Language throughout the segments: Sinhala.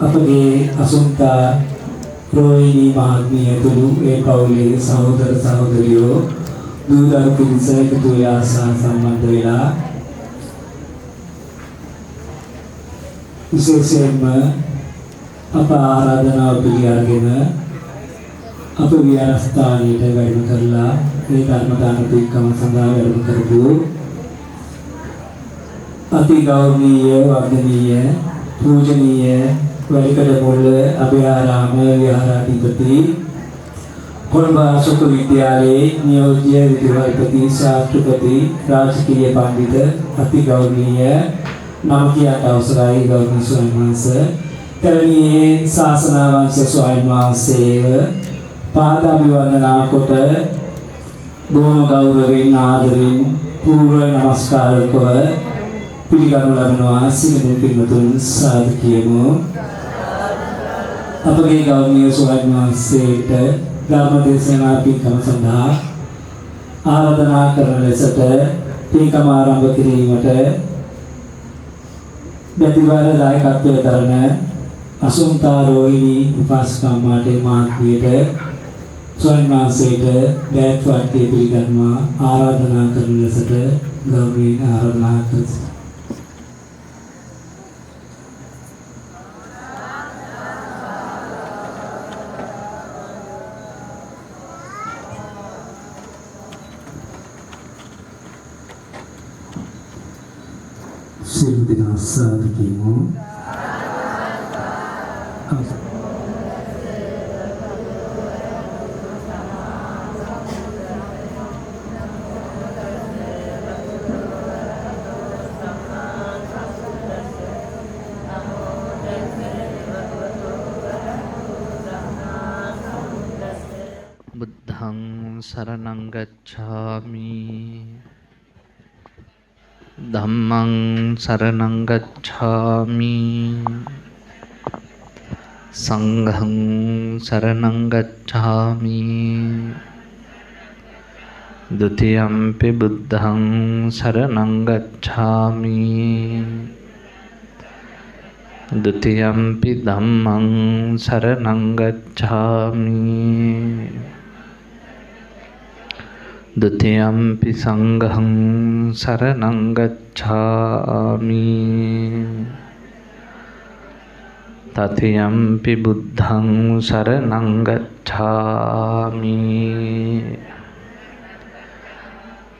අපගේ අසුන්තා රෝහිණී මහත්මිය ඇතුළු ඒ පවුලේ සහෝදර සහෝදරියෝ දූ දරු පිරිස එකතු වෙලා සම්බන්ධ වෙලා විශේෂයෙන්ම අප ආරාධනාව පිළිඅරගෙන අප විහාරස්ථානයට වැඩම කරලා ඒ ධර්ම දාන පින්කම සඳහා වැඩම කරපු අති ගෞරවනීය වන්දනීය පූජනීය වැලිකඩ මුල්ල අභයාරාම විහාරාධිපති කොළඹ අශෝක විද්‍යාලයේ නියෝජ්‍ය විදුහල්පති ශාස්ත්‍රපති රාජකීය පඬිත අති ගෞරවනීය නම් කියාට අවසරයි ගෞරවනීය ස්වාමීන් වහන්සේ කරුණීය ශාසනාවංශ ස්වාමීන් වහන්සේව පාදාභිවන්දනා කොට බොහොම ගෞරවයෙන් ආදරයෙන් පූර්ව නමස්කාර කර පිළිගනු ලබනවා සියලු පින්වතුන් සාදු කියමු. අපගේ ගෞරවනීය ස්වාමීන් වහන්සේට ධර්ම දේශනා පින්කම සඳහා ආරාධනා කරන ලෙසට පින්කම ආරම්භ කිරීමට බැතිවර දායකත්වය දරන අසුන්තා රෝහිණී උපාසකම්මාට මහත්මියට ස්වාමීන් වහන්සේට බෑත් වර්ගයේ පිළිගන්වා ආරාධනා කරන ලෙසට ගෞරවයෙන් ආරාධනා කරමි. සියලු දෙනා සාදු කියමු. බුද්ධං සරණං ගච්ඡාමි ධම්මං සරණං ගච්ඡාමි සංඝං සරණං ගච්ඡාමි ဒုတိယံ පි බුද්ධං සරණං ගච්ඡාමි ဒုတိယံ පි ධම්මං සරණං ගච්ඡාමි ဒုတိယံ පි සංඝං සරණං ගච්ඡාමි တတိယံ පි බුද්ධං සරණං ගච්ඡාමි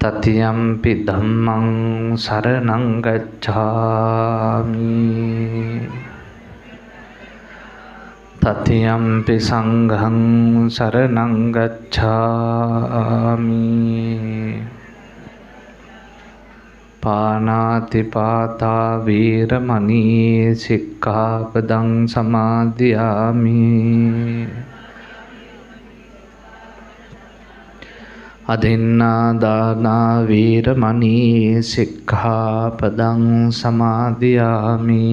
တတိယံ පි ධම්මං සරණං ගච්ඡාමි တတိယံ පි සංඝං සරණං ගච්ඡාමි පාණාති පාතා වීරමණී සික්ඛාපදං සමාදියාමි อทินนาดานาวีรมณีสิกขาปดังสมาธิยามิ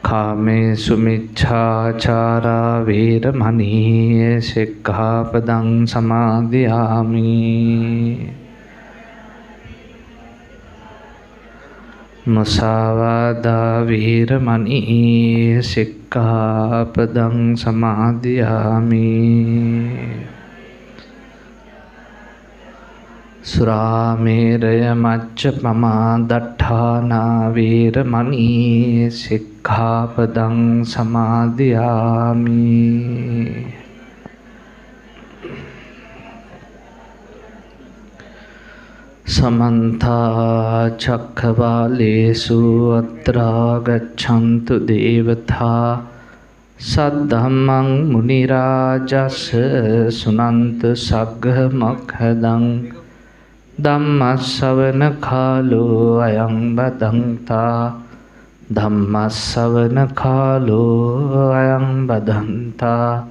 คาเมสุมิจฉาจาราวีรมณีสิกขาปดังสมาธิยามิมุสาวาทาวีรมณีสิกขาปดังสมาธิยามิสุราเมรยมัจจปมาดัฏฐานาวีรมณีสิกขาปดังสมาธิยามิसमन्ता चक्रवालेषु अत्रा गच्छन्तु देवता सद्धम्मं मुनिराजस्य सुनन्तु सग्गमखदं धम्मश्रवणकालो अयं बदन्ता ධම්මස්සවන කාලෝ අයං බදන්තා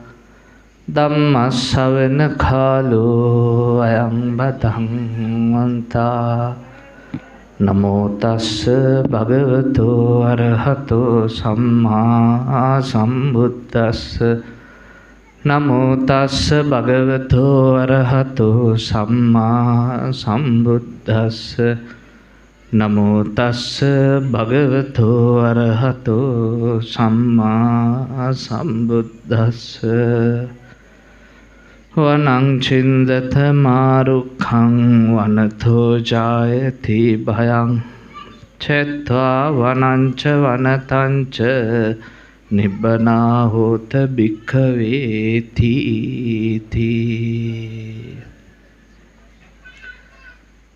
ධම්මස්සවන කාලෝ අයං බදන්තා නමෝ තස්ස භගවතු අරහතෝ සම්මා සම්බුද්දස්ස නමෝ තස්ස භගවතු අරහතෝ සම්මා සම්බුද්දස්ස නමෝ තස්ස භගවතු අරහතෝ සම්මා සම්බුද්දස්ස වනං චින්දත මාරුක්ඛං වනතෝ ජායති භයං චත්වා වනංච වනතංච නිබ්බනා හෝත භික්ඛවේ තීති.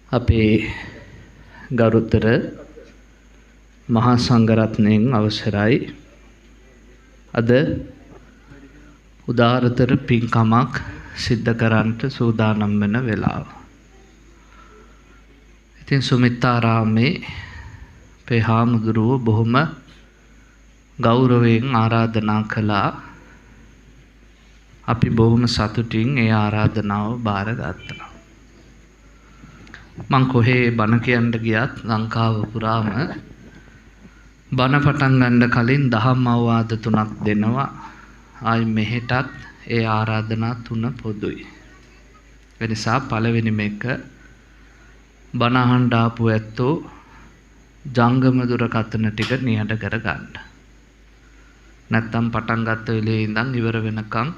අපේ ගරුතර මහා සංඝරත්නයෙන් අවසරයි අද උදාරතර පින්කමක් සිද්ධ කරන්නට සූදානම් වෙන වෙලාව. ඉතින් සුමිත්තාරාමේ අපේ හාමුදුරුවෝ බොහොම ගෞරවයෙන් ආරාධනා කළා. අපි බොහොම සතුටින් ඒ ආරාධනාව බාරගත්තා. මං කොහේ බණ කියන්න ගියත් ලංකාව පුරාම බණ පටන් ගන්න කලින් දහම් අවවාද 3ක් දෙනවා. ආයි මෙහෙටත් ඒ ආරාධනා 3 පොදුයි. ඒ නිසා පළවෙනි මේක බණ අහන්න ආපු ඇත්තෝ ජංගම දුරකථන ටික නිහඬ කරගන්න. නැත්තම් පටන් ගත්ත වෙලේ ඉඳන් ඉවර වෙනකන්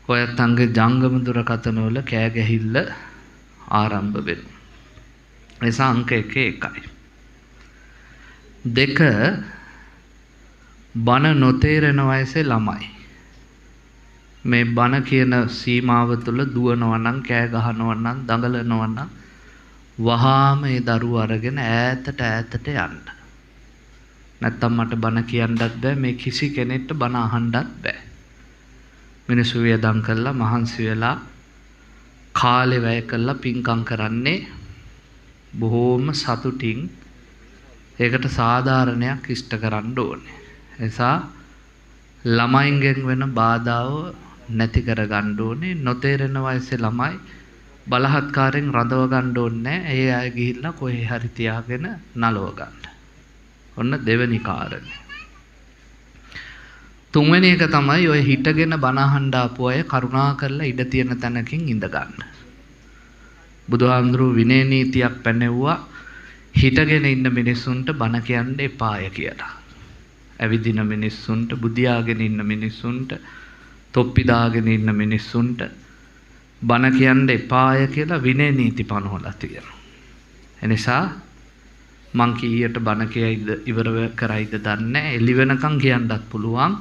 ඔයත් අංගේ ජංගම දුරකථන වල කෑ ගැහිල්ල ආරම්භ වෙනවා. ඒ නිසා අංක 1 එකයි. 2 බණ නොතේරෙන වයසේ ළමයි මේ බණ කියන සීමාව තුළ දුවනවා නම් කෑ ගහනවා නම් දඟලනවා නම් වහාම ඒ දරුවෝ අරගෙන ඈතට යන්න. නැත්තම් මට බණ කියන්නත් බෑ මේ කිසි කෙනෙක්ට බණ අහන්නත් බෑ. මිනිස්සු වියදම් කළා මහන්සි වෙලා කාලේ වැය කළා පින්කම් කරන්නේ බොහෝම සතුටින් ඒකට සාධාරණයක් ඉෂ්ට කරන්න ඕනේ. එසා ළමයින්ගෙන් වෙන බාධාව නැති කරගන්න ඕනේ. නොතේරෙන වයසේ ළමයි බලහත්කාරයෙන් රඳව ගන්න ඕනේ. ඒ අය ගිහිල්ලා කොහේ හරි තියාගෙන නලව ගන්න. ඔන්න දෙවෙනි කාරණේ. තුන්වෙනි එක තමයි ඔය හිටගෙන බණ අහන්න ආපු අය කරුණා කරලා ඉඩ තියෙන තැනකින් ඉඳ ගන්න. බුදුහාමුදුරුවෝ විනය නීතියක් පැනෙව්වා හිටගෙන ඉන්න මිනිස්සුන්ට බණ කියන්න එපාය කියලා. ඇවිදින මිනිස්සුන්ට, බුදියාගෙන ඉන්න මිනිස්සුන්ට, තොප්පි දාගෙන ඉන්න මිනිස්සුන්ට බණ කියන්න එපාය කියලා විනය නීති පනවලා තියෙනවා. එනිසා මං කීයට බණ කියයිද ඉවර කරයිද දන්නේ නැහැ. එළි වෙනකන් කියන්නත් පුළුවන්.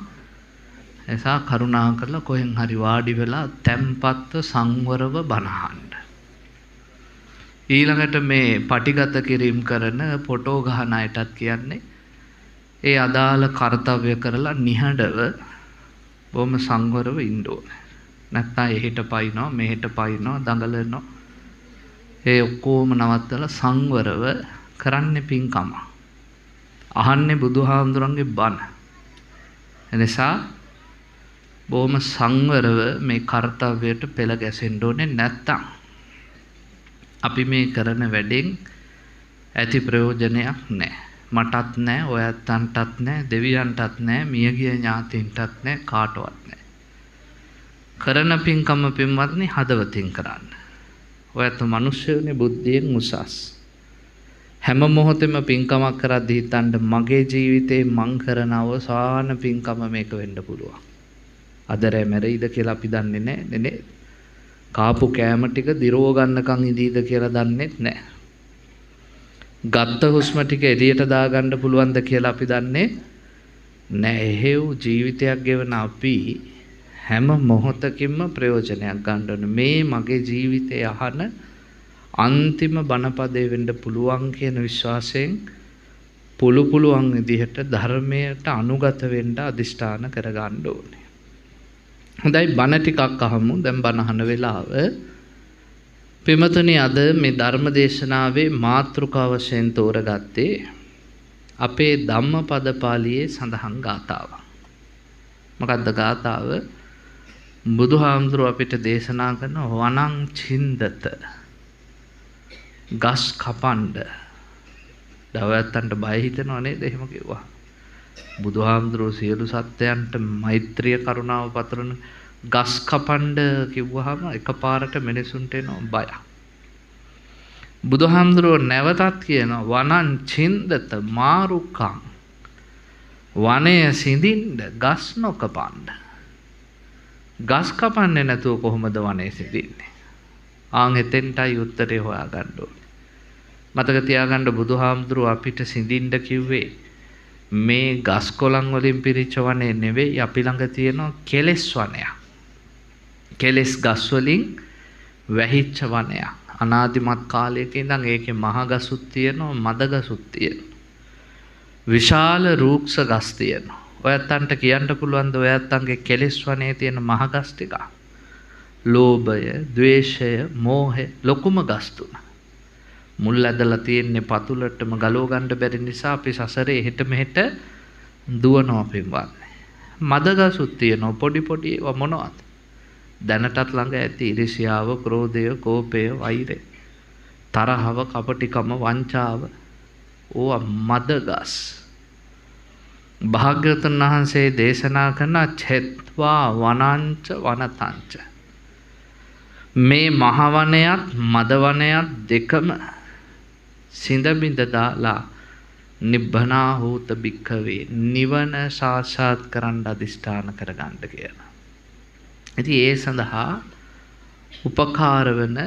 එසා කරුණා කරලා කොහෙන් හරි වාඩි වෙලා තැම්පත්ව සංවරව බණ අහන්න. ඊළඟට මේ පටිගත කිරීම කරන ෆොටෝ ගහන අයටත් කියන්නේ ඒ අදාළ කාර්යය කරලා නිහඬව බොහොම සංවරව ඉන්න ඕනේ. නැත්නම් එහෙට පයින්නවා මෙහෙට පයින්නවා දඟලනවා. ඒ ඔක්කොම නවත්තලා සංවරව කරන්නේ පින්කම. අහන්නේ බුදුහාමුදුරන්ගේ බණ. එනිසා බොහොම සංවරව මේ කාර්යයට පෙළ ගැසෙන්න ඕනේ. නැත්නම් අපි මේ කරන වැඩෙන් ඇති ප්‍රයෝජනයක් නැහැ. මටත් නැහැ, ඔයත්තන්ටත් නැහැ, දෙවියන්ටත් නැහැ, මියගිය ඥාතීන්ටත් නැහැ, කාටවත් නැහැ. කරන පින්කම පින්වත්නි හදවතින් කරන්න. ඔයත් මිනිස්සුනේ බුද්ධියෙන් උසස්. හැම මොහොතෙම පින්කමක් කරද්දී හිතන්න මගේ ජීවිතේ මං කරන අවසාන පින්කම මේක වෙන්න පුළුවන්. අදරේ මැරෙයිද කියලා අපි දන්නේ නැහැ නේ. කාපු කෑම ටික දිරව ගන්නකම් ඉදීද කියලා දන්නේත් නැහැ. ගත්ත හුස්ම ටික එළියට දාගන්න පුළුවන්ද කියලා අපි දන්නේ නැහැ. එහෙව් ජීවිතයක් ගෙවන අපි හැම මොහොතකින්ම ප්‍රයෝජනයක් ගන්න ඕනේ. මේ මගේ ජීවිතය අහන අන්තිම බණපදේ වෙන්න පුළුවන් කියන විශ්වාසයෙන් පුළුවන් විදිහට ධර්මයට අනුගත වෙන්න අදිෂ්ඨාන කරගන්න ඕනේ. හොඳයි බණ ටිකක් අහමු. දැන් බණ අහන වෙලාව. පින්වතුනි අද මේ ධර්ම දේශනාවේ මාතෘකාව වශයෙන් තෝරගත්තේ අපේ ධම්මපද පාළියේ සඳහන් ගාථාවක්. මොකද්ද ගාථාව? බුදුහාමුදුරුව අපිට දේශනා කරන වනං චින්දත ගස් කපන්ඩ. දවයත්තන්ට බය හිතෙනව නේද එහෙම කිව්වා? බුදුහාමුදුරුව සියලු සත්‍යයන්ට මෛත්‍රිය කරුණාව පතරන ගස් කපන්ඩ කිව්වහම එකපාරට මිනිසුන්ට එනවා බය. බුදුහාමුදුරුව නැවතත් කියනවා වනං චින්දත මාරුකං. වනය සිඳින්ඩ ගස් නොකපන්ඩ. ගස් කපන්නේ නැතුව කොහොමද වනය සිඳින්නේ? ආන් එතෙන්ටයි උත්තරේ හොයාගන්න ඕනේ. මතක තියාගන්න බුදුහාමුදුරුව අපිට සිඳින්න කිව්වේ මේ ගස් කොළන් වලින් පිරිච්ච වනේ නෙවෙයි. අපි ළඟ තියෙන කෙලෙස් වනයක්. කෙලෙස් ගස් වලින් වැහිච්ච වනයක්. අනාදිමත් කාලයක ඉඳන් ඒකේ මහ ගසුත් තියෙනවා, මද ගසුත් තියෙනවා. විශාල රූක්ෂ ගස් තියෙනවා. ඔයත්තන්ට කියන්න පුළුවන් ද ඔයත්තන්ගේ කෙලෙස් වනේ තියෙන මහ ගස් ටික? ලෝභය, ද්වේෂය, මෝහය ලොකුම ගස් තුන. මුල් ඇදලා තියෙන්නේ පතුලටම ගලව ගන්න බැරි නිසා අපි සසරේ එහෙට මෙහෙට දුවනවා පින්වත්නි. මද ගසුත් තියෙනවා පොඩි පොඩි ඒවා මොනවද? දැනටත් ළඟ ඇති ඊර්ෂ්‍යාව, ක්‍රෝධය, කෝපය, වෛරය, තරහව, කපටිකම, වංචාව. ඕවා මද ගස්. භාග්‍යවතුන් වහන්සේ දේශනා කරන චෙත්වා වනංච වනතංච. මේ මහවනයත් මදවනයත් දෙකම සිඳබිඳ දාලා නිබ්බනා හෝත භික්ඛවේ නිවන සාක්ෂාත් කරන්න අදිෂ්ඨාන කරගන්න කියලා. ඉතින් ඒ සඳහා උපකාර වෙන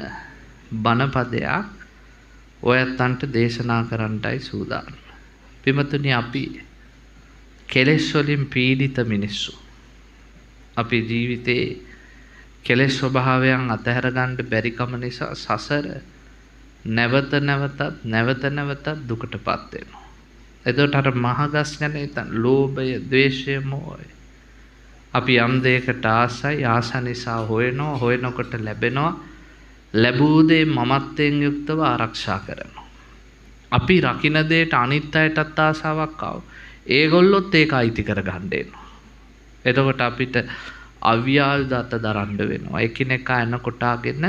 බණපදයක් ඔයත්තන්ට දේශනා කරන්නයි සූදානම්. පිමතුනි අපි කෙලෙස් වලින් පීඩිත මිනිස්සු. අපේ ජීවිතේ කෙලෙස් ස්වභාවයන් අතහැර ගන්න බැරි කම නිසා සසර නැවත නැවතත් දුකටපත් වෙනවා. එතකොට අර මහගස් ගැන හිතන්න ලෝභය, ද්වේෂය, මෝහය. අපි යම් දෙයකට ආසයි, ආස නිසා හොයනකොට ලැබෙනවා. ලැබූ දේ මමත්වයෙන් යුක්තව ආරක්ෂා කරනවා. අපි රකින්න දෙයට අනිත් අයටත් ආසාවක් ආව. ඒගොල්ලොත් ඒක අයිති කරගන්න එනවා. එතකොට අපිට අව්‍යායුධ දරන්න වෙනවා. එකිනෙකා එන කොටාගෙන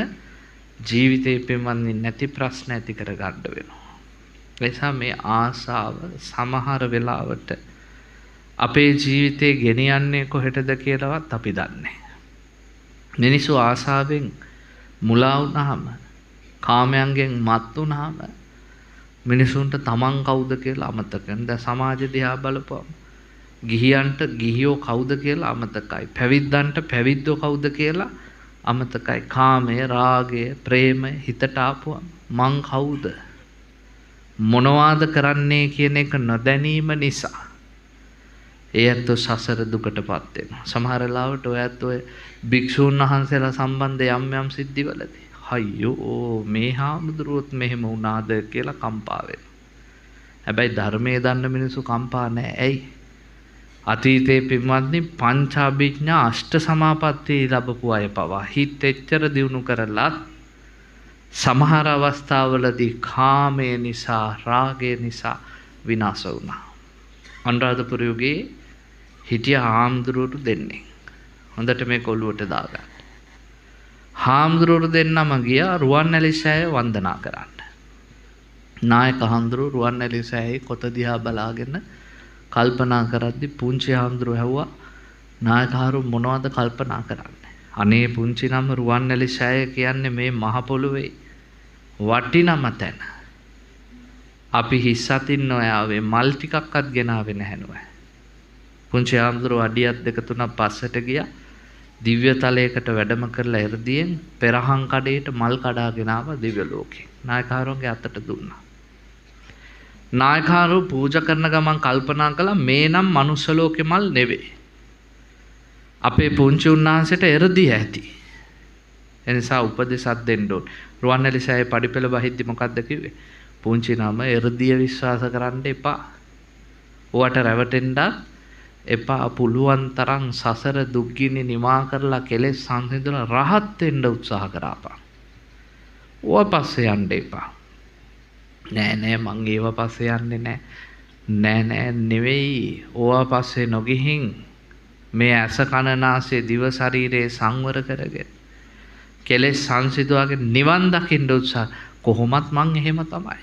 ජීවිතේ පින්වත්නි නැති ප්‍රශ්න ඇති කරගන්න වෙනවා. එනිසා මේ ආසාව සමහර වෙලාවට අපේ ජීවිතේ ගෙනියන්නේ කොහෙටද කියලාවත් අපි දන්නේ. මිනිස්සු ආසාවෙන් මුලා වුණාම, කාමයන්ගෙන් මත් වුණාම මිනිසුන්ට තමන් කවුද කියලා අමතක වෙනවා. දැන් සමාජ දිහා බලපුවම ගිහියන්ට ගිහියෝ කවුද කියලා අමතකයි. පැවිද්දන්ට පැවිද්දෝ කවුද කියලා අමතකයි. කාමය, රාගය, ප්‍රේමය හිතට ආපුවම මං කවුද? මොනවාද කරන්නේ කියන එක නොදැනීම නිසා ඒත් සසර දුකටපත් වෙනවා. සමහර ලාවට ඔයත් ඔය භික්ෂූන් වහන්සේලා සම්බන්ධ යම් සිද්ධිවලදී අයියෝ මේ හාමුදුරුවොත් මෙහෙම වුණාද කියලා කම්පා වෙනවා. හැබැයි ධර්මයේ දන්න මිනිස්සු කම්පා නැහැ. ඇයි? අතීතයේ පින්වත්නි පංචාභිඥා අෂ්ට සමාපatti ලැබපු අය පවා හිත එච්චර දියුණු කරලත් සමහර අවස්ථාවලදී කාමය නිසා, රාගය නිසා විනාශ වුණා. අනුරාධපුර යුගයේ හිටිය හාමුදුරුවෝ දෙන්නේ. හොඳට මේක ඔළුවට දාගන්න. හාමුදුරුවෝ දෙන්නම ගියා රුවන්වැලිසෑය වන්දනා කරන්න. නායක හාමුදුරුවෝ රුවන්වැලිසෑයේ කොත දිහා බලාගෙන කල්පනා කරද්දී පුංචි හාමුදුරුවෝ ඇහුවා නායකහරු මොනවද කල්පනා කරන්නේ? අනේ පුංචි නම රුවන්වැලිසෑය කියන්නේ මේ මහ පොළොවේ වටිනම තැන. අපි හිස් අතින් නොයාවේ මල් ටිකක්වත් ගෙනාවේ නැහැ නෝ. පුංචි හාමුදුරුවෝ අඩියක් දෙක තුනක් පස්සට ගියා. දිව්‍ය තලයකට වැඩම කරලා එ르දියෙන් පෙරහන් කඩේට මල් කඩාගෙන ආව දිව්‍ය ලෝකේ. නායකහරුන්ගේ අතට දුන්නා. නායකහරු පූජා කරන ගමන් කල්පනා කළා මේ නම් මනුස්ස ලෝකේ මල් නෙවෙයි. අපේ පුංචි උන්වහන්සේට එ르දිය ඇති. එනිසා උපදෙසක් දෙන්න ඕන. රුවන්වැලිසෑයේ පඩිපෙළ බහිද්දි මොකද්ද කිව්වේ? පුංචි නම එ르දිය විශ්වාස කරන්න එපා. ඔවට රැවටෙන්නත් එපා. පුළුවන් තරම් සසර දුක්ගිනි නිමා කරලා කෙලෙස් සංසිඳලා රහත් වෙන්න උත්සාහ කරාපන්. ඕව පස්සේ යන්න එපා. නෑ මං ඒව පස්සේ යන්නේ නෑ. නෑ නෙවෙයි ඕවා පස්සේ නොගිහින් මේ ඇස කන නාසය දිව ශරීරයේ සංවර කරගෙන කෙලෙස් සංසිඳවාගෙන නිවන් දකින්න උත්සාහ කොහොමත් මං එහෙම තමයි.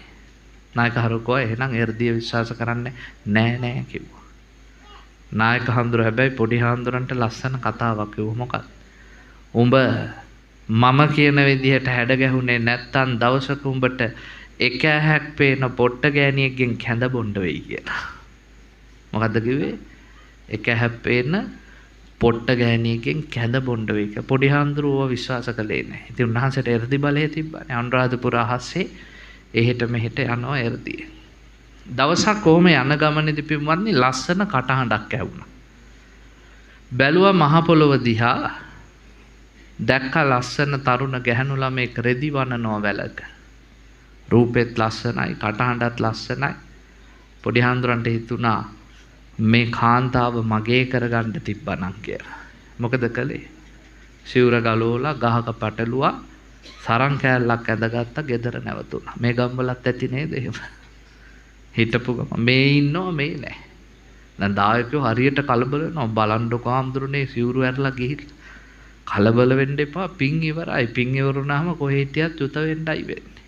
නායක හරුකෝ එහෙනම් එර්දිය විශ්වාස කරන්නේ නෑ කිව්වා. නායක හඳුර හැබැයි පොඩි හඳුරන්ට ලස්සන කතාවක් කිව්ව මොකක්ද? උඹ මම කියන විදිහට හැඩ ගැහුනේ නැත්තම් දවසක උඹට එක ඇහැක් පේන පොට්ට ගෑණියෙක්ගෙන් කැඳ බොන්න වෙයි කියලා. මොකද්ද කිව්වේ? එක ඇහැක් පේන පොට්ට ගෑණියෙක්ගෙන් කැඳ බොන්න වෙයි කියලා. පොඩි හඳුරුව විශ්වාස කළේ නැහැ. ඉතින් උන්වහන්සේට එර්දි බලය තිබ්බනේ. අනුරාධපුර අහස්සේ එහෙට මෙහෙට යනවා එර්දිය. දවසක් කොහොම යන ගමනේදී පින්වත්නි ලස්සන කටහඬක් ඇහුණා. බැලුවා මහ පොළොව දිහා දැක්ක ලස්සන තරුණ ගැහැණු ළමෙක් රෙදි වනනවා වැලක. රූපෙත් ලස්සනයි කටහඬත් ලස්සනයි. පොඩි හාමුදුරන්ට හිතුණා මේ කාන්තාව මගේ කරගන්න තිබ්බනම් කියලා. මොකද කළේ? සිවුර ගලවලා ගහක පටලුවා සරන් කෑල්ලක් ඇඳගත්තා ගෙදර නැවතුණා. මේ ගම්වලත් ඇති නේද එහෙම? හිටපු ගම මේ ඉන්නවා මේ නැහැ. දැන් දායකයෝ හරියට කලබල වෙනවා. බලන්නකො හාමුදුරනේ සිවුරු ඇරලා ගිහින් කලබල වෙන්න එපා. පින් ඉවරයි. පින් ඉවරුනහම කොහේ හිටියත් චුත වෙන්නයි වෙන්නේ.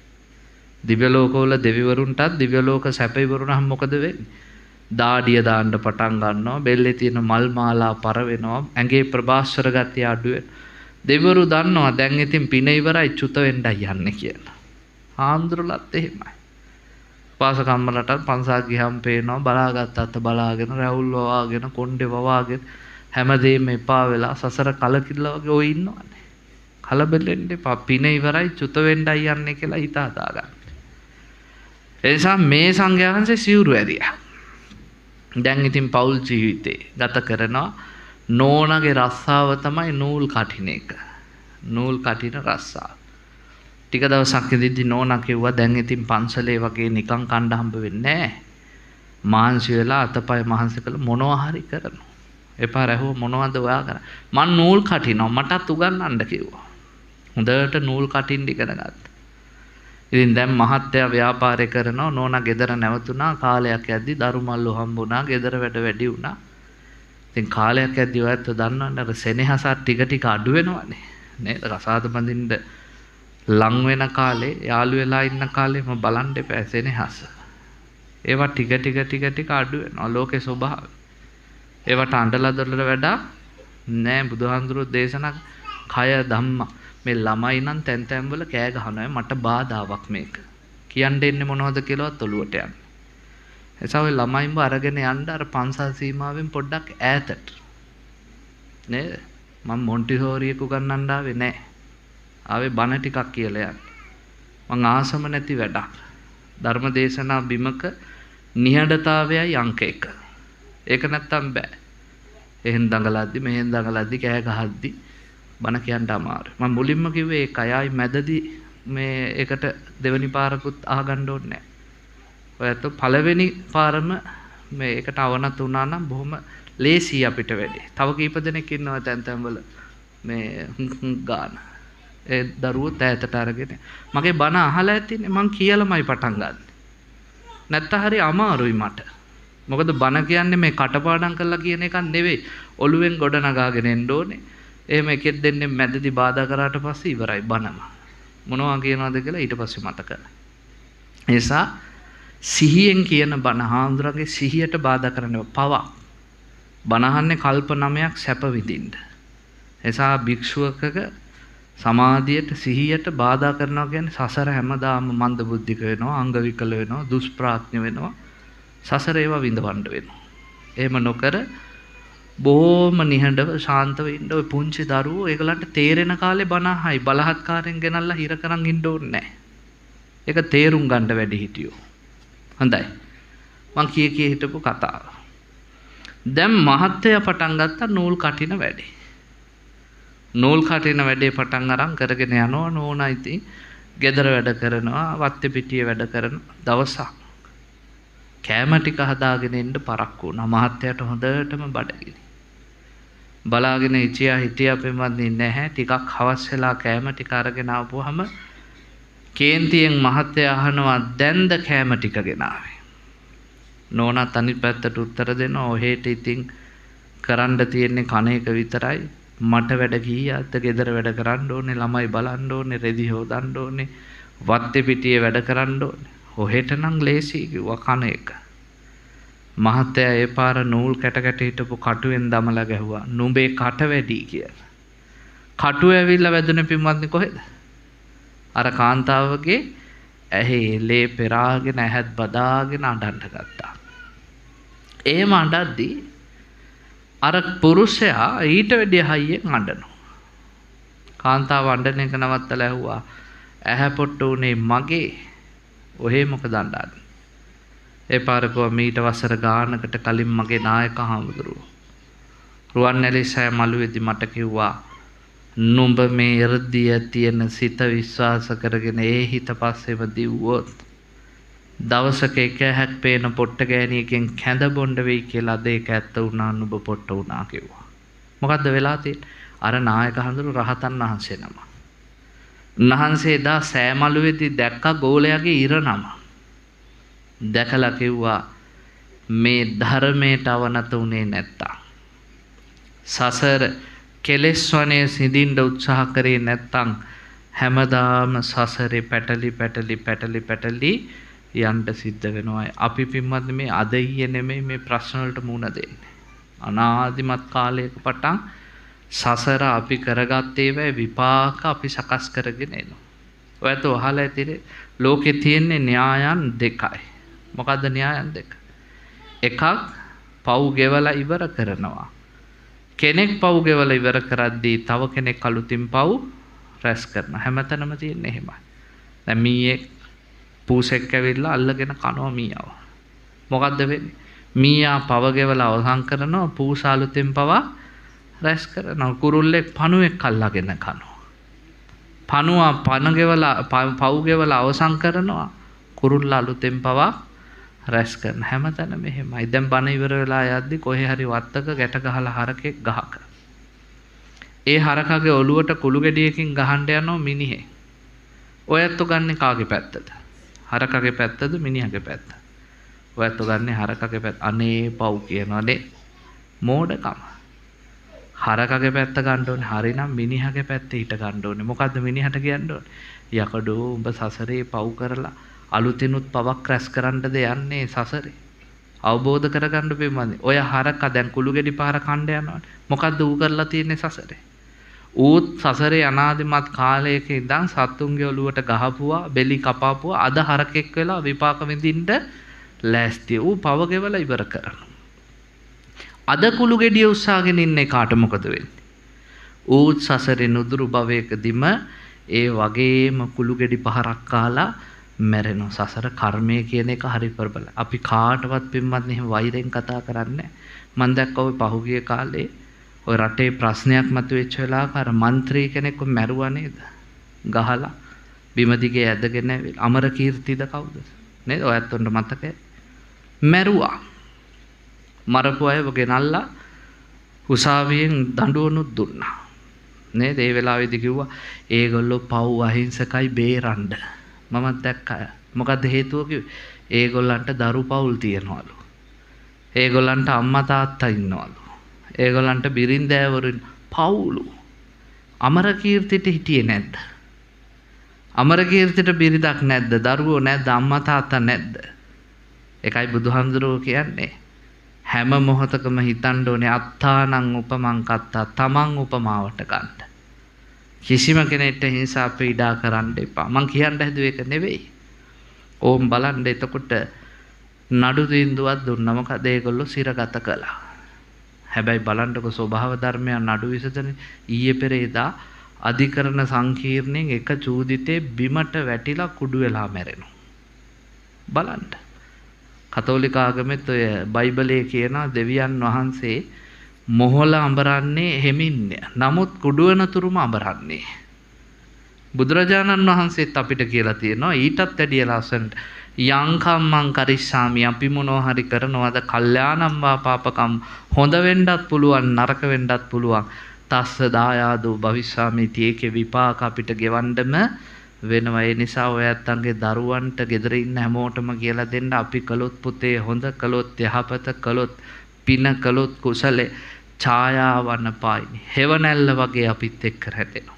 දිව්‍ය ලෝකවල දෙවිවරුන්ටත් දිව්‍ය ලෝක සැප ඉවරුනහම මොකද වෙන්නේ? දාඩිය දාන්න පටන් ගන්නවා. බෙල්ලේ තියෙන මල් මාලා පර වෙනවා. ඇඟේ ප්‍රභාස්වර ගතිය අඩු වෙනවා. දෙවිවරු දන්නවා දැන් ඉතින් පින ඉවරයි චුත වෙන්නයි යන්නේ කියලා. හාමුදුරුවෝලත් එහෙමයි. පාසකම්මලටත් පන්සා ගියම් පේනවා බලාගත්ත අත බලාගෙන රැවුල් වවාගෙන කොණ්ඩේ වවාගෙන හැමදේම එපා වෙලා සසර කලකිරලා වගේ ඔය ඉන්නවනේ. කලබලෙන්න එපා. පින ඉවරයි චුත වෙන්නයි යන්නේ කියලා හිත හදාගන්න. ඒ නිසා මේ සංඝයා වහන්සේ සිවුරු ඇරියා. දැන් ඉතින් පෞල් ජීවිතේ ගත කරනවා. නෝනගේ රස්සාව තමයි නූල් කටින එක. නූල් කටින රස්සාව. ටික දවසක් ඉඳිද්දි නෝනා කිව්වා දැන් ඉතින් පන්සලේ වගේ නිකන් කණ්ඩ හම්බ වෙන්නේ නැහැ. මාංශ වෙලා අතපය මහන්සි කළ මොනවා හරි කරනවා. එපා රැහුව මොනවද ඔයා කරන්නේ? මං නූල් කටිනවා මටත් උගන්වන්න කිව්වා. හොඳට නූල් කටින්න ඉගෙන ගත්තා. ඉතින් දැන් මහත්තයා ව්‍යාපාරේ කරනවා. නෝනා ගෙදර නැවතුණා. කාලයක් යද්දි දරුමල්ලෝ හම්බුණා. ගෙදර වැඩ වැඩි වුණා. ඉතින් කාලයක් යද්දි ඔයත් දන්නවනේ අර සෙනෙහසත් ටික අඩු වෙනවනේ. නේද? රසාද බඳින්න ලං වෙන කාලේ යාළු වෙලා ඉන්න කාලේ මම බලන්න එපා සෙනෙහස. ඒවා ටික අඩු වෙනවා. ලෝකේ ස්වභාවය. ඒවට අඬලා දොරල වැඩක් නෑ. බුදුහාමුදුරුවෝ දේශනා කය ධම්ම මේ ළමයි නම් තැන් වල කෑ ගහනවා. මට බාධාවක් මේක. කියන්න එන්නේ මොනවද කියලාවත් ඔලුවට යන්නේ. එසා ඔය ළමයින්ව අරගෙන යන්න අර පන්සල් සීමාවෙන් පොඩ්ඩක් ඈතට. නේද? මම මොන්ටිසෝරියක උගන්වන්න ආවේ නෑ. ආවේ බණ ටිකක් කියලා යන්න. මං ආසම නැති වැඩක්. ධර්මදේශනා බිමක නිහඬතාවයයි අංක 1. ඒක නැත්තම් බෑ. එහෙන් දඟලද්දි මෙහෙන් දඟලද්දි කෑ ගහද්දි බණ කියන්න අමාරුයි. මම මුලින්ම කිව්වේ ඒ කයයි මැදදී මේ එකට දෙවෙනි පාරකුත් අහගන්න ඕනේ නැහැ. ඔයත් පළවෙනි පාරම මේ එකට අවනත් වුණා නම් බොහොම ලේසි අපිට වැඩේ. තව කීප දෙනෙක් ඉන්නවා තැන් වල මේ ගාන. ඒ දරුවෝ ඈතට අරගෙන මගේ බණ අහලා ඇතිනේ මං කියලාමයි පටන් ගන්න. නැත්නම් හරි අමාරුයි මට. මොකද බණ කියන්නේ මේ කටපාඩම් කරලා කියන එකක් නෙවෙයි. ඔළුවෙන් ගොඩ නගාගෙන එන්න ඕනේ. එහෙම එකෙක් දෙන්නේ මැදදී බාධා කරාට පස්සේ ඉවරයි බණම. මොනවා කියනවද කියලා ඊට පස්සේ මතක. නිසා සිහියෙන් කියන බණ හාමුදුරන්ගේ සිහියට බාධා කරන්න පවක්. බණ අහන්නේ කල්ප 9ක් සැප විඳින්න. නිසා භික්ෂුවකක සමාධියට සිහියට බාධා කරනවා කියන්නේ සසර හැමදාම මන්ද බුද්ධික වෙනවා, අංග විකල වෙනවා, දුෂ්ප්‍රඥ වෙනවා. සසර ඒවා විඳවන්න වෙනවා. එහෙම නොකර බොහොම නිහඬව ශාන්තව ඉන්න ඔය පුංචි දරුවෝ ඒගලන්ට තේරෙන කාලේ බණ අහයි. බලහත්කාරයෙන් ගෙනල්ලා හිර කරන් ඉන්න ඕනේ නැහැ. ඒක තේරුම් ගන්න වැඩි හිටියෝ. හොඳයි. මං කී හිටපු කතාව. දැන් මහත්තයා පටන් ගත්තා නූල් කටින වැඩේ. නූල් කටින වැඩේ පටන් අරන් කරගෙන යනවා. නෝනා ඉතින් ගෙදර වැඩ කරනවා, වත්තේ පිටියේ වැඩ කරන දවසක් කෑම ටික හදාගෙන ඉන්න පරක්කු වුණා. මහත්තයාට හොඳටම බඩගිනි. බලාගෙන හිටියා පෙම්වන්නේ නැහැ. ටිකක් හවස් වෙලා කෑම ටික අරගෙන ආපුවාම කේන්තියෙන් මහත්තයා අහනවා දැන්ද කෑම ටික ගෙනාවේ. නෝනාත් අනිත් පැත්තට උත්තර දෙනවා ඔහෙට ඉතින් කරන්න තියෙන්නේ කණ එක විතරයි. මට වැඩ ගියාත් ගෙදර වැඩ කරන්න ඕනේ, ළමයි බලන්න ඕනේ, රෙදි හොදන්න ඕනේ, වත්තේ පිටියේ වැඩ කරන්න ඕනේ. ඔහෙට නම් ලේසි කිව්වා කණ එක. මහත්තයා ඒ පාර නූල් කැට කැට හිටපු කටුවෙන් දමලා ගැහුවා. නුඹේ කට වැඩි කියලා. කටුව ඇවිල්ලා වැදුනේ පින්වත්නි කොහෙද? අර කාන්තාවගේ ඇහි ලේ පෙරාගෙන ඇහත් බදාගෙන අඬන්න ගත්තා. එහෙම අඬද්දී අර පුරුෂයා ඊට වැඩිය හයියෙන් අඬනවා. කාන්තාව අඬන එක නවත්තලා ඇහුවා ඇහැ පොට්ට උනේ මගේ. ඔහේ මොකද අඬන්නේ? ඒ පාරකව මීට වසර ගානකට කලින් මගේ නායක හාමුදුරුවෝ රුවන්වැලි සෑ මළුවේදී මට කිව්වා නුඹ මේ 이르දිය තියෙන සිත විශ්වාස කරගෙන ඒ හිත පස්සේම දිව්වොත් දවසක එක හැක් පේන පොට්ට ගෑණියකින් කැඳ බොණ්ඩ වෙයි කියලා අද ඒක ඇත්ත වුණා නුඹ පොට්ට වුණා කිව්වා. මොකද්ද වෙලා තියෙන්නේ? අර නායක හඳුරු රහතන් වහන්සේ නම. උන්වහන්සේ එදා සෑ මළුවේදී දැක්ක ගෝලයාගේ ඉර නම. දැකලා කිව්වා මේ ධර්මයට අවනත උනේ නැත්තම් සසර කෙලෙස් වනේ සිඳින්න උත්සාහ කරේ නැත්තම් හැමදාම සසරේ පැටලි යන්න සිද්ධ වෙනවා. අපි පින්වත් මේ අද ඊයේ නෙමෙයි මේ ප්‍රශ්න වලට මුහුණ දෙන්නේ. අනාදිමත් කාලයක පටන් සසර අපි කරගත්තේ වේ විපාක අපි සකස් කරගෙන එනවා. ඔයත් අහලා ඇතිනේ ලෝකේ තියෙන්නේ න්‍යායන් දෙකයි. මොකද්ද න්‍යායන් දෙක? එකක් පව් ගෙවලා ඉවර කරනවා. කෙනෙක් පව් ගෙවලා ඉවර කරද්දී තව කෙනෙක් අලුතින් පව් රැස් කරනවා. හැමතැනම තියෙන්නේ එහෙමයි. දැන් මීයේ පූසෙක් ඇවිල්ලා අල්ලගෙන කනවා මීයව. මොකද්ද වෙන්නේ? මීයා පව ගෙවලා අවසන් කරනවා, පූසා අලුතින් පව රැස් කරනවා. කුරුල්ලෙක් පණුවෙක් අල්ලගෙන කනවා. පණුවා පණ ගෙවලා පව් ගෙවලා අවසන් කරනවා, කුරුල්ලා අලුතින් පව රැස් කරන. හැමතැනම එහෙමයි. දැන් බණ ඉවර වෙලා යද්දි කොහේ හරි වත්තක ගැට ගහලා හරකෙක් ගහක. ඒ හරකගේ ඔළුවට කුළු ගෙඩියකින් ගහන්න යනවා මිනිහෙක්. ඔයත් ගන්නේ කාගේ පැත්තද? හරකගේ පැත්තද මිනිහගේ පැත්තද? ඔයත් ගන්නේ හරකගේ පැත්ත. අනේ පව් කියනවානේ මෝඩකම. හරකගේ පැත්ත ගන්න ඕනේ. හරිනම් මිනිහගේ පැත්තේ හිට ගන්න ඕනේ. මොකද්ද මිනිහට කියන්න ඕනේ? යකඩෝ උඹ සසරේ පව් කරලා අලුතිනුත් පවක් රැස් කරන්නද යන්නේ සසරේ. අවබෝධ කරගන්න බෙමන්නේ. ඔය හරක දැන් කුළු ගෙඩි පාර කණ්ඩ යනවානේ. මොකද්ද ඌ කරලා තියෙන්නේ සසරේ? ඌත් සසරේ අනාදිමත් කාලයක ඉඳන් සත්තුන්ගේ ඔළුවට ගහපුවා, බෙලි කපාපුවා, අද හරකෙක් වෙලා විපාක විඳින්න ලෑස්ති. ඌ පව ගෙවලා ඉවර කරනවා. අද කුළු ගෙඩිය උස්සාගෙන ඉන්නේ කාට මොකද වෙන්නේ? ඌත් සසරේ නුදුරු භවයකදීම ඒ වගේම කුළු ගෙඩි පහරක් කාලා මැරෙනවා. සසර කර්මය කියන එක හරි ප්‍රබල. අපි කාටවත් පින්වත්නි එහෙම වෛරෙන් කතා කරන්නේ. මම දැක්ක ඔය පහුගිය කාලේ ඔය රටේ ප්‍රශ්නයක් මතුවෙච්ච වෙලාවක අර മന്ത്രി කෙනෙක්ව මැරුවා නේද? ගහලා බිම දිගේ ඇදගෙන ඇවිල්ලා අමරකීර්තිද කවුද? නේද? ඔයත් උන්ට මතකයි. මැරුවා. මරපු අයව ගෙනල්ලා උසාවියෙන් දඬුවනුත් දුන්නා. නේද? ඒ වෙලාවේදී කිව්වා ඒගොල්ලෝ පව් අහිංසකයි බේරන්න. මමත් දැක්කා. මොකද්ද හේතුව කිව්වේ? ඒගොල්ලන්ට දරු පවුල් තියනවලු. ඒගොල්ලන්ට අම්මා තාත්තා ඉන්නවලු. ඒගොල්ලන්ට බිරින්දෑවරු පවුලු. අමරකීර්තිට හිටියේ නැද්ද? අමරකීර්තිට බිරිඳක් නැද්ද? දරුවෝ නැද්ද? අම්මා තාත්තා නැද්ද? ඒකයි බුදුහාමුදුරුවෝ කියන්නේ හැම මොහොතකම හිතන්න ඕනේ අත්තානං උපමං කත්තා, තමන් උපමාවට ගන්න. කිසිම කෙනෙක්ට හිංසා පීඩා කරන්න එපා. මං කියන්න හැදුවේ ඒක නෙවෙයි. ඕම් බලන්න එතකොට නඩු තීන්දුවක් දුන්නා. මොකද ඒගොල්ලෝ සිරගත කළා. හැබැයි බලන්නකො ස්වභාව ධර්මයන් නඩු විසඳන ඊයේ පෙරේදා අධිකරණ සංකීර්ණයෙන් එක චූදිතේ බිමට වැටිලා කුඩු වෙලා මැරෙනවා. බලන්න. කතෝලික ආගමෙත් ඔය බයිබලයේ කියන දෙවියන් වහන්සේ මොහොල අඹරන්නේ හෙමින්නේ. නමුත් කුඩු වෙනතුරුම අඹරන්නේ. බුදුරජාණන් වහන්සේත් අපිට කියලා තියෙනවා ඊටත් වැඩිය ලස්සනට යංකම් මං කරිස්සාමි අපි මොනවා හරි කරනවද කල්යාණම් වා පාපකම් හොඳ වෙන්නත් පුළුවන් නරක වෙන්නත් පුළුවන් තස්ස දායාදෝ භවිස්සාමිති ඒකේ විපාක අපිට ගෙවන්නම වෙනවා. ඒ නිසා ඔය ඇත්තන්ගේ දරුවන්ට ගෙදර ඉන්න හැමෝටම කියලා දෙන්න අපි කළොත් පුතේ හොඳ කළොත් යහපත කළොත් පින කළොත් කුසලේ ඡායාවන පායිනි. හෙවණැල්ල වගේ අපිත් එක්ක රැඳෙනවා.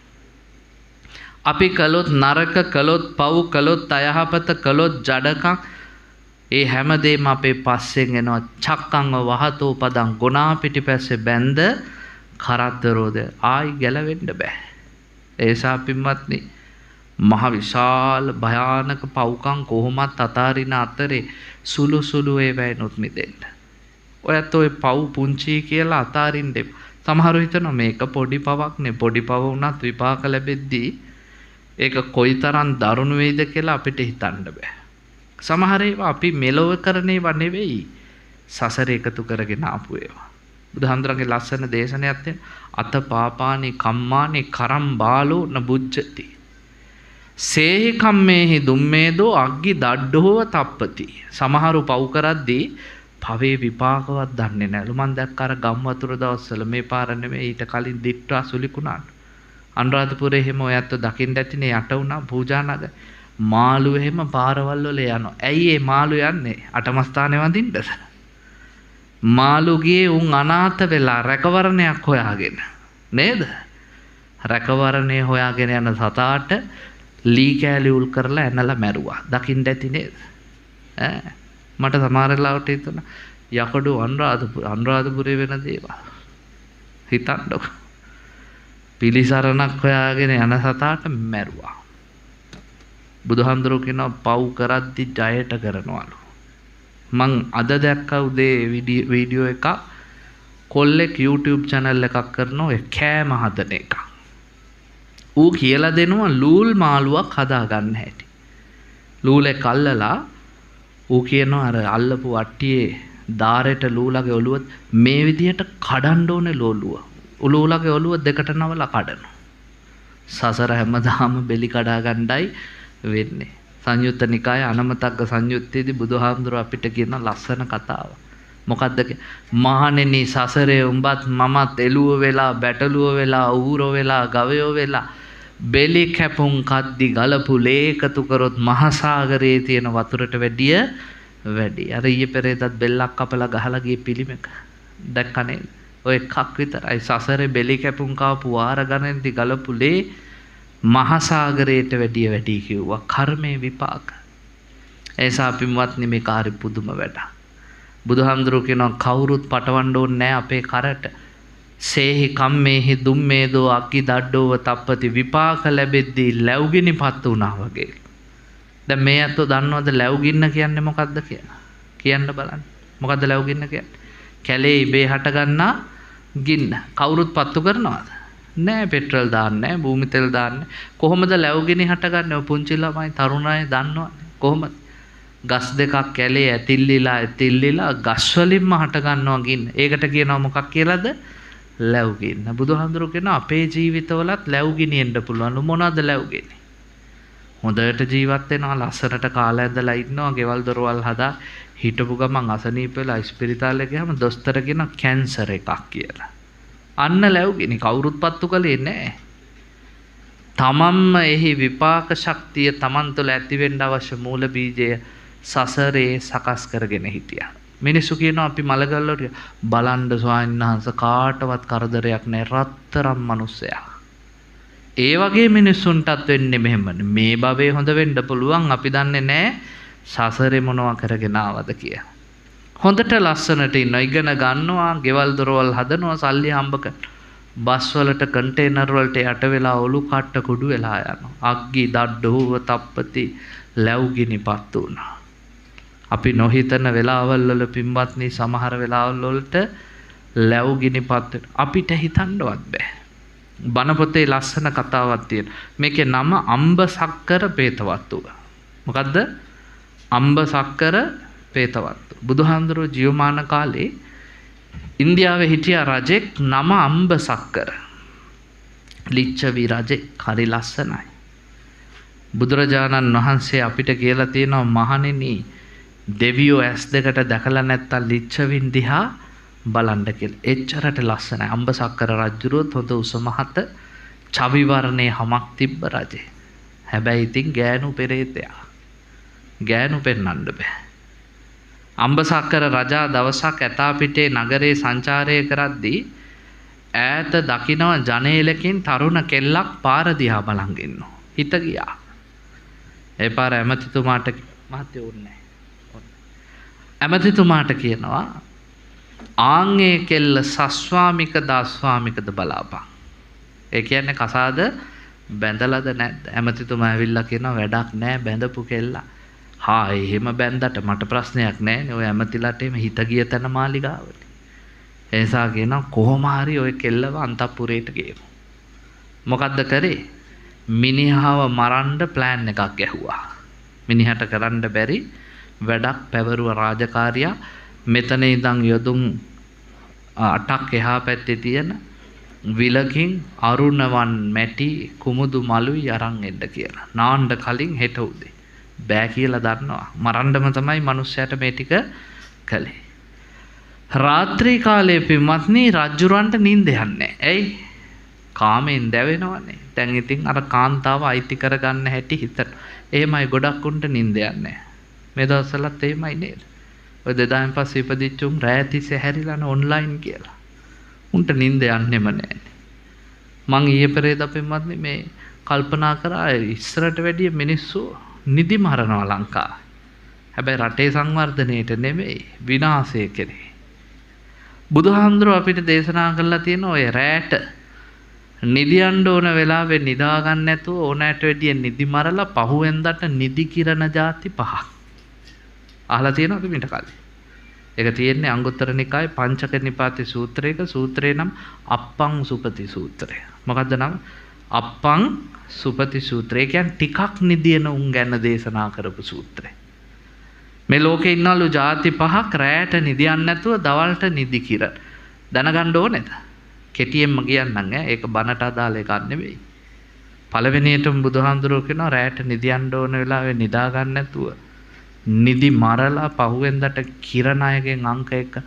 අපි කළොත් නරක කළොත් පව් කළොත් අයහපත කළොත් ජඩකම් ඒ හැමදේම අපේ පස්සෙන් එනවා. චක්කංව වහතෝ පදං ගුණා පිටිපස්සේ බැඳ කරදරෝද ආයි ගැලවෙන්න බෑ. ඒසා පින්වත්නි මහ විශාල භයානක පව්කම් කොහොමත් අතාරින අතරේ සුළු සුළු ඒවයිනොත් මිදෙන්න. ඔයත් ඔය පව් පුංචි කියලා අතාරින්න එපා. සමහරව හිතනවා මේක පොඩි පවක් නේ, පොඩි පව වුණත් විපාක ලැබෙද්දී ඒක කොයිතරම් දරුණු වෙයිද කියලා අපිට හිතන්න බෑ. සමහර ඒවා අපි මෙලොව කරන ඒවා නෙවෙයි, සසර එකතු කරගෙන ආපු ඒවා. බුදුහන්දරගේ ලස්සන දේශනයක් තියෙන අත පාපානි කම්මානි කරම් බාලෝ නබුජ්ජති සේහි කම්මේහි දුම්මේදෝ අග්ගි දඩ්ඩෝව තප්පති. සමහරු පව් කරද්දී පවේ විපාකවත් දන්නේ නැලු. මන් දැක්ක අර ගම් වතුර දවස්වල මේ පාර නෙමෙයි ඊට කලින් දිට්ටා සුලිකුණාට අනුරාධපුරේ එහෙම ඔයත් දකින්න ඇතිනේ යට වුණා පූජානග මාළු එහෙම පාරවල් වල යනවා. ඇයි ඒ මාළු යන්නේ? අටමස්ථානේ වඳින්නද? මාළු ගියේ උන් අනාථ වෙලා රැකවරණයක් හොයාගෙන නේද? රැකවරණේ හොයාගෙන යන සතාට ලී කෑලි උල් කරලා ඇනලා මැරුවා. දකින්න ඇති නේද? මට සමහර වෙලාවට හිතුණා යකඩු අනුරාධපුරේ වෙන දේවල් හිතන්නකො. පිලිසරණක් හොයාගෙන යන සතාට මැරුවා. බුදුහාමුදුරුවෝ කියනවා පව් කරද්දි ජයට කරනවලු. මං අද දැක්ක උදේ වීඩියෝ එකක් කොල්ලෙක් YouTube channel එකක් කරනවා ඒ කෑම හදන එක. ඌ කියලා දෙනවා ලූල් මාළුවක් හදා ගන්න හැටි. ලූලේ කල්ලලා ඌ කියනවා අර අල්ලපු වට්ටියේ දාරෙට ලූලගේ ඔළුව මේ විදියට කඩන්න ඕනේ ලෝලුව. උලූලගේ ඔළුව දෙකට නවලා කඩනවා. සසර හැමදාම බෙලි කඩා ගන්නයි වෙන්නේ. සංයුත්ත නිකායේ අනමතග්ග සංයුත්තේදී බුදුහාමුදුරුවෝ අපිට කියන ලස්සන කතාව. මොකද්ද? මහණෙනි සසරේ උඹත් මමත් එළුව වෙලා බැටළුව වෙලා ඌරෝ වෙලා ගවයෝ වෙලා බෙලි කැපුම් කද්දි ගලපු ලේකතු කරොත් මහසાગරයේ තියෙන වතුරට වැඩිය වැඩි. අර ඊයේ පෙරේදත් බෙල්ලක් කපලා ගහලා ගියේ පිළිමක. දැක්කනේ? ඔය එකක් විතරයි. සසරේ බෙලි කැපුම් කාපු වාර ගණන්දි ගලපු ලේ මහසાગරයට වැඩිය වැඩි කිව්වා. කර්මයේ විපාක. ඒසා පින්වත්නි මේ කාර්ය පුදුම වැඩක්. බුදුහාමුදුරුවෝ කියනවා කවුරුත් පටවන්න ඕනේ නැහැ අපේ කරට. සේහි කම්මේහි දුම්මේදෝ අක්කි දඩ්ඩෝව තප්පති විපාක ලැබෙද්දී ලැබුගිනිපත් වුණා වගේ. දැන් මේ අතෝ දන්නවද ලැබුගින්න කියන්නේ මොකද්ද කියලා? කියන්න බලන්න. මොකද්ද ලැබුගින්න කියන්නේ? කැලේ ඉබේ හට ගන්නා ගින්න. කවුරුත් පත්තු කරනවද? නෑ. පෙට්‍රල් දාන්නේ නෑ, භූමි තෙල් දාන්නේ. කොහොමද ලැබුගිනි හටගන්නේ? පුංචි ළමයි තරුණ අය දන්නවනේ. කොහොමද? ගස් දෙකක් කැලේ ඇතිල්ලිලා ගස් වලින්ම හට ගන්නවා ගින්න. ඒකට කියනවා මොකක් කියලාද? ලැබුගින්න. බුදුහාමුදුරුවෝ කියනවා අපේ ජීවිතවලත් ලැබුගිනි එන්න පුළුවන්. මොනවද ලැබුගිනි? හොඳට ජීවත් වෙනවා, ලස්සනට කාලා ඇඳලා ඉන්නවා, ගෙවල් දොරවල් හදා හිටපු ගමන් අසනීප වෙලා ඉස්පිරිතාලේ ගියාම දොස්තර කියන කැන්සර් එකක් කියලා. අන්න ලැබුගිනි. කවුරුත් පත්තු කළේ නැහැ. තමන්ම එහි විපාක ශක්තිය තමන් තුළ ඇති වෙන්න අවශ්‍ය මූල බීජය සසරේ සකස් කරගෙන හිටියා. මිනිස්සු කියනවා අපි මලගල් වලට බලන්න ස්වාමීන් වහන්සේ කාටවත් කරදරයක් නැහැ රත්තරම් මිනිස්සයා. ඒ වගේ මිනිස්සුන්ටත් වෙන්නේ මෙහෙමනේ. මේ භවයේ හොඳ වෙන්න පුළුවන් අපි දන්නේ නැහැ සසරේ මොනවා කරගෙන ආවද කියලා. හොඳට ලස්සනට ඉන්නවා, ඉගෙන ගන්නවා, ගෙවල් දොරවල් හදනවා, සල්ලි හම්බ කරනවා. බස් වලට කන්ටේනර් වලට යට වෙලා ඔලු කට්ට කුඩු වෙලා යනවා. අග්ගි දඩ්ඩෝව තප්පති ලැබුගිනිපත් වුණා. අපි නොහිතන වෙලාවල් වල පින්වත්නි සමහර වෙලාවල් වලට ලැබුගිනිපත් අපිට හිතන්නවත් බෑ. බණ පොතේ ලස්සන කතාවක් තියෙනවා. මේකේ නම අම්බ සක්කර පේතවත්තුව. මොකද්ද? අම්බ සක්කර පේතවත්තු. බුදුහාමුදුරුවෝ ජීවමාන කාලේ ඉන්දියාවේ හිටිය රජෙක් නම අම්බ සක්කර. ලිච්ඡවි රජෙක්. හරි ලස්සනයි. බුදුරජාණන් වහන්සේ අපිට කියලා තියෙනවා මහණෙනි දෙවියෝ ඇස් දෙකට දැකලා නැත්තම් ලිච්ඡවින් දිහා බලන්න කියලා. එච්චරට ලස්සනයි. අම්බ සක්කර රජුරුවත් හොඳ උස මහත චවි වර්ණයේ හමක් තිබ්බ රජේ. හැබැයි ඉතින් ගෑනු පෙරේතයා. ගෑනු පෙන්වන්න බෑ. අම්බසක්කර රජා දවසක් ඇතාපිටේ නගරේ සංචාරය කරද්දී ඈත දකිනවා ජනේලකින් තරුණ කෙල්ලක් පාර දිහා බලන් ඉන්නවා. හිත ගියා. ඒ පාර ඇමතිතුමාට මහත්තයෝ උන්නේ. ඇමතිතුමාට කියනවා ආන්ගේ කෙල්ල සස්වාමිකද අස්වාමිකද බලාපන්. ඒ කියන්නේ කසාද බැඳලාද නැද්ද? ඇමතිතුමා ඇවිල්ලා කියනවා වැඩක් නැහැ බැඳපු කෙල්ලා. හා එහෙම බැඳට මට ප්‍රශ්නයක් නැහැ නේ. ඔය ඇමතිලාට එහෙම හිත ගිය තැන මාලිගාවට. ඒ නිසා කියනවා කොහොම හරි ඔය කෙල්ලව අන්තපුරේට ගේමු. මොකද්ද කරේ? මිනිහව මරන්න ප්ලෑන් එකක් ගැහුවා. මිනිහට කරන්න බැරි වැඩක් පැවරුව රාජකාරිය මෙතන ඉඳන් යොදුන් 8ක් එහා පැත්තේ තියෙන විලකින් අරුණවන් මැටි කුමුදු මලුයි අරන් එන්න කියලා. නාන්න කලින් හෙට උදේ. බෑ කියලා දන්නවා. මරන්නම තමයි මිනිස්සයාට මේ ටික කළේ. රාත්‍රී කාලයේ පින්වත්නි රජුරන්ට නිින්ද යන්නේ. ඇයි? කාමෙන් දැවෙනවනේ. දැන් ඉතින් අර කාන්තාව අයිති කරගන්න හැටි හිතන. එහෙමයි ගොඩක් උන්ට නිින්ද යන්නේ. මේ දවස්වලත් එහෙමයි නේද? ඔය 2000න් පස්සේ ඉපදිච්ච උන් රෑ තිස්සේ හැරිලාන ඔන්ලයින් කියලා. උන්ට නිින්ද යන්නෙම නැහැ. මං ඊයේ පෙරේද පින්වත්නි මේ කල්පනා කරා ඉස්සරට වැඩිය මිනිස්සු නිදි මරනවා ලංකාව. හැබැයි රටේ සංවර්ධනයේට නෙමෙයි විනාශය කෙරේ. බුදුහාමුදුරුව අපිට දේශනා කරලා තියෙන ඔය රැට නිදියන්න ඕන වෙලාවේ නිදා ගන්න නැතුව ඕනෑට වැඩිය නිදි මරලා පහුවෙන්දට නිදි කිරණ ಜಾති 5ක්. අහලා තියෙනවද මිට කලින්? ඒක තියෙන්නේ අංගුත්තර නිකායේ පංචක නිපාතේ සූත්‍රයක. සූත්‍රේ නම් අප්පං සුපති සූත්‍රය. මොකද්ද නම? අප්පං සුපති සූත්‍රය. කියන්නේ ටිකක් නිදියන උන් ගැන දේශනා කරපු සූත්‍රය. මේ ලෝකේ ඉන්නලු ಜಾති 5ක් රැට නිදියන්න නැතුව දවල්ට නිදි කිරණ. දැනගන්න ඕනේද? කෙටියෙන්ම කියන්නම් ඈ. ඒක බනට අදාළ එකක් නෙවෙයි. පළවෙනියටම බුදුහාමුදුරුවෝ කියනවා රැට නිදියන්න ඕන වෙලාවේ නිදා ගන්න නැතුව නිදි මරලා පහුවෙන්දට කිරණ අයගෙන් අංක 1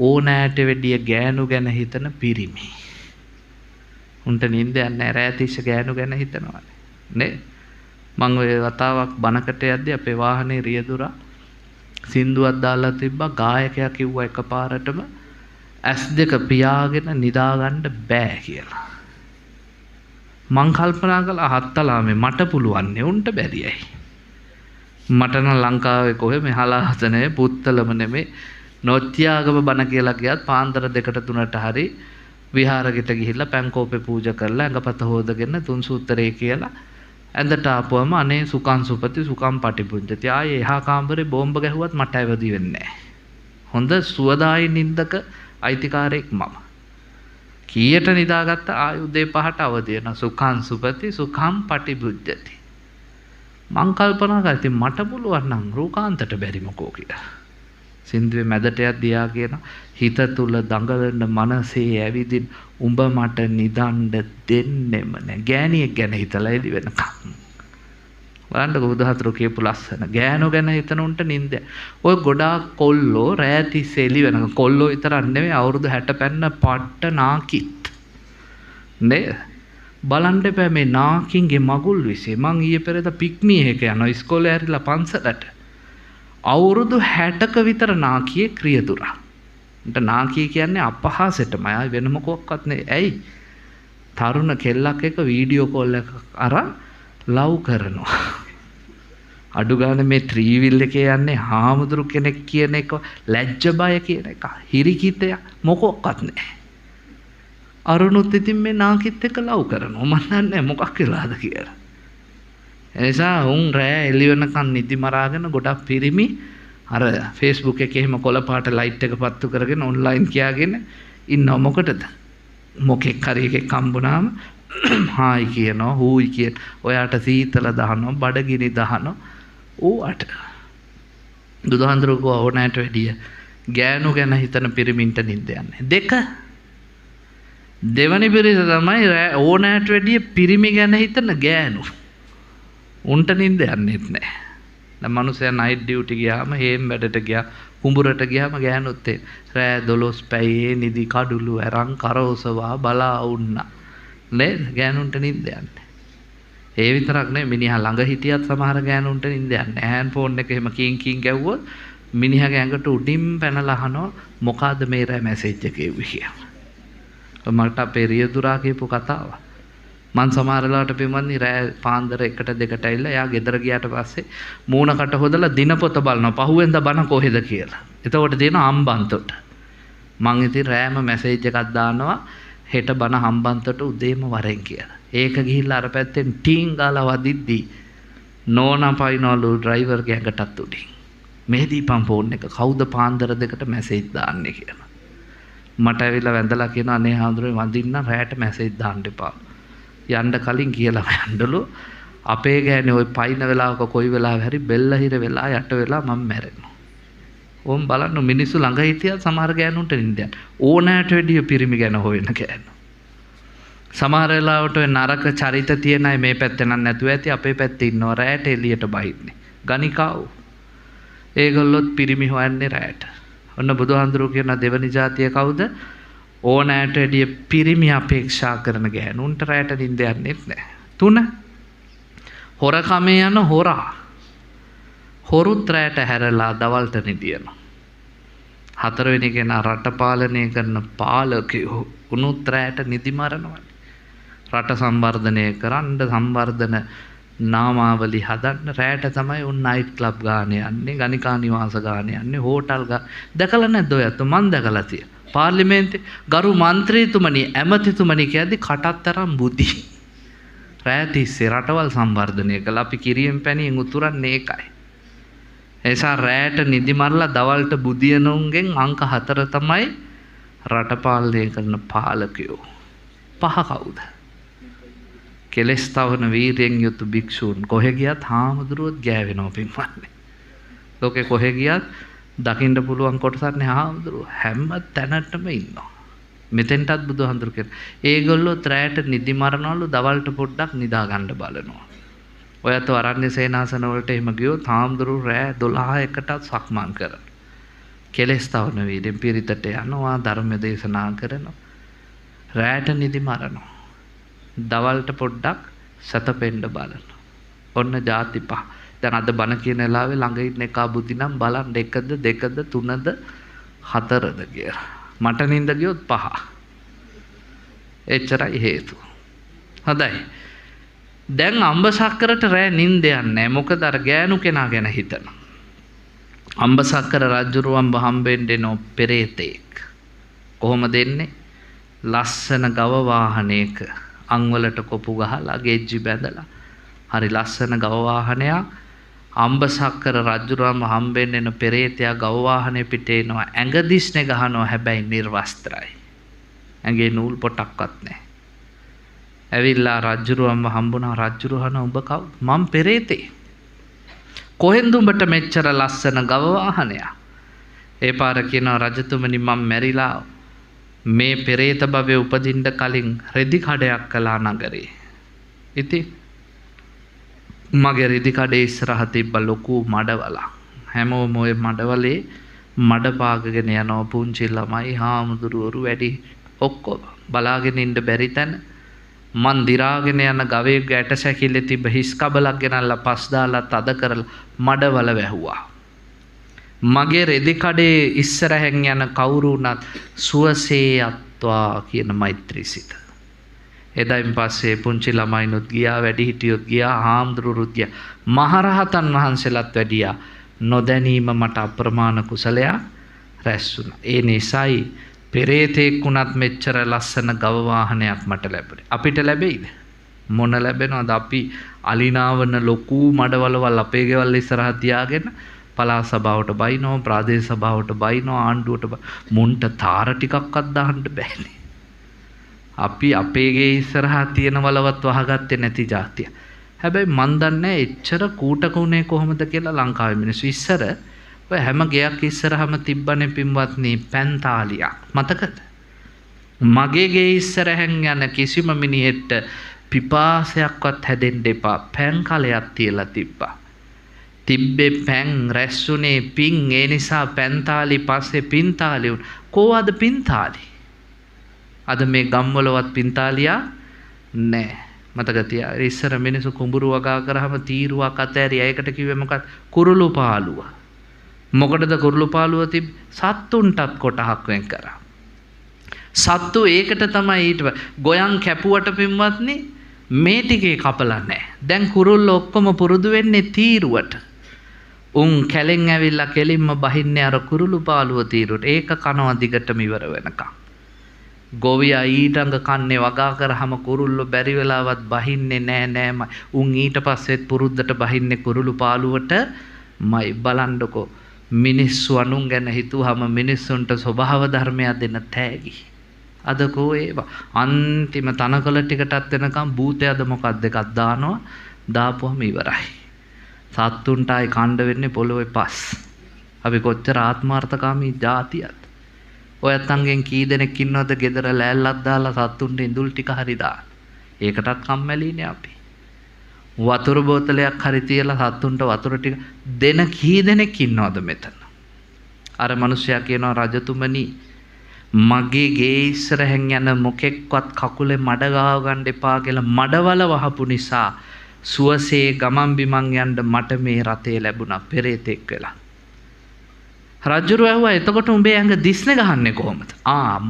ඕනෑට වැඩිය ගෑනු ගැන හිතන පිරිමි. උන්ට නිින්ද යන්නේ රෑ තිස්ස ගෑනු ගැන හිතනවා නේ. මම ඔය වතාවක් බනකට යද්දි අපේ වාහනේ රියදුරා සින්දුවක් දාලා තිබ්බා. ගායකයා කිව්වා එකපාරටම S2 පියාගෙන නිදා ගන්න බෑ කියලා. මං කල්පනා කළා හත්තලාමේ මට පුළුවන් නේ උන්ට බැරියයි. මට නම් ලංකාවේ කොහෙ මෙහලා හතනේ පුත්තලම නෙමේ නොත්‍යාගම බණ කියලා ගියත් පාන්දර 2ට 3ට හරි විහාරෙකට ගිහිල්ලා පැන්කෝපේ පූජා කරලා ඇඟපත හොදගෙන තුන් සූත්‍රේ කියලා ඇඳට ආපුවම අනේ සුඛං සුපති සුඛං පටිපුඤ්ජති. ආයේ එහා කාමරේ බෝම්බ ගැහුවත් මට අවදි වෙන්නේ නැහැ. හොඳ සුවදායි නින්දක අයිතිකාරයෙක් මම. කීයට නිදාගත්ත ආය උදේ 5ට අවදි වෙන සුඛං සුපති සුඛං පටිපුඤ්ජති. මං කල්පනා කරා ඉතින් මට පුළුවන් නම් රූකාන්තට බැරි මොකෝ කියලා. සින්දුවේ මැදට යද්දී කියන හිත තුල දඟලන මනසේ ඇවිදින් උඹ මට නිදන්න දෙන්නෙම නෑ. ගෑණියෙක් ගැන හිතලා එළි වෙනකම්. බලන්නකො බුදුහාමුදුරුවෝ කියපු ලස්සන ගෑනු ගැන හිතන උන්ට නින්ද. ඔය ගොඩාක් කොල්ලෝ රෑ තිස්සේ එළි වෙනකම්. කොල්ලෝ විතරක් නෙමෙයි අවුරුදු 60 පැන්න පට්ට නාකිත්. නේද? බලන්න එපා මේ නාකින්ගේ මගුල් විසේ. මං ඊයේ පෙරේද පික්මි එක යනවා ඉස්කෝලේ ඇරිලා පන්සලට. අවුරුදු 60ක විතර නාකියේ ක්‍රියදුරා. උන්ට නාකිය කියන්නේ අපහාසෙටම. ආයි වෙන මොකක්වත් නෙවෙයි. ඇයි? තරුණ කෙල්ලක් එක්ක වීඩියෝ කෝල් එකක් අරන් ලව් කරනවා. අඩු ගන්න මේ ත්‍රිවිල් එකේ යන්නේ හාමුදුරු කෙනෙක් කියන එක ලැජ්ජ බය කියන එක. හිරිකිතය මොකක්වත් නැහැ. අරුණුත් ඉතින් මේ නාකිත් එක්ක ලව් කරනවා. මන් දන්නේ මොකක් වෙලාද කියලා. එනිසා උන් රෑ එළි වෙනකන් නිදි මරාගෙන ගොඩක් පිරිමි අර Facebook එකේ එහෙම කොළ පාට ලයිට් එක පත්තු කරගෙන ඔන්ලයින් කියාගෙන ඉන්නව. මොකටද? මොකෙක් හරි එකෙක් හම්බුනාම හායි කියනවා හූයි කියන ඔයාට සීතල දහනවා බඩගිනි දහනවා ඌට බුදුහාමුදුරුවෝ ඕනෑට වැඩිය ගෑනු ගැන හිතන පිරිමින්ට නිින්ද යන්නේ. 2 දෙවනි පිරිස තමයි ඕනෑට වැඩිය පිරිමි ගැන හිතන ගෑනු. උන්ට නිින්ද යන්නේත් නැහැ. දැන් මිනිස්සයා නයිට් ඩියුටි ගියාම හේම් වැඩට ගියා කුඹුරට ගියාම ගෑනුත් රෑ 12 පැයේ නිදි කඩුළු අරන් කරෝසවා බලා වුණා. නේද? ගෑනුන්ට නිින්ද යන්නේ. ඒ විතරක් නෙවෙයි මිනිහා ළඟ හිටියත් සමහර ගෑනුන්ට නිින්ද යන්නේ නැහැ. හෑන්ඩ් ෆෝන් එක එහෙම කින් කින් ගැව්වොත් මිනිහාගේ ඇඟට උඩින් පැනලා අහනවා මොකද්ද මේ රෑ මැසේජ් එක එව්වේ කියලා. මට අපේ රියදුරා කියපු කතාව. මං සමහර වෙලාවට පින්වත්නි රෑ පාන්දර 1ට 2ට ඇවිල්ලා එයා ගෙදර ගියාට පස්සේ මූණකට හොදලා දිනපොත බලනවා පහුවෙන්ද බණ කොහෙද කියලා. එතකොට තියෙනවා හම්බන්තොට. මං ඉතින් රෑම මැසේජ් එකක් දානවා හෙට බණ හම්බන්තොට උදේම වරෙන් කියලා. ඒක ගිහිල්ලා අර පැත්තෙන් ටීන් ගාලා වදිද්දී නෝනා පයින්නවලු ඩ්‍රයිවර්ගේ ඇඟටත් උඩින්. මේ දීපන් ෆෝන් එක කවුද පාන්දර 2ට මැසේජ් දාන්නේ කියලා. මට ඇවිල්ලා වැඳලා කියනවා අනේ හාමුදුරුවෝ වඳින්න රෑට මැසේජ් දාන්න එපා. යන්න කලින් කියලා යන්නලු අපේ ගෑනේ ওই පයින් වෙලාවක කොයි වෙලාවෙ හරි බෙල්ල හිර වෙලා යට වෙලා මම මැරෙනවා. ඕම් බලන්න මිනිස්සු ළඟ හිටියත් සමහර ගෑනුන්ට නින්දයන් ඕනෑට වැඩිය පිරිමි ගැන හොයන ගෑනු. සමහර වෙලාවට ඔය නරක චරිත තියන අය මේ පැත්තේ නම් නැතුව ඇති අපේ පැත්තේ ඉන්නවා රෑට එළියට බහින්නේ. ගණිකාව. ඒගොල්ලොත් පිරිමි හොයන්නේ රෑට. ඔන්න බුදුහාඳුරුවෝ කියන දෙවනි જાතිය කවුද? ඕනෑට වැඩිය පිරිමි අපේක්ෂා කරන ගෑනුන්ට රෑට නිින්ද යන්නේ නැහැ. 3 හොරකමේ යන හොරා. හොරුත් රෑට හැරලා දවල්ට නිදියනවා. 4 වෙනි කෙනා රට පාලනය කරන පාලකයෝ උනුත් රෑට නිදි මරනවා. රට සංවර්ධනය කරන්න සංවර්ධන නාමාවලි හදන්න රෑට තමයි උන් නයිට් ක්ලබ් ගාන යන්නේ ගණිකා නිවාස ගාන යන්නේ හෝටල් ගා දැකලා නැද්ද ඔයත් මන් දැකලා තියෙන පාර්ලිමේන්තේ ගරු මන්ත්‍රීතුමනි ඇමතිතුමනි කියද්දි කටත්තරම් බුද්ධි රෑ තිස්සේ රටවල් සංවර්ධනය කළා අපි කිරියෙන් පැණියෙන් උතුරන්නේ ඒකයි එසා රෑට නිදි මරලා දවල්ට බුදියනුන්ගෙන් අංක 4 තමයි රට පාලනය කරන පාලකයෝ 5 කවුද කෙලස් තවන වීරයෙන් යුතු භික්ෂූන් කොහෙ ගියත් හාමුදුරුවොත් ගෑවෙනවා පින්වත්නි. ලෝකේ කොහෙ ගියත් දකින්න පුළුවන් කොටසක් නේ හාමුදුරුවෝ හැම තැනටම ඉන්නවා. මෙතෙන්ටත් බුදුහාඳුරු කියන. ඒගොල්ලෝ රැයට නිදි මරනවලු දවල්ට පොඩ්ඩක් නිදා ගන්න බලනවා. ඔයත් අරණ්‍ය සේනාසන වලට එහෙම ගියොත් හාමුදුරුවෝ රෑ 12:00කට සක්මන් කරනවා. කෙලස් තවන වීරයෙන් පිරිතට යනවා ධර්ම දේශනා කරනවා. රැයට නිදි මරනවා. දවල්ට පොඩ්ඩක් සතපෙන්න බලන්න. ඔන්න ಜಾති පහ. දැන් අද බණ කියන වෙලාවේ ළඟ ඉන්න එකා බුද්ධි නම් බලන්න 1ද 2ද 3ද 4ද කියලා. මට නින්ද ගියොත් 5. එච්චරයි හේතුව. හොඳයි. දැන් අම්බ සක්කරට රෑ නින්ද යන්නේ නැහැ. මොකද අර ගෑනු කෙනා ගැන හිතනවා. අම්බ සක්කර රජුරුවම්බ හම්බෙන්නේ නෝ පෙරේතෙක්. කොහොමද එන්නේ? ලස්සන ගව වාහනයක අංවලට කොපු ගහලා ගෙජ්ජි බැඳලා හරි ලස්සන ගව වාහනයක් අම්බ සක්කර රජුරම හම්බෙන්න එන පෙරේතයා ගව වාහනේ පිටේ එනවා ඇඟ දිස්නේ ගහනවා හැබැයි නිර්වස්ත්‍රයි ඇඟේ නූල් පොටක්වත් නැහැ ඇවිල්ලා රජුරම හම්බුණා රජුරහන උඹ කවුද මම පෙරේතේ කොහෙන්ද උඹට මෙච්චර ලස්සන ගව වාහනයක් ඒ පාර කියනවා රජතුමනි මම මැරිලා මේ පෙරේත භවයේ උපදින්න කලින් රෙදි කඩයක් කළා නගරේ. ඉතින් මගේ රෙදි කඩේ ඉස්සරහ තිබ්බ ලොකු මඩවල. හැමෝම ওই මඩවලේ මඩ පාගගෙන යනවා පුංචි ළමයි හාමුදුරුවරු වැඩි ඔක්කොම බලාගෙන ඉන්න බැරි තැන මන් දිරාගෙන යන ගවයේ ගැට සැකිල්ලේ තිබ්බ හිස් කබලක් ගෙනල්ලා පස් දාලා තද කරලා මඩවල වැහුවා. මගේ රෙදි කඩේ ඉස්සරහෙන් යන කවුරු වුණත් සුවසේ අත්වා කියන මෛත්‍රීසිත. එදායින් පස්සේ පුංචි ළමයිනුත් ගියා වැඩිහිටියොත් ගියා හාමුදුරුවරුත් ගියා. මහරහතන් වහන්සේලාත් වැඩියා. නොදැනීම මට අප්‍රමාණ කුසලයක් රැස් වුණා. ඒ නිසායි පෙරේතෙක් වුණත් මෙච්චර ලස්සන ගව වාහනයක් මට ලැබුණේ. අපිට ලැබෙයිද? මොන ලැබෙනවද? අපි අලිනාවන ලොකු මඩවලවල් අපේ ගෙවල් ඉස්සරහ තියාගෙන පළාත් සභාවට බයිනෝ ප්‍රාදේශ සභාවට බයිනෝ ආණ්ඩුවට මුන්ට තාර ටිකක්වත් දාන්න බෑනේ. අපි අපේ ගේ ඉස්සරහා තියෙන වලවත් වහගත්තේ නැති જાතිය. හැබැයි මන් දන්නේ එච්චර කූටකුනේ කොහොමද කියලා ලංකාවේ මිනිස්සු ඉස්සර ඔය හැම ගෙයක් ඉස්සරහම තිබ්බනේ පින්වත්නි පැන්තාලියක්. මතකද? මගේ ගේ ඉස්සරහෙන් යන කිසිම මිනිහෙට පිපාසයක්වත් හැදෙන්න එපා. පැන් කලයක් තියලා තිබ්බා. තිබ්බේ පැන් රැස්සුනේ පින් ඒ නිසා පැන්තාලි පස්සේ පින්තාලි වුණ. කොහොමද පින්තාලි? අද මේ ගම්වලවත් පින්තාලියා නැහැ. මතක තියාගන්න. ඉස්සර මිනිස්සු කුඹුරු වගා කරාම තීරුවක් අතෑරි ඒකට කිව්වේ මොකක්ද? කුරුළු පාළුව. මොකටද කුරුළු පාළුව තිබ්බේ? සත්තුන්ටත් කොටහක් වෙන් කරා. සත්තු ඒකට තමයි ඊට ගොයන් කැපුවට පින්වත්නි මේ ටිකේ කපලා නැහැ. දැන් කුරුල්ලෝ ඔක්කොම පුරුදු වෙන්නේ තීරුවට. උන් කැලෙන් ඇවිල්ලා කෙලින්ම බහින්නේ අර කුරුළු පාළුව තීරුවට. ඒක කනවා දිගටම ඉවර වෙනකම්. ගොවියා ඊටඟ කන්නේ වගා කරාම කුරුල්ලෝ බැරි වෙලාවත් බහින්නේ නෑ. උන් ඊට පස්සෙත් පුරුද්දට බහින්නේ කුරුළු පාළුවටමයි. බලන්නකෝ මිනිස්සු අනුන් ගැන හිතුවහම මිනිස්සුන්ට ස්වභාව ධර්මයක් දෙන්න තෑගි. අද කෝ ඒවා අන්තිම තනකොළ ටිකටත් වෙනකම් භූතයද මොකක්ද එකක් දානවා. දාපුවම ඉවරයි. සත්තුන්ට ආයි කණ්ඩ වෙන්නේ පොළොවේ පස්. අපි කොච්චර ආත්මාර්ථකාමී જાතියක්ද. ඔයත් අංගෙන් කී දෙනෙක් ඉන්නවද ගෙදර ලෑල්ලක් දාලා සත්තුන්ට ඉඳුල් ටික හරි දාන. ඒකටත් කම්මැලිනේ අපි. වතුර බෝතලයක් හරි තියලා සත්තුන්ට වතුර ටික දෙන කී දෙනෙක් ඉන්නවද මෙතන? අර මිනිස්සයා කියනවා රජතුමනි මගේ ගේ ඉස්සරහෙන් යන මොකෙක්වත් කකුලේ මඩ ගාව ගන්න එපා කියලා මඩවල වහපු නිසා සුවසේ ගමන් බිමන් යන්න මට මේ රතේ ලැබුණා පෙරේතෙක් වෙලා. රජුරු ඇහුවා එතකොට උඹේ ඇඟ දිස්නේ ගහන්නේ කොහොමද?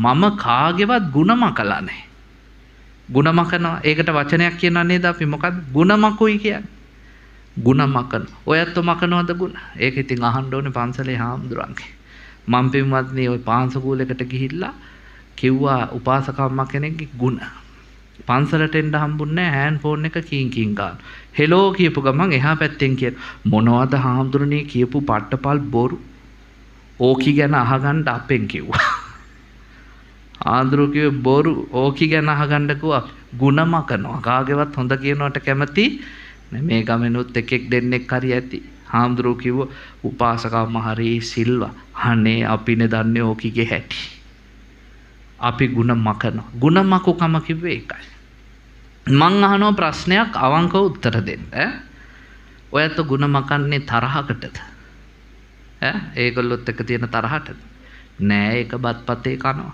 මම කාගේවත් ಗುಣ මකලා නැහැ. ಗುಣ මකනවා. ඒකට වචනයක් කියනවා නේද අපි මොකද්ද? ಗುಣ මකුයි කියන්නේ. ಗುಣ මකන. ඔයත් මකනවද ಗುಣ? ඒක ඉතින් අහන්න ඕනේ පන්සලේ හාමුදුරන්ගේ. මම පින්වත්නි ওই පාංශකූලයකට ගිහිල්ලා කිව්වා උපාසකම්ම කෙනෙක්ගේ ಗುಣ. පන්සලට එන්න හම්බුන්නේ නැහැ. හෑන්ඩ් ෆෝන් එක කීන් ගන්න. හෙලෝ කියපු ගමන් එහා පැත්තෙන් කියන මොනවද හාමුදුරනේ කියපු පට්ටපල් බොරු. ඕකි ගැන අහගන්න අපෙන් කිව්වා. ආන්දරු කිව්වේ බොරු ඕකි ගැන අහගන්න කිව්වා. ಗುಣ මකනවා. කාගේවත් හොඳ කියනවට කැමති මේ ගමෙනුත් එකෙක් දෙන්නෙක් හරි ඇති. හාමුදුරුවෝ කිව්ව උපාසකම්ම හරි සිල්වා. අනේ අපිනේ දන්නේ ඕකිගේ හැටි. අපි ಗುಣ මකනවා. ಗುಣ මකුකම කිව්වේ ඒකයි. මං අහනවා ප්‍රශ්නයක් අවංකව උත්තර දෙන්න. ඔයත් ಗುಣ මකන්නේ තරහකටද? ඒගොල්ලොත් එක තියෙන තරහටද? නෑ ඒක බත්පතේ කනවා.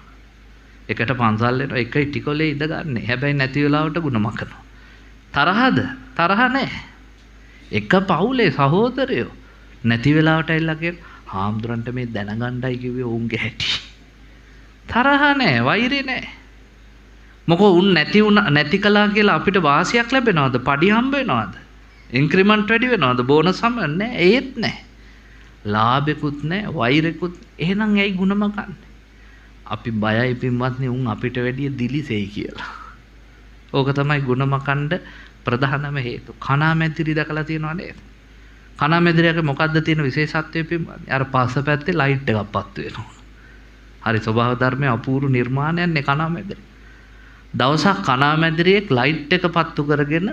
එකට පන්සල් වෙනවා එකයි ටිකොලේ ඉඳ ගන්න. හැබැයි නැති වෙලාවට ಗುಣ මකනවා. තරහද? තරහ නෑ. එක පවුලේ සහෝදරයෝ නැති වෙලාවට ඇවිල්ලා කියන හාමුදුරන්ට මේ දැනගන්නයි කිව්වේ උන්ගේ හැටි. තරහ නෑ, වෛරේ නෑ. මොකෝ උන් නැති කළා කියලා අපිට වාසියක් ලැබෙනවද? පඩි හම්බ වෙනවද? ඉන්ක්‍රිමන්ට් වැඩි වෙනවද? බෝනස් හම්බ නෑ. ඒත් නෑ. ලාභෙකුත් නෑ, වෛරෙකුත්. එහෙනම් ඇයි ಗುಣ මකන්නේ? අපි බයයි පින්වත්නි උන් අපිට වැඩිය දිලිසෙයි කියලා. ඕක තමයි ಗುಣ මකන්න ප්‍රධානම හේතු. කණාමැදිරි දැකලා තියෙනව නේද? කණාමැදිරියක මොකද්ද තියෙන විශේෂත්වය පින්වත්නි? අර පස්ස පැත්තේ ලයිට් එකක් පත්තු වෙනවා. හරි ස්වභාව ධර්මයේ අපූර්ව නිර්මාණයක් නේ කණාමැදිරිය. දවසක් කණාමැදිරියෙක් ලයිට් එක පත්තු කරගෙන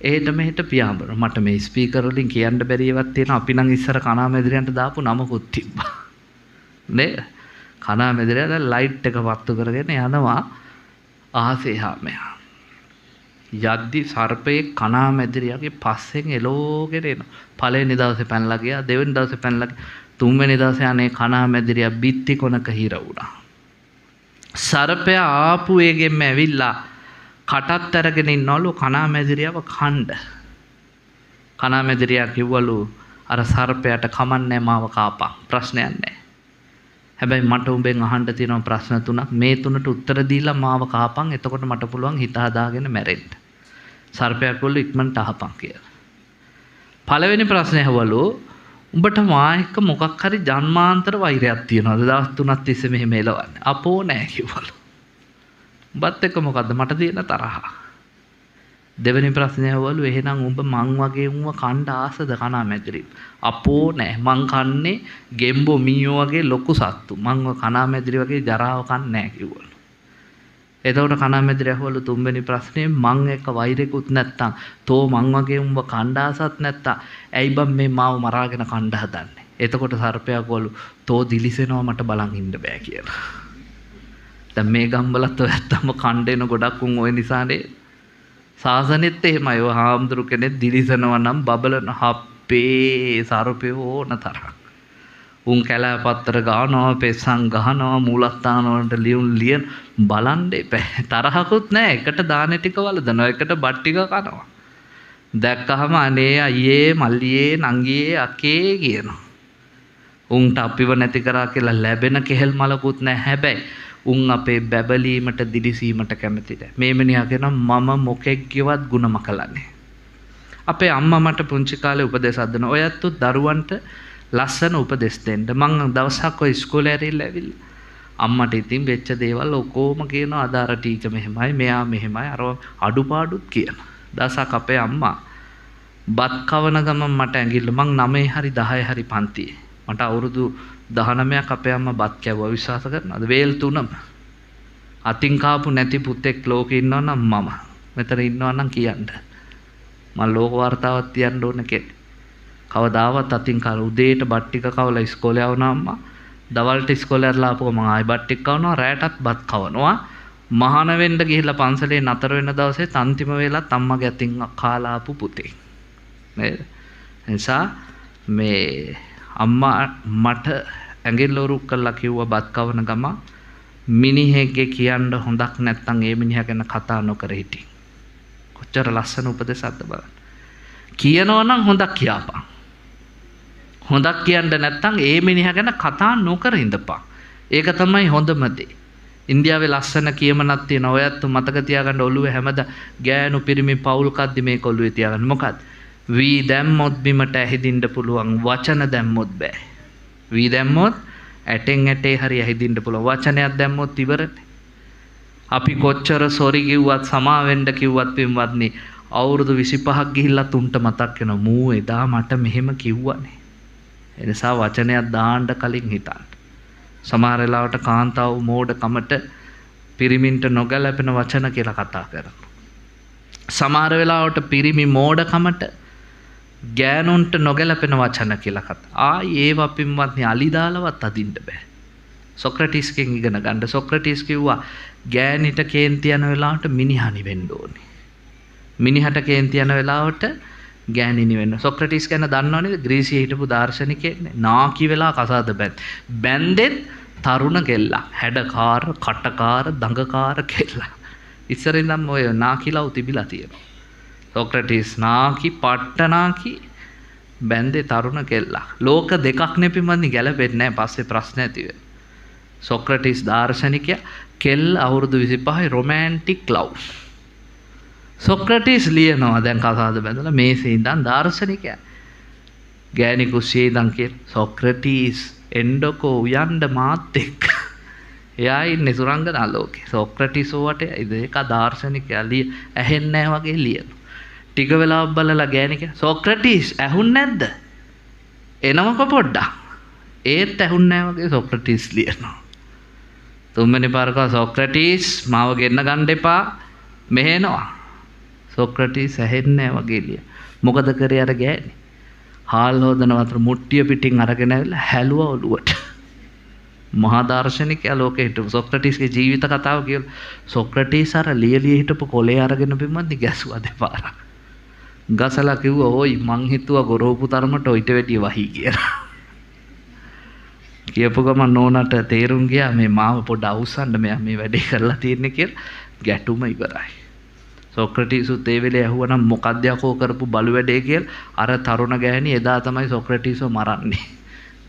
එහෙට මෙහෙට පියාඹන. මට මේ ස්පීකර් වලින් කියන්න බැරි ඒවාක් තියෙනවා. අපි නම් ඉස්සර කණාමැදිරියන්ට දාපු නමකුත් තිබ්බා. නේද? කණාමැදිරියට ලයිට් එක පත්තු කරගෙන යනවා ආසේ හැමයා. යද්දි සර්පයේ කණාමැදිරියගේ පස්සෙන් එලෝගෙන එනවා. පළවෙනි දවසේ පැනලා ගියා, දෙවෙනි දවසේ පැනලා ගියා, තුන්වෙනි දවසේ අනේ කණාමැදිරිය බිත්ති කොනක හිර වුණා. සර්පයා ආපු වේගෙම ඇවිල්ලා කටත් අරගෙන ඉන්නවලු කණාමැදිරියව කණ්ඩ. කණාමැදිරියා කිව්වලු අර සර්පයාට කමන්නේ මාව කාපා. ප්‍රශ්නයක් නැහැ. හැබැයි මට උඹෙන් අහන්න තියෙන ප්‍රශ්න තුනක්. මේ තුනට උත්තර දීලා මාව කාපන්. එතකොට මට පුළුවන් හිත හදාගෙන මැරෙන්න. සර්පයා කිව්වලු ඉක්මනට අහපන් කියලා. පළවෙනි ප්‍රශ්නේ අහවලු උඹට මා එක්ක මොකක් හරි ජන්මාන්තර වෛරයක් තියනවද? දවස් 3ක් තිස්සේ මෙහෙම එලවන්නේ. අපෝ නෑ කිව්වලු. උඹත් එක්ක මොකද්ද මට තියෙන තරහ? දෙවෙනි ප්‍රශ්නේ අහවලු එහෙනම් උඹ මං වගේ උන්ව කණ්ඩ ආසද කණාමැදිරි? අපෝ නෑ මං කන්නේ ගෙම්බෝ මීයෝ වගේ ලොකු සත්තු. මං ඔය කණාමැදිරි වගේ ජරාව කන්නේ නෑ කිව්වලු. එතකොට කණාමැදිරි අහවලු තුන්වෙනි ප්‍රශ්නේ මං එක්ක වෛරෙකුත් නැත්තම් තෝ මං වගේ උඹ කණ්ඩ ආසත් නැත්තම් ඇයි බම් මේ මාව මරාගෙන කණ්ඩ හදන්නේ? එතකොට සර්පයා කිව්වලු තෝ දිලිසෙනවා මට බලන් ඉන්න බෑ කියලා. දැන් මේ ගම්වලත් ඔය ඇත්තම කණ්ඩේන ගොඩක් උන් ওই නිසානේ සාසනෙත් එහෙමයි. ඔය හාමුදුරු කෙනෙක් දිලිසනවා නම් බබලන හප්පේ සර්පේ ඕන තරම්. උන් කැලෑපත්තර ගානවා, පෙස්සන් ගහනවා, මූලස්ථාන වලට ලියන බලන් දෙපෑ. තරහකුත් නැහැ. එකට දාන ටික වලදනවා. එකට බත් ටික කනවා. දැක්කහම අනේ අයියේ මල්ලියේ නංගියේ අකේ කියනවා. උන්ට අපිව නැති කරා කියලා ලැබෙන කෙහෙල් මලකුත් නැහැ. හැබැයි උන් අපේ බැබලීමට දිලිසීමට කැමති නැහැ. මේ මිනිහා කියනවා මම මොකෙක්ගේවත් ಗುಣ මකලන්නේ. අපේ අම්මා මට පුංචි කාලේ උපදේශ දෙනවා. ඔයත් දරුවන්ට ලස්සන උපදෙස් දෙන්න. මං දවසක් ඔය ඉස්කෝලේ ඇවිල්ලා අම්මට ඉතින් වෙච්ච දේවල් ඔක්කොම කියනවා. අදාර ටීචර් මෙහෙමයි, මෙයා මෙහෙමයි, අර අඩුපාඩුත් කියනවා. දවසක් අපේ අම්මා බත් කවන ගමන් මට ඇඟිල්ල මං 9 හරි 10 හරි පන්තියේ. මට අවුරුදු 19ක් අපේ අම්මා බත් කැවුවා. විශ්වාස කරනවද? වේල් 3ම. අතින් කාපු නැති පුතෙක් ලෝකේ ඉන්නවා නම් මම. මෙතන ඉන්නවා නම් කියන්න. මම ලෝක වார்த்தාවක් තියන්න ඕන කෙනෙක්. කවදාවත් අතින් කාලා උදේට බත් ටික කවලා ඉස්කෝලේ යවනවා අම්මා. දවල්ට ඉස්කෝලේ යරලා ආපුවම මම ආයි බත් ටික කවනවා. රැටත් බත් කවනවා. මහාන වෙන්න ගිහිල්ලා පන්සලේ නතර වෙන දවසේ අන්තිම වෙලාවත් අම්මගේ අතින් කාලා ආපු පුතේ. නේද? නිසා මේ අම්මා මට ඇඟිල්ල උරුක් කරලා කිව්වා බත් කවන ගම මිනිහෙක්ගේ කියන්න හොඳක් නැත්නම් ඒ මිනිහා ගැන කතා නොකර හිටි. කොච්චර ලස්සන උපදේශයක්ද බලන්න. කියනවා නම් හොඳක් කියපන්. හොඳක් කියන්න නැත්නම් ඒ මිනිහා ගැන කතා නොකර ඉඳපන්. ඒක තමයි හොඳම දේ. ඉන්දියාවේ ලස්සන කියමනක් තියෙනවා. ඔයත් මතක තියාගන්න ඔළුවේ හැමදා ගෑනු පිරිමි පවුල් කද්දි මේක ඔළුවේ තියාගන්න. මොකක්ද? වී දැම්මොත් බිමට ඇහිදින්න පුළුවන්, වචන දැම්මොත් බෑ. වී දැම්මොත් ඇටෙන් ඇටේ හරි ඇහිදින්න පුළුවන්. වචනයක් දැම්මොත් ඉවරනේ. අපි කොච්චර සොරි කිව්වත් සමා වෙන්න කිව්වත් පින්වත්නි අවුරුදු 25ක් ගිහිල්ලා තුන්ට මතක් වෙනවා මූ එදා මට මෙහෙම කිව්වනේ. ඒ නිසා වචනයක් දාන්න කලින් හිතන්න. සමහර වෙලාවට කාන්තාව මෝඩකමට පිරිමින්ට නොගැලපෙන වචන කියලා කතා කරනවා. සමහර වෙලාවට පිරිමි මෝඩකමට ගෑනුන්ට නොගැලපෙන වචන කියලා කතා. ඒව පින්වත්නි අලි දාලවත් අදින්න බෑ. සොක්‍රටිස්ගෙන් ඉගෙන ගන්න. සොක්‍රටිස් කිව්වා ගෑනිට කේන්ති යන වෙලාවට මිනිහා වෙන්න ඕනේ. මිනිහට කේන්ති යන වෙලාවට ගෑණි වෙන්න. සොක්‍රටිස් ගැන දන්නවනේ ග්‍රීසියේ හිටපු දාර්ශනිකයෙක් නේ. නාකි වෙලා කසාද බැන්දෙත් තරුණ කෙල්ලා. හැඩකාර, කටකාර, දඟකාර කෙල්ලා. ඉස්සරින්නම් ඔය නාකිලව් තිබිලා තියෙනවා. සොක්‍රටිස් නාකි, පට්ට නාකි, බැන්දේ තරුණ කෙල්ලා. ලෝක දෙකක් නෙපිමන්නේ ගැලපෙන්නේ නැහැ. පස්සේ ප්‍රශ්න ඇති වෙනවා. සොක්‍රටිස් දාර්ශනිකයා කෙල් අවුරුදු 25 රොමැන්ටික් ලව්. සොක්‍රටිස් ලියනවා දැන් කසාද බැඳලා මේසේ ඉඳන් දාර්ශනිකයා. ගෑණි කුස්සියේ ඉඳන් කියන සොක්‍රටිස් එන්ඩකෝ උයන්ඩ මාත් එක්ක. එයා ඉන්නේ සුරංගනා ලෝකේ. සොක්‍රටිස් වට ඒක දාර්ශනිකයා ඇහෙන්නේ නැහැ වගේ ලියනවා. ටික වෙලාවක් බලලා ගෑණි කියන සොක්‍රටිස් ඇහුන්නේ නැද්ද? එනවක පොඩ්ඩක්. ඒත් ඇහුන්නේ නැහැ වගේ සොක්‍රටිස් ලියනවා. තුන්වෙනි පාරක සොක්‍රටිස් මාව ගෙන්න ගන්න එපා මෙහෙනවා. සොක්‍රටිස් ඇහෙන්නේ නැහැ වගේ ලිය. මොකද කරේ අර ගෑණි? හාල් හොදන වතර මුට්ටිය පිටින් අරගෙන ඇවිල්ලා හැලුවා ඔළුවට. මහා දාර්ශනිකයා ලෝකේ හිටපු සොක්‍රටිස්ගේ ජීවිත කතාව කියලා. සොක්‍රටිස් අර ලියලිය හිටපු කොලේ අරගෙන බිමන්දි ගැසුවා දෙපාරක්. ගසලා කිව්වා "ඕයි මං හිතුවා ගොරෝපු තරමට ඔයිට වැඩිය වහී කියලා." කියපු ගමන් නෝනට තේරුම් ගියා මේ මාව පොඩ අවුස්සන්න මෙයා මේ වැඩේ කරලා තියෙන්නේ කියලා. ගැටුම ඉවරයි. සොක්‍රටිස්ුත් ඒ වෙලේ ඇහුවනම් මොකක්ද යකෝ කරපු බලු වැඩේ කියලා අර තරුණ ගෑණි එදා තමයි සොක්‍රටිස්ව මරන්නේ.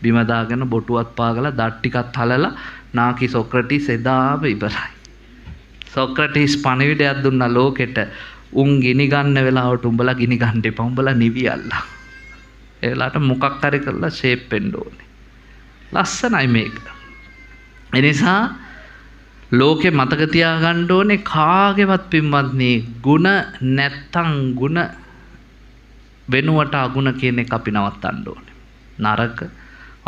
බිම දාගෙන බොටුවක් පාගලා දත් ටිකක් හලලා නාකි සොක්‍රටිස් එදාම ඉවරයි. සොක්‍රටිස් පණිවිඩයක් දුන්නා ලෝකෙට. උන් ගිනි ගන්න වෙලාවට උඹලා ගිනි ගන්න එපා. උඹලා නිවියල්ලා. ඒ වෙලාවට මොකක් හරි කරලා ෂේප් වෙන්න ඕනේ. ලස්සනයි මේක. ඒ නිසා ලෝකේ මතක තියාගන්න ඕනේ කාගේවත් පින්වත්නි ಗುಣ නැත්තම් ಗುಣ වෙනුවට අගුණ කියන එක අපි නවත්තන්න ඕනේ. නරක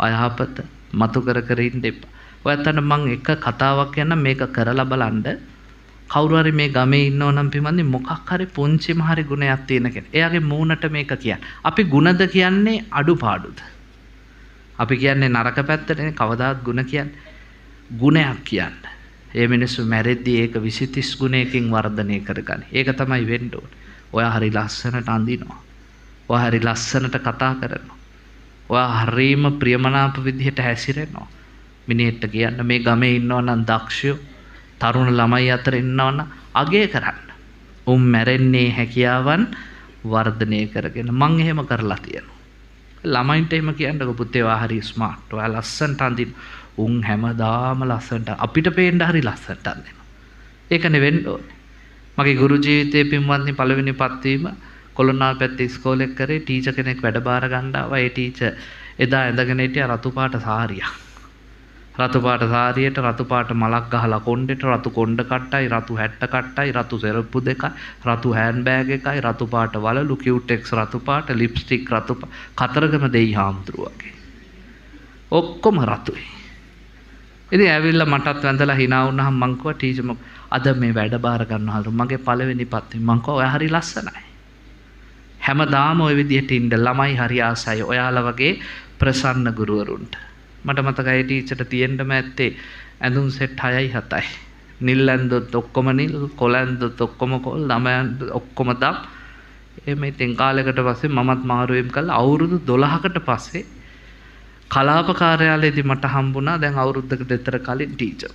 අයහපත මතු කර කර ඉන්න එපා. ඔයත්තට මම එක කතාවක් කියන්නම් මේක කරලා බලන්න. කවුරු හරි මේ ගමේ ඉන්නව නම් පින්වත්නි මොකක් හරි පුංචිම හරි ගුණයක් තියෙන කෙනෙක්. එයාගේ මූණට මේක කියන්නේ. අපි ಗುಣද කියන්නේ අඩුපාඩුද? අපි කියන්නේ නරක පැත්තටනේ කවදාත් ಗುಣ කියන්නේ. ගුණයක් කියන්නේ. ඒ මිනිස්සු මැරෙද්දී ඒක 20-30 ගුණයකින් වර්ධනය කරගන්න. ඒක තමයි වෙන්න ඕනේ. ඔයා හරි ලස්සනට අඳිනවා. ඔයා හරි ලස්සනට කතා කරනවා. ඔයා හරීම ප්‍රියමනාප විදිහට හැසිරෙනවා. මිනිහෙක්ට කියන්න මේ ගමේ ඉන්නවා නම් දක්ෂයෝ තරුණ ළමයි අතර ඉන්නවා නම් අගය කරන්න. උන් මැරෙන්නේ හැකියාවන් වර්ධනය කරගෙන. මං එහෙම කරලා තියෙනවා. ළමයින්ට එහෙම කියන්නකො පුතේ ඔයා හරි ස්මාර්ට්. ඔයා ලස්සනට අඳින්න. උන් හැමදාම ලස්සනට අපිට පේන්න හරි ලස්සනට අඳිනවා. ඒකනේ වෙන්න ඕනේ. මගේ ගුරු ජීවිතයේ පින්වත්නි පළවෙනි පත්වීම කොළොන්නාල් පැත්තේ ඉස්කෝලේ කරේ ටීචර් කෙනෙක් වැඩ බාර ගන්න ආවා. ඒ ටීචර් එදා ඇඳගෙන හිටියා රතු පාට සාරියක්. රතු පාට සාරියට රතු පාට මලක් ගහලා කොණ්ඩෙට රතු කොණ්ඩ කට්ටයි රතු හැට්ට කට්ටයි රතු සෙරප්පු දෙකයි රතු හෑන්ඩ් බෑග් එකයි රතු පාට වලලු කියුටෙක්ස් රතු පාට ලිප්ස්ටික් රතු කතරගම දෙයි හාමුදුරුවෝ වගේ. ඔක්කොම රතුයි. ඉතින් ඇවිල්ලා මටත් වැඳලා hina වුණාම මං කිව්වා ටීචර් අද මේ වැඩ බාර ගන්නවලු මගේ පළවෙනි පත්වීම. මං කිව්වා ඔයා හරි ලස්සනයි. හැමදාම ওই විදිහට ඉන්න ළමයි හරි ආසයි ඔයාලා වගේ ප්‍රසන්න ගුරුවරුන්ට. මට මතකයි ටීචර්ට තියෙන්නම ඇත්තේ ඇඳුම් සෙට් 6යි 7යි. නිල් ඇඳුත් ඔක්කොම නිල්, කොළ ඇඳුත් ඔක්කොම කොළ, ළම ඇඳුත් ඔක්කොම දම්. එමේ ඉතින් කාලයකට පස්සේ මමත් මාරුවෙම් කළා. අවුරුදු 12කට පස්සේ කලාප කාර්යාලයේදී මට හම්බුණා දැන් අවුරුද්දකට විතර කලින් ටීචර්.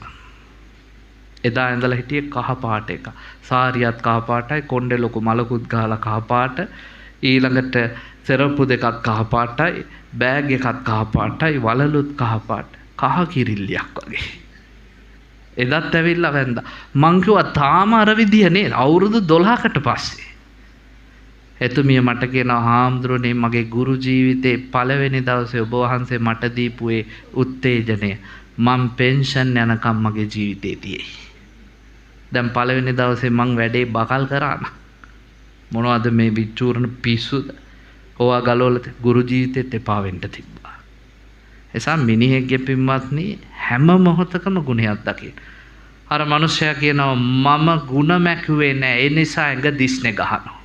එදා ඇඳලා හිටියේ කහ පාට එක. සාරියත් කහ පාටයි, කොණ්ඩේ ලොකු මලකුත් ගහලා කහ පාට. ඊළඟට සෙරප්පු දෙකක් කහ පාටයි, බෑග් එකක් කහ පාටයි, වලලුත් කහ පාට. කහ කිරිල්ලියක් වගේ. එදත් ඇවිල්ලා වැන්දා. මං කිව්වා තාම අර විදිය නේද? අවුරුදු 12කට පස්සේ. එතුමිය මට කියනවා හාමුදුරනේ මගේ ගුරු ජීවිතේ පළවෙනි දවසේ ඔබ වහන්සේ මට දීපු ඒ උත්තේජනය මම පෙන්ෂන් යනකම් මගේ ජීවිතේ තියෙයි. දැන් පළවෙනි දවසේ මං වැඩේ බකල් කරා නා. මොනවද මේ විචූර්ණ පිස්සුද? ඕවා ගලවලා ගුරු ජීවිතෙත් එපා වෙන්න තිබ්බා. එසා මිනිහෙක්ගේ පින්වත්නි හැම මොහොතකම ගුණයක් දකින්න. අර මිනිස්සයා කියනවා මම ಗುಣ මැකුවේ නෑ ඒ නිසා ඇඟ දිස්නේ ගහනවා.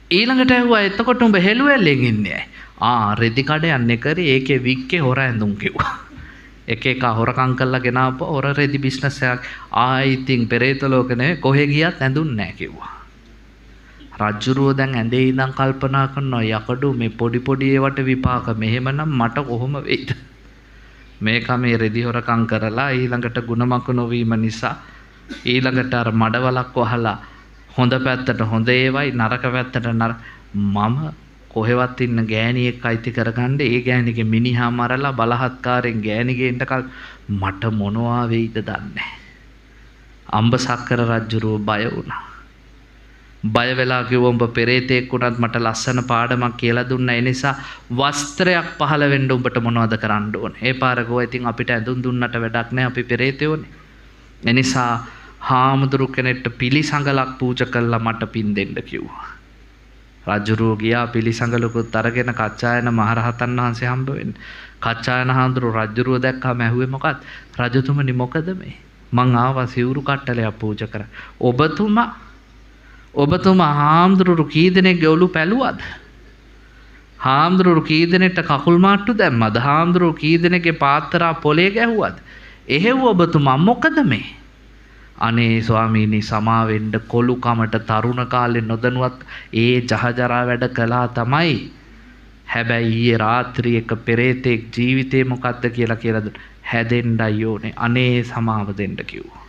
ඊළඟට ඇහුවා එතකොට උඹ හෙළුවෙල්ලෙන් ඉන්නේ ඇයි? රෙදි කඩ යන්නේ කරේ ඒකේ වික්කේ හොර ඇඳුම් කිව්වා. එක එක හොරකම් කරලා ගෙනාවපුව හොර රෙදි බිස්නස් එකක් ඉතින් පෙරේත ලෝක නෙවෙයි කොහෙ ගියත් ඇඳුම් නෑ කිව්වා. රජුරුව දැන් ඇඳේ ඉඳන් කල්පනා කරනවා යකඩු මේ පොඩි පොඩි ඒවට විපාක මෙහෙමනම් මට කොහොම වෙයිද? මේක මේ රෙදි හොරකම් කරලා ඊළඟට ಗುಣමක නොවීම නිසා ඊළඟට අර මඩවලක් වහලා හොඳ පැත්තට හොඳ ඒවයි නරක පැත්තට මම කොහෙවත් ඉන්න ගෑණියෙක් අයිති කරගන්න ඒ ගෑණිගේ මිනිහා මරලා බලහත්කාරයෙන් ගෑණිගේ ඉන්නකල් මට මොනවා වෙයිද දන්නේ. අම්බ සක්කර රජුරුව බය වුණා. බය වෙලා කිව්වා උඹ පෙරේතෙක් වුණත් මට ලස්සන පාඩමක් කියලා දුන්නා. ඒ නිසා වස්ත්‍රයක් පහළ වෙන්න උඹට මොනවද කරන්න ඕනේ? ඒ පාර ගෝ ඉතින් අපිට ඇඳුම් දුන්නට වැඩක් නැහැ අපි පෙරේතයෝනේ. ඒ නිසා හාමුදුරු කෙනෙක්ට පිළිසඟලක් පූජා කළා මට පින් දෙන්න කිව්වා. රජුරුව ගියා පිළිසඟලකුත් අරගෙන කච්චායන මහරහතන් වහන්සේ හම්බ වෙන්න. කච්චායන හාමුදුරු රජුරුව දැක්කම ඇහුවේ මොකක්ද? රජතුමනි මොකද මේ? මං ආවා සිවුරු කට්ටලයක් පූජා කරා. ඔබතුමා හාමුදුරු කී දෙනෙක්ගේ ඔලු පැලුවද? හාමුදුරු කී දෙනෙක්ට කකුල් මාට්ටු දැම්මද? හාමුදුරු කී දෙනෙක්ගේ පාත්‍රා පොලේ ගැහුවද? එහෙව් ඔබතුමා මොකද මේ? අනේ ස්වාමීනි සමාවෙන්න කොළු කමට තරුණ කාලේ නොදැනුවත් ඒ ජහජරා වැඩ කළා තමයි. හැබැයි ඊයේ රාත්‍රියේ එක පෙරේතෙක් ජීවිතේ මොකද්ද කියලා හැදෙන්නයි ඕනේ. අනේ සමාව දෙන්න කිව්වා.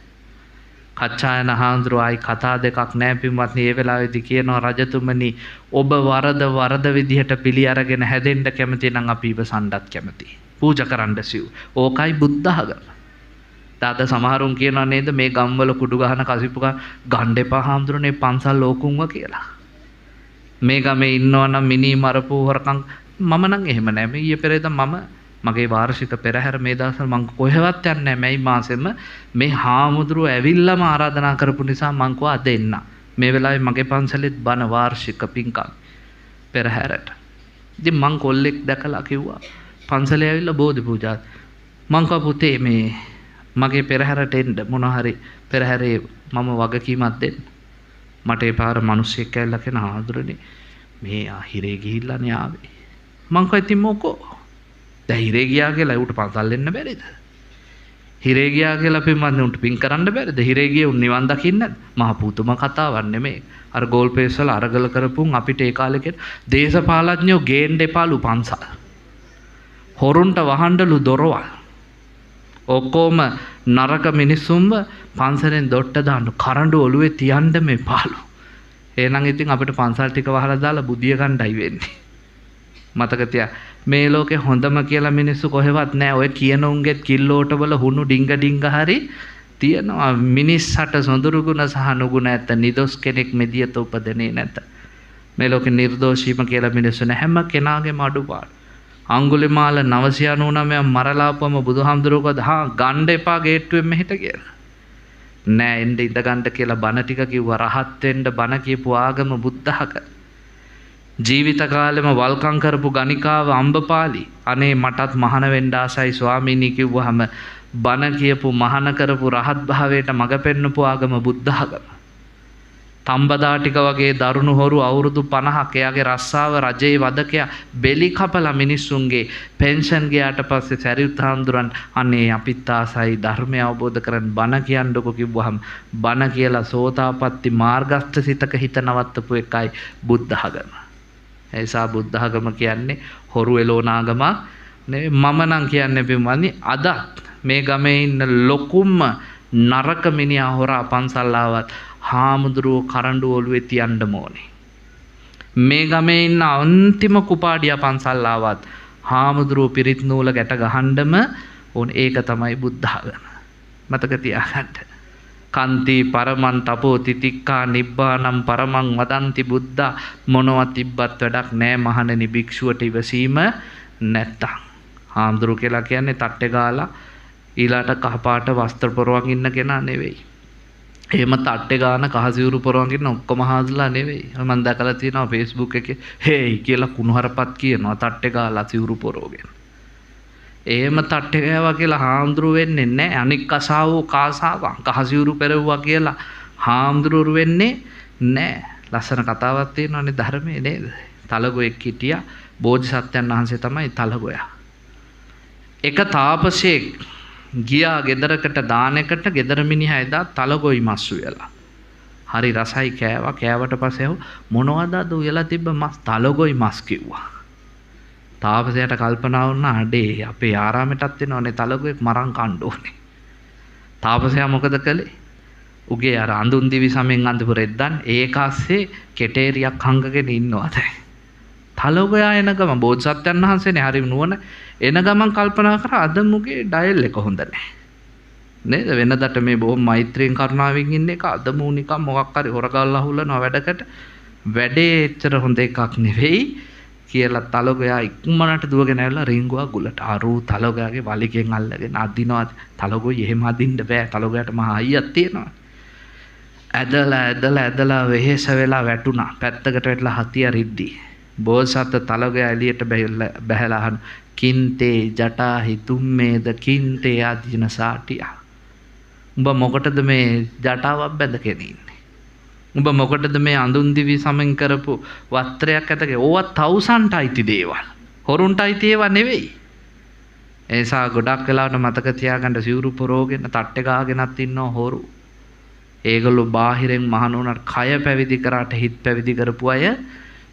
කච්චායන හාමුදුරුවෝ කතා දෙකක් නැහැ පින්වත්නි. ඒ වෙලාවේදී කියනවා රජතුමනි ඔබ වරද විදිහට පිළි අරගෙන හැදෙන්න කැමති නම් අපි ඉවසන්නත් කැමතියි. පූජා කරන්න සිව්. ඕකයි බුද්ධ ආගම. තාත සමහරුන් කියනවා නේද මේ ගම්වල කුඩු ගහන කසිප්පු ගන්න එපා හාමුදුරනේ පන්සල් ලෝකුන්ව කියලා. මේ ගමේ ඉන්නවා නම් මිනි මරපු හොරකම් මම නම් එහෙම නෑ. මේ ඊයේ පෙරේද මගේ වාර්ෂික පෙරහැර මේ දවස්වල මං කොහෙවත් යන්නේ නෑ. මේ මාසෙම මේ හාමුදුරුව ඇවිල්ලාම ආරාධනා කරපු නිසා මං කව අද එන්න. මේ වෙලාවේ මගේ පන්සලෙත් බණ වාර්ෂික පින්කම් පෙරහැරට. ඉතින් මං කොල්ලෙක් දැකලා කිව්වා පන්සලේ ඇවිල්ලා බෝධි පූජා. මං කව පුතේ මේ මගේ පෙරහැරට එන්න මොනවා හරි පෙරහැරේ මම වගකීමක් දෙන්න. මට ඒ පාර මිනිස්සෙක් ඇවිල්ලා කියන ආදුරනේ මේ හිරේ ගිහිල්ලානේ ආවේ. මං කිව්වා ඉතින් මොකෝ? දැන් හිරේ ගියා කියලා ඌට පන්සල් එන්න බැරිද? හිරේ ගියා කියලා පින්වත්නි උන්ට පින් කරන්න බැරිද? හිරේ ගියේ උන් නිවන් දකින්න මහ පුතුම කතාවක් නෙමෙයි. අර ගෝල්පේස් වල අරගල කරපුන් අපිට ඒ කාලේ දේශපාලඥයෝ ගේන්න එපාලු පන්සල්. හොරුන්ට වහන්නලු දොරවල්. ඔක්කොම නරක මිනිස්සුන්ව පන්සලෙන් දොට්ට දාන්න කරඬු ඔළුවේ තියන්න මේපාලු. එහෙනම් ඉතින් අපිට පන්සල් ටික වහලා දාලා බුදිය ගන්නයි වෙන්නේ. මතක තියා මේ ලෝකේ හොඳම කියලා මිනිස්සු කොහෙවත් නැහැ. ඔය කියන උන්ගෙත් කිල්ලෝට වල හුණු ඩිංග ඩිංග හරි තියෙනවා. මිනිස්සට සොඳුරු ගුණ සහ නුගුණ ඇත. නිදොස් කෙනෙක් මෙදියත උපදනේ නැත. මේ ලෝකේ නිර්දෝෂීම කියලා මිනිස්සු නැහැ. හැම කෙනාගේම අඩුපාඩු. අඟුලිමාල 999 මරලාපම බුදුහාමුදුරුවෝ කදා ගන්න එපා ගේට්ටුවෙන් මෙහෙට කියලා. නෑ එන්න ඉඳ ගන්න කියලා බණ ටික කිව්වා. රහත් වෙන්න බණ කියපු ආගම බුද්ධහක. ජීවිත කාලෙම වල්කම් කරපු ගණිකාව අම්බපාලි අනේ මටත් මහාන වෙන්න ආසයි ස්වාමීනි කිව්වහම බණ කියපු මහාන කරපු රහත් භාවයට මඟ පෙන්නපු ආගම බුද්ධහගම. තම්බදා ටික වගේ දරුණු හොරු අවුරුදු 50ක් එයාගේ රස්සාව රජේ වදකයා බෙලි කපලා මිනිස්සුන්ගේ පෙන්ෂන් ගියාට පස්සේ සරියුත් හාමුදුරන් අනේ අපිත් ආසයි ධර්මය අවබෝධ කරන් බණ කියන්නකො කිව්වහම බණ කියලා සෝතාපට්ටි මාර්ගස්ත සිතක හිත නවත්තපු එකයි බුද්ධහගම. ඒසා බුද්ධහගම කියන්නේ හොරු එළෝනාගම නෙවෙයි. මම නම් කියන්නේ පින්වත්නි අද මේ ගමේ ඉන්න ලොකුම නරක මිනිහා හොරා පන්සල් ආවත් හාමුදුරුවෝ කරඬු ඔළුවේ තියන්න ඕනේ. මේ ගමේ ඉන්න අන්තිම කුපාඩියා පන්සල් ආවත් හාමුදුරුවෝ පිරිත් නූල ගැට ගහන්නම ඕන. ඒක තමයි බුද්ධහගම. මතක තියාගන්න. කන්ති පරමන් තපෝ තිතික්කා නිබ්බානම් පරමං වදන්ති බුද්ධා මොනවත් තිබ්බත් වැඩක් නෑ මහණෙනි භික්ෂුවට ඉවසීම නැත්තම්. හාමුදුරුවෝ කියලා කියන්නේ තට්ටේ ගාලා ඊළාට කහපාට වස්ත්‍ර පොරවන් ඉන්න කෙනා නෙවෙයි. එහෙම තට්ටේ ගාන කහසිවුරු පොරවන් ඉන්න ඔක්කොම හාමුදුරුවෝ නෙවෙයි. මම දැකලා තියෙනවා Facebook එකේ හේයි කියලා කුණුහරුපත් කියනවා තට්ටේ ගාලා සිවුරු පොරවගෙන. එහෙම තට්ටේ ගෑවා කියලා හාමුදුරුවෝ වෙන්නේ නැහැ. අනික් අසාවෝ කාසාවන් කහසිවුරු පෙරවුවා කියලා හාමුදුරුවෝ වෙන්නේ නැහැ. ලස්සන කතාවක් තියෙනවානේ ධර්මයේ නේද? තලගොයෙක් හිටියා. බෝධිසත්වයන් වහන්සේ තමයි තලගොයා. එක තාපසයෙක් ගියා ගෙදරකට දානෙකට ගෙදර මිනිහා එදා තලගොයි මස් උයලා. හරි රසයි කෑවා. කෑවට පස්සේ මොනවද අද උයලා තිබ්බ මස්? තලගොයි මස් කිව්වා. තාපසයාට කල්පනා වුණා අඩේ අපේ ආරාමෙටත් එනවනේ තලගොයෙක් මරන් කන්න ඕනේ. තාපසයා මොකද කළේ? උගේ අර අඳුන් දිවි සමෙන් අඳපු රෙද්දන් ඒකාස්සේ කෙටේරියක් හංගගෙන ඉන්නවා දැන්. තලගොයා එන ගම බෝධිසත්වයන් වහන්සේනේ හරි නුවණ එන ගමන් කල්පනා කරා අද මුගේ ඩයල් එක හොඳ නැහැ. නේද? වෙනදට මේ බොහොම මෛත්‍රියෙන් කරුණාවෙන් ඉන්න එක අද මූ නිකන් මොකක් හරි හොරගල්ලා හුලනවා වැඩකට. වැඩේ එච්චර හොඳ එකක් නෙවෙයි කියලා තලගොයා ඉක්මනට දුවගෙන ඇවිල්ලා රින්ගුවා ගුලට. අරු තලගොයාගේ වලිගෙන් අල්ලගෙන අදිනවා. තලගොයි එහෙම අදින්න බෑ. තලගොයාට මහා අයියක් තියෙනවා. ඇදලා වෙහෙස වෙලා වැටුණා. පැත්තකට වැටලා හතිය රිද්දි. බෝසත් තලගොයා එළියට බැහැලා අහන කින්තේ ජටා හිතුම්මේද කින්තේ ආදීන සාටියා. උඹ මොකටද මේ ජටාවක් බැඳගෙන ඉන්නේ? උඹ මොකටද මේ අඳුන් දිවි සමෙන් කරපු වස්ත්‍රයක් ඇතගේ? ඕවා තවුසන්ට අයිති දේවල්. හොරුන්ට අයිති ඒවා නෙවෙයි. ඒසා ගොඩක් වෙලාවට මතක තියාගන්න සිවුරු පොරෝගෙන තට්ටේ ගාගෙනත් ඉන්නව හොරු. ඒගොල්ලෝ බාහිරෙන් මහණුණට කය පැවිදි කරාට හිත පැවිදි කරපු අය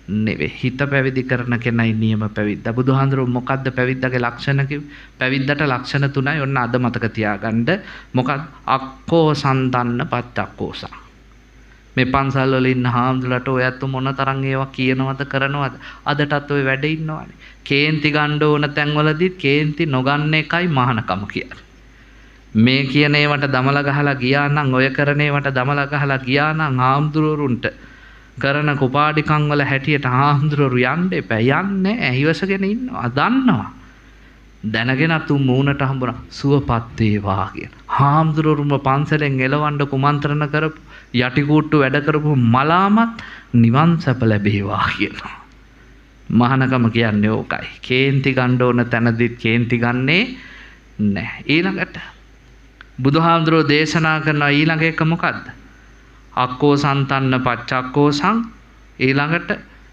නෙවෙයි. හිත පැවිදි කරන කෙනයි නියම පැවිද්ද. බුදුහාඳුරෝ මොකද්ද පැවිද්දගේ ලක්ෂණ කිව්වේ? පැවිද්දට ලක්ෂණ 3යි. ඔන්න අද මතක තියාගන්න. මොකක්ද? අක්කෝ සන්දන්න පච්චක්කෝසං. මේ පන්සල් වල ඉන්න හාමුදුරට ඔයත් මොන තරම් ඒවා කියනවද කරනවද? අදටත් ඔය වැඩ ඉන්නවනේ. කේන්ති ගන්න ඕන තැන්වලදීත් කේන්ති නොගන්න එකයි මහානකම කියන්නේ. මේ කියන ඒවට දමල ගහලා ගියා නම් ඔය කරන ඒවට දමල ගහලා ගියා නම් හාමුදුරුවරුන්ට කරන කුපාඩිකම් වල හැටියට හාමුදුරුවරු යන්න එපා. යන්නේ නැහැ. ඉවසගෙන ඉන්නවා. දන්නවා. දැනගෙනත් උන් මූණට හම්බුණා සුවපත් වේවා කියන. හාමුදුරුවරුම පන්සලෙන් එලවන්න කුමන්ත්‍රණ කරපු යටිකූට්ටු වැඩ කරපු මලාමත් නිවන් සැප ලැබේවා කියනවා. මහානකම කියන්නේ ඕකයි. කේන්ති ගන්න ඕන තැනදිත් කේන්ති ගන්නේ නැහැ. ඊළඟට බුදුහාමුදුරුවෝ දේශනා කරන ඊළඟ එක මොකද්ද? අක්කෝ සන්තන්න පච්චක්කෝසං. ඊළඟට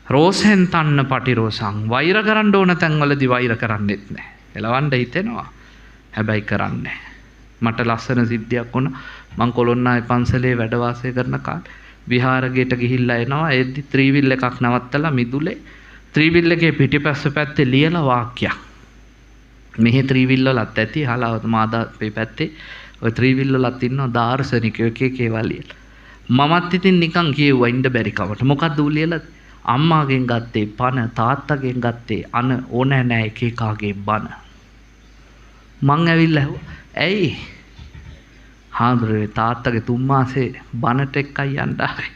රෝසෙන් තන්න පටිරෝසං. වෛර කරන්න ඕන තැන්වලදී වෛර කරන්නෙත් නැහැ. එලවන්න හිතෙනවා. හැබැයි කරන්නේ. මට ලස්සන සිද්ධියක් වුණා. මං කොළොන්නායි පන්සලේ වැඩ වාසය කරන කාලේ විහාරගේට ගිහිල්ලා එනවා. ඒද්දි ත්‍රිවිල් එකක් නවත්තලා මිදුලේ ත්‍රිවිල් එකේ පිටිපස්ස පැත්තේ ලියලා වාක්‍යයක්. මෙහි ත්‍රිවිල් වලත් ඇති හලාවත මාදා පැත්තේ ඔය ත්‍රිවිල් වලත් ඉන්නවා දාර්ශනිකයෝ එක ඒවා ලියලා. මමත් ඉතින් නිකන් කියෙව්වා ඉන්න බැරි කමට. මොකද්ද ඌ ලියලා? අම්මාගෙන් ගත්තේ පණ, තාත්තගෙන් ගත්තේ අන, ඕනෑ නෑ එක එකාගේ බන. මං ඇවිල්ලා ඇහුවා ඇයි හාමුදුරුවෝ තාත්තගේ 3 මාසේ බනට එක්කයි යන්න ආවේ.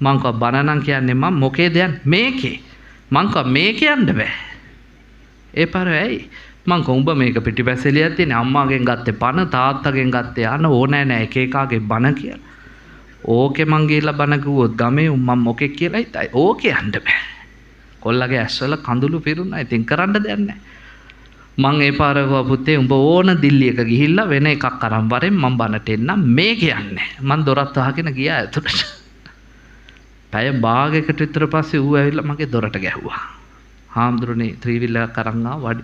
මං කව බන නම් කියන්නේ මම මොකේද යන්නේ මේකේ. මං කව මේකේ යන්න බෑ. ඒ පාර ඇයි? මං කව උඹ මේක පිටිපස්සේ ලියලා තියෙන්නේ අම්මාගෙන් ගත්තේ පණ, තාත්තගෙන් ගත්තේ අන, ඕනෑ නෑ එක එකාගේ බන කියලා. ඕකේ මං ගිහලා බන කිව්වොත් ගමේ මම මොකෙක් කියලා හිතයි. ඕකේ යන්න බෑ. කොල්ලගේ ඇස්වල කඳුළු පිරුණා. ඉතින් කරන්න දෙයක් නැහැ. මං ඒ පාර පුතේ උඹ ඕන දිල්ලියක ගිහිල්ලා වෙන එකක් අරන් වරෙන් මං බනට එන්නම් මේ කියන්නේ. මං දොරත් වහගෙන ගියා ඇතුළට. පැය භාගයකට විතර පස්සේ ඌ ඇවිල්ලා මගේ දොරට ගැහුවා. හාමුදුරනේ ත්‍රිවිල් එකක් අරන් ආවා.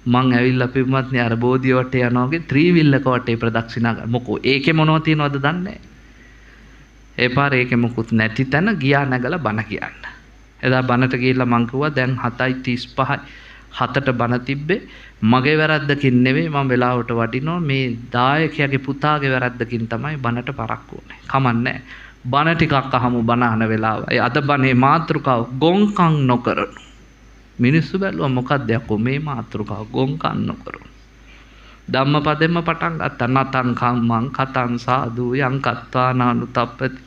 මං ඇවිල්ලා පින්වත්නි අර බෝධිය වටේ යනවා වගේ ත්‍රිවිල් එක වටේ ප්‍රදක්ෂිනා කරා. මොකෝ ඒකේ මොනවද තියනවද දන්නේ නැහැ. ඒ පාර ඒකේ මොකුත් නැති තැන ගියා නැගලා බන කියන්න. එදා බනට ගිහිල්ලා මං කිව්වා දැන් 7:35යි 7ට බන තිබ්බේ මගේ වැරද්දකින් නෙවෙයි මම වෙලාවට වඩිනවා මේ දායකයාගේ පුතාගේ වැරද්දකින් තමයි බනට පරක්කු වුනේ. කමන්නේ බන ටිකක් අහමු බන අහන වෙලාව. ඒ අද බනේ මාතෘකාව ගොංකම් නොකරනු. මිනිස්සු බැලුවා මොකක්ද යකෝ මේ මාතෘකාව ගොංකම් නොකරනු. ධම්මපදෙම පටන් ගත්තා. නතං කම්මං කතං සාදු යං කත්වානානුතප්පති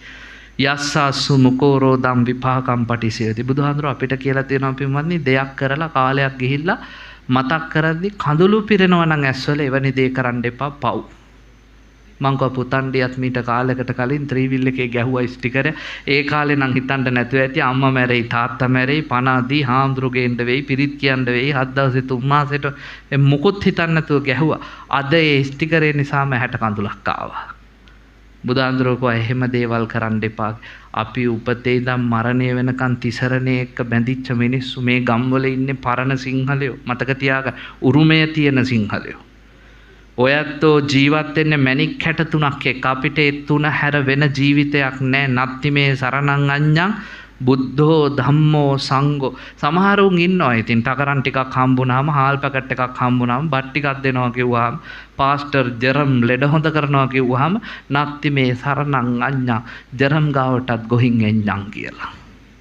යස්සස්සු මුකෝරෝ දම් විපාකම් පටිසේති. බුදුහාඳුර අපිට කියලා තියෙනවා පින්වත්නි දෙයක් කරලා කාලයක් ගිහිල්ලා මතක් කරද්දි කඳුළු පිරෙනවා නම් ඇස්වල එවැනි දේ කරන්න එපා පව්. මං කව පුතන්ඩියත් මීට කාලයකට කලින් ත්‍රිවිල් එකේ ගැහුවා ස්ටිකර්. ඒ කාලේ නම් හිතන්න නැතුව ඇති අම්මා මැරෙයි තාත්තා මැරෙයි පනාදී හාමුදුරු ගේන්න වෙයි පිරිත් කියන්න වෙයි 7 දවසේ 3 මාසෙට මොකොත් හිතන්න නැතුව ගැහුවා. අද ඒ ස්ටිකරේ නිසාම 60 කඳුලක් ආවා. බුදුහාඳුරෝ කෝ එහෙම දේවල් කරන්න එපා. අපි උපතේ ඉඳන් මරණය වෙනකන් තිසරණේ එක්ක බැඳිච්ච මිනිස්සු මේ ගම්වල ඉන්නේ පරණ සිංහලයෝ. මතක තියාගන්න උරුමය තියෙන සිංහලයෝ. ඔයත්ෝ ජීවත් වෙන්නේ මැණික් 63ක් එක්ක. අපිට ඒ තුන හැර වෙන ජීවිතයක් නැහැ. නත්ති මේ සරණං අඤ්ඤං බුද්ධෝ ධම්මෝ සංඝෝ. සමහරුන් ඉන්නවා ඉතින් ටකරන් ටිකක් හම්බුනාම හාල් පැකට් එකක් හම්බුනාම බත් ටිකක් දෙනවා කිව්වහම පාස්ටර් ජෙරම් ලෙඩ හොඳ කරනවා කිව්වහම නත්ති මේ සරණං අඤ්ඤං ජෙරම් ගාවටත් ගොහින් එඤ්ඤං කියලා.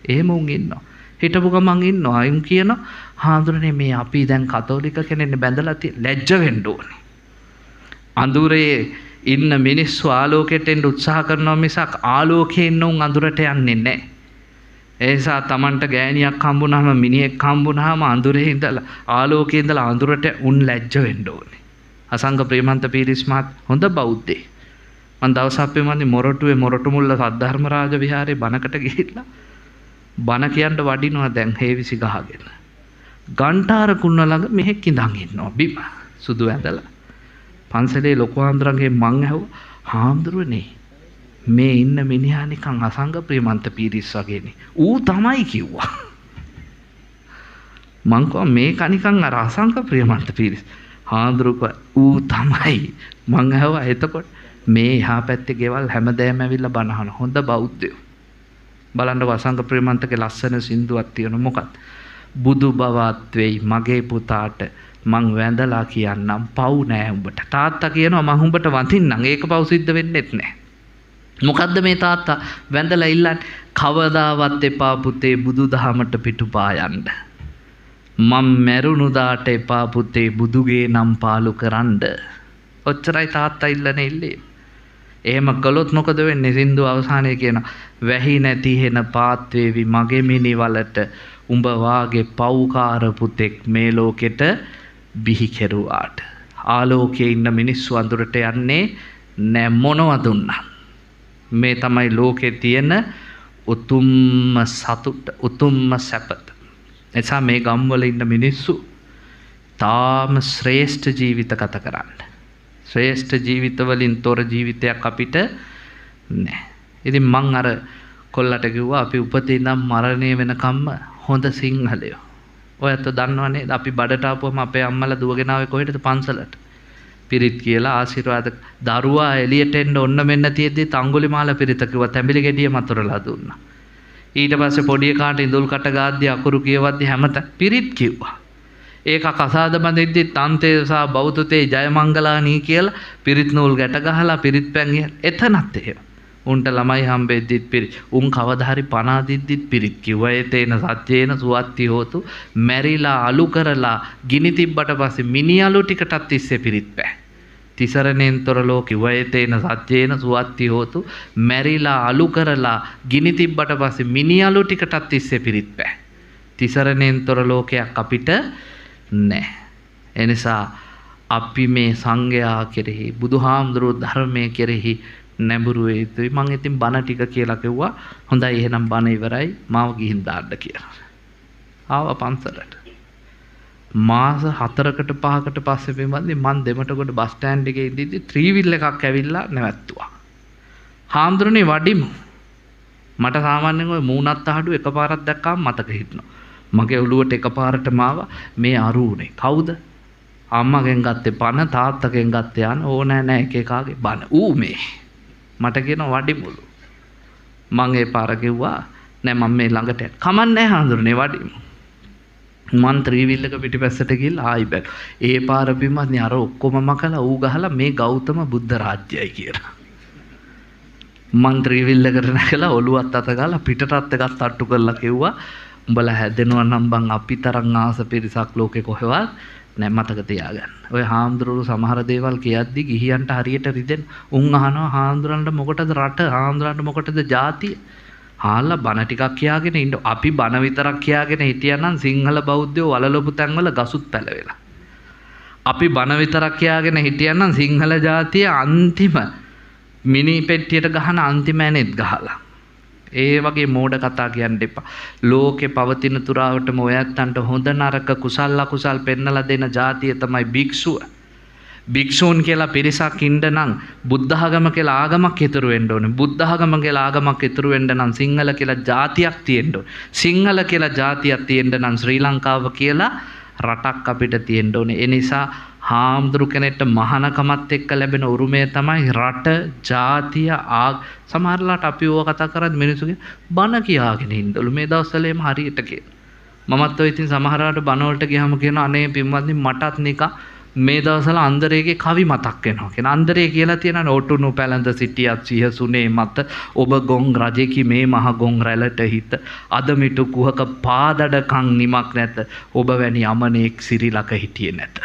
එහෙම උන් ඉන්නවා. හිටපු ගමන් ඉන්නවා. අයින් කියනවා හාඳුනනේ මේ අපි දැන් කතෝලික කෙනෙක්නේ බැඳලා තියෙන ලැජ්ජ වෙන්න ඕනේ. අඳුරේ ඉන්න මිනිස්සු ආලෝකයට එන්න උත්සාහ කරනවා මිසක් ආලෝකයේ ඉන්න උන් අඳුරට යන්නේ නැහැ. ඒ නිසා Tamanට ගෑණියක් හම්බුනහම මිනිහෙක් හම්බුනහම අඳුරේ ඉඳලා ආලෝකයේ ඉඳලා අඳුරට උන් ලැජ්ජ වෙන්න ඕනේ. අසංග ප්‍රේමන්ත පීරිස් මහත් හොඳ බෞද්ධේ. මම දවසක් අපේ මන්දි මොරටුවේ මොරටුමුල්ල සද්ධර්ම රාජ විහාරේ බණකට ගිහිල්ලා බණ කියන්න වඩිනවා දැන් හේවිසි ගහගෙන. ගන්ටාර කුන්න ළඟ මෙහෙක් ඉඳන් ඉන්නවා බිම සුදු ඇඳලා. පන්සලේ ලොකු හාමුදුරන්ගේ මං ඇහුවා හාමුදුරනේ මේ ඉන්න මිනිහා නිකන් අසංග ප්‍රේමන්ත පීරිස් වගේනේ. ඌ තමයි කිව්වා. මං කව මේක නිකන් අර අසංග ප්‍රේමන්ත පීරිස්. හාමුදුරුවෝ ඌ තමයි. මං ඇහුවා එතකොට මේ එහා පැත්තේ ගෙවල් හැමදේම ඇවිල්ලා බනහන හොඳ බෞද්ධයෝ. බලන්න වසංග ප්‍රේමන්තගේ ලස්සන සින්දුවක් තියෙනවා මොකක්ද? බුදු බවත් වෙයි මගේ පුතාට මං වැඳලා කියන්නම් පව් නෑ උඹට. තාත්තා කියනවා මං උඹට වඳින්නම්. ඒක පව් සිද්ධ වෙන්නෙත් නෑ. මොකද්ද මේ තාත්තා වැඳලා ඉල්ලන්නේ? කවදාවත් එපා පුතේ බුදුදහමට පිටුපා යන්න. මම මැරුණු දාට එපා පුතේ බුදුගේ නම් පාලු කරන්න. ඔච්චරයි තාත්තා ඉල්ලන්නේ ඉල්ලේ. එහෙම කළොත් මොකද වෙන්නේ? සින්දු අවසානයේ කියන වැහි නැති හෙන පාත් වේවි මගේ මිනිවලට උඹ වාගේ පව්කාර පුතෙක් මේ ලෝකෙට බිහි කෙරුවාට. ආලෝකයේ ඉන්න මිනිස්සු අඳුරට යන්නේ නැ මොනවද දුන්නා. මේ තමයි ලෝකේ තියෙන උතුම්ම සතුට උතුම්ම සැපත. එසා මේ ගම්වල ඉන්න මිනිස්සු තාම ශ්‍රේෂ්ඨ ජීවිත ගත කරන්න. ශ්‍රේෂ්ඨ ජීවිතවලින් තොර ජීවිතයක් අපිට නැහැ. ඉතින් මං අර කොල්ලට කිව්වා අපි උපතේ ඉඳන් මරණය වෙනකම්ම හොඳ සිංහලයෝ. ඔයත් දන්නවනේ අපි බඩට ආපුවම අපේ අම්මලා දුවගෙන ආවේ කොහෙටද? පන්සලට. පිරිත් කියලා ආශිර්වාද දරුවා එළියට එන්න ඔන්න මෙන්න තියෙද්දි අඟුලිමාල පිරිත කිව්වා තැඹිලි ගෙඩිය මතුරලා දුන්නා. ඊට පස්සේ පොඩි කාට ඉඳුල් කට ගාද්දි අකුරු කියවද්දි හැමත පිරිත් කිව්වා. ඒක කසාද බඳිද්දි තන්තේ සහ බෞද්ධතේ ජයමංගලානී කියලා පිරිත් නූල් ගැට ගහලා පිරිත් පැන් එතනත් එහෙම. උන්ට ළමයි හම්බෙද්දිත් පිරිත් උන් කවදා හරි පණ අදිද්දිත් පිරිත් කිව්වා. ඒතේන සත්‍යේන සුවත්ති හෝතු මැරිලා අලු කරලා ගිනි තිබ්බට පස්සේ මිනි අලු ටිකටත් තිස්සේ පිරිත් පෑ. තිසරණෙන් තොර ලෝකෙ වයතේන සත්‍යේන සුවත්ති හෝතු මැරිලා අලු කරලා ගිනි තිබ්බට පස්සේ මිනි අලු ටිකටත් තිස්සේ පිරිත් පෑ. තිසරණෙන් තොර ලෝකයක් අපිට නැහැ. එනිසා අපි මේ සංඝයා කෙරෙහි බුදුහාමුදුරුවෝ ධර්මයේ කෙරෙහි නැඹුරු වෙ යුතුයි. මම ඉතින් බණ ටික කියලා කිව්වා. හොඳයි එහෙනම් බණ ඉවරයි. මාව ගිහින් දාන්න කියලා. ආවා පන්සලට. මාස 4කට 5කට පස්සේ වෙනවන්නේ මං දෙමටගොඩ බස් ස්ටෑන්ඩ් එකේ ඉඳිද්දි ත්‍රිවිල් එකක් ඇවිල්ලා නැවැත්තුවා. හාමුදුරනේ වඩිමු. මට සාමාන්‍යයෙන් ওই මූණත් අහඩු එකපාරක් දැක්කම මතක හිටිනවා. මගේ ඔළුවට එකපාරටම ආවා මේ අරුුනේ. කවුද? අම්මගෙන් ගත්තේ පණ තාත්තගෙන් ගත්තේ යන ඕනෑ නෑ එක එකාගේ බණ. ඌ මේ මට කියන වඩිමුලු. මං ඒ පාර කිව්වා නෑ මම මේ ළඟට යන්න. කමන්නේ හාමුදුරනේ වඩිමු. මන් ත්‍රිවිල් එක පිටිපැස්සට ගිහලා ආයි බැලු. ඒ පාර බිමන්නේ අර ඔක්කොම මකලා ඌ ගහලා මේ ගෞතම බුද්ධ රාජ්‍යයි කියලා. මන් ත්‍රිවිල් එකට නැගලා ඔළුවත් අත ගාලා පිටටත් එකක් තට්ටු කරලා කිව්වා උඹලා හැදෙනවා නම් බං අපි තරම් ආස පිරිසක් ලෝකේ කොහෙවත් නෑ මතක තියාගන්න. ඔය හාමුදුරුවෝ සමහර දේවල් කියද්දි ගිහියන්ට හරියට රිදෙන උන් අහනවා හාමුදුරන්ට මොකටද රට හාමුදුරන්ට මොකටද ජාතිය? හාලා බණ ටිකක් කියාගෙන ඉන්න. අපි බණ විතරක් කියාගෙන හිටියනම් සිංහල බෞද්ධයෝ වලලොපු තැන්වල ගසුත් පැලවෙලා. අපි බණ විතරක් කියාගෙන හිටියනම් සිංහල ජාතිය අන්තිම මිනි පෙට්ටියට ගහන අන්තිම ඇනෙත් ගහලා. ඒ වගේ මෝඩ කතා කියන්න එපා. ලෝකේ පවතින තුරාවටම ඔයත්තන්ට හොඳ නරක කුසල් අකුසල් පෙන්නලා දෙන ජාතිය තමයි භික්ෂුව. භික්ෂූන් කියලා පිරිසක් ඉන්න නම් බුද්ධ ආගම කියලා ආගමක් ඉතුරු වෙන්න ඕනේ. බුද්ධ ආගම කියලා ආගමක් ඉතුරු වෙන්න නම් සිංහල කියලා ජාතියක් තියෙන්න ඕනේ. සිංහල කියලා ජාතියක් තියෙන්න නම් ශ්‍රී ලංකාව කියලා රටක් අපිට තියෙන්න ඕනේ. ඒ නිසා හාමුදුරු කෙනෙක්ට මහානකමත් එක්ක ලැබෙන උරුමය තමයි රට, ජාතිය, සමහරලාට අපි ඕවා කතා කරද්දි මිනිස්සුගේ බණ කියාගෙන ඉන්නලු මේ දවස්වල එම හරියට කියන. මමත් ඔය ඉතින් සමහරලාට බණ වලට ගියාම කියන අනේ පින්වත්නි මටත් නිකන් මේ දවස්වල අන්දරේගේ කවි මතක් වෙනවා කියන. අන්දරේ කියලා තියෙනනේ ඔටුනු පැලඳ සිටියත් සිහසුනේ මත ඔබ ගොන් රජෙකි මේ මහ ගොන් රැළට හිත අද මිටු කුහක පාදඩකම් නිමක් නැත ඔබ වැනි අමනෙක් සිරිලක හිටියේ නැත.